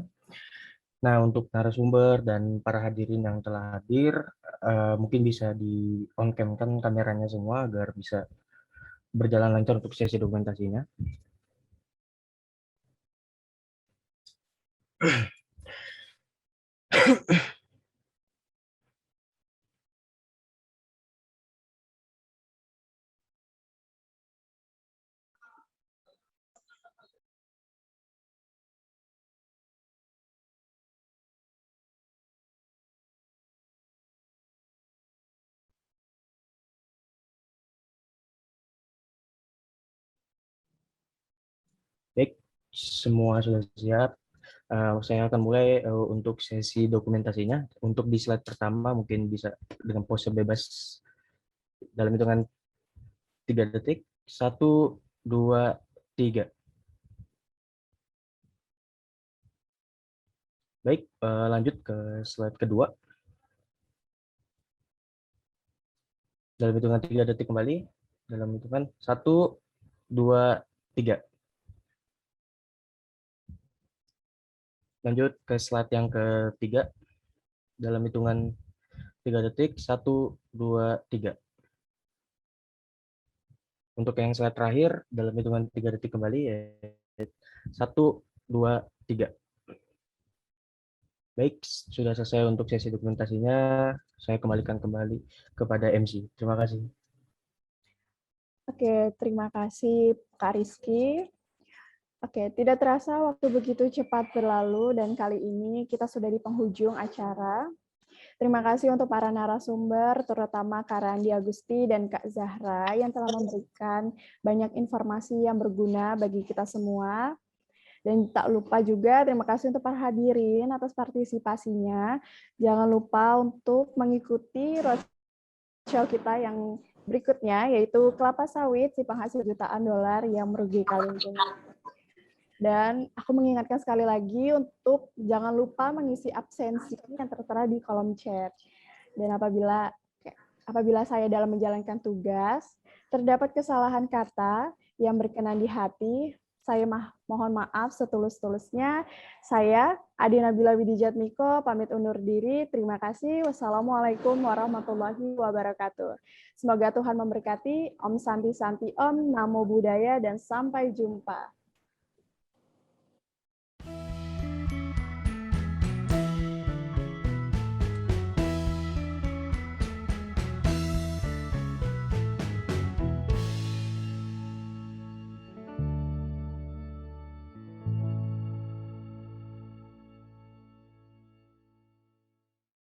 Nah, untuk narasumber dan para hadirin yang telah hadir, mungkin bisa di on-cam-kan kameranya semua agar bisa berjalan lancar untuk sesi dokumentasinya. Baik, semua sudah siap. Saya akan mulai untuk sesi dokumentasinya. Untuk di slide pertama mungkin bisa dengan pose bebas dalam hitungan 3 detik. 1, 2, 3. Baik, lanjut ke slide kedua. Dalam hitungan 3 detik kembali. Dalam hitungan 1, 2, 3. Lanjut ke slide yang ketiga. Dalam hitungan 3 detik. 1, 2, 3. Untuk yang slide terakhir, dalam hitungan 3 detik kembali. 1, 2, 3. Baik, sudah selesai untuk sesi dokumentasinya. Saya kembalikan kembali kepada MC. Terima kasih. Oke, terima kasih Kak Rizky. Oke, tidak terasa waktu begitu cepat berlalu dan kali ini kita sudah di penghujung acara. Terima kasih untuk para narasumber, terutama Kak Randi Agusti dan Kak Zahra yang telah memberikan banyak informasi yang berguna bagi kita semua. Dan tak lupa juga terima kasih untuk para hadirin atas partisipasinya. Jangan lupa untuk mengikuti roadshow kita yang berikutnya, yaitu kelapa sawit si penghasil jutaan dolar yang merugikan lingkungan. Dan aku mengingatkan sekali lagi untuk jangan lupa mengisi absensi yang tertera di kolom chat. Dan apabila saya dalam menjalankan tugas terdapat kesalahan kata yang berkenan di hati, saya mohon maaf setulus-tulusnya. Saya Adi Nabila Widijatmiko pamit undur diri. Terima kasih. Wassalamualaikum warahmatullahi wabarakatuh. Semoga Tuhan memberkati. Om Santi Santi Om, Namo Buddhaya, dan sampai jumpa.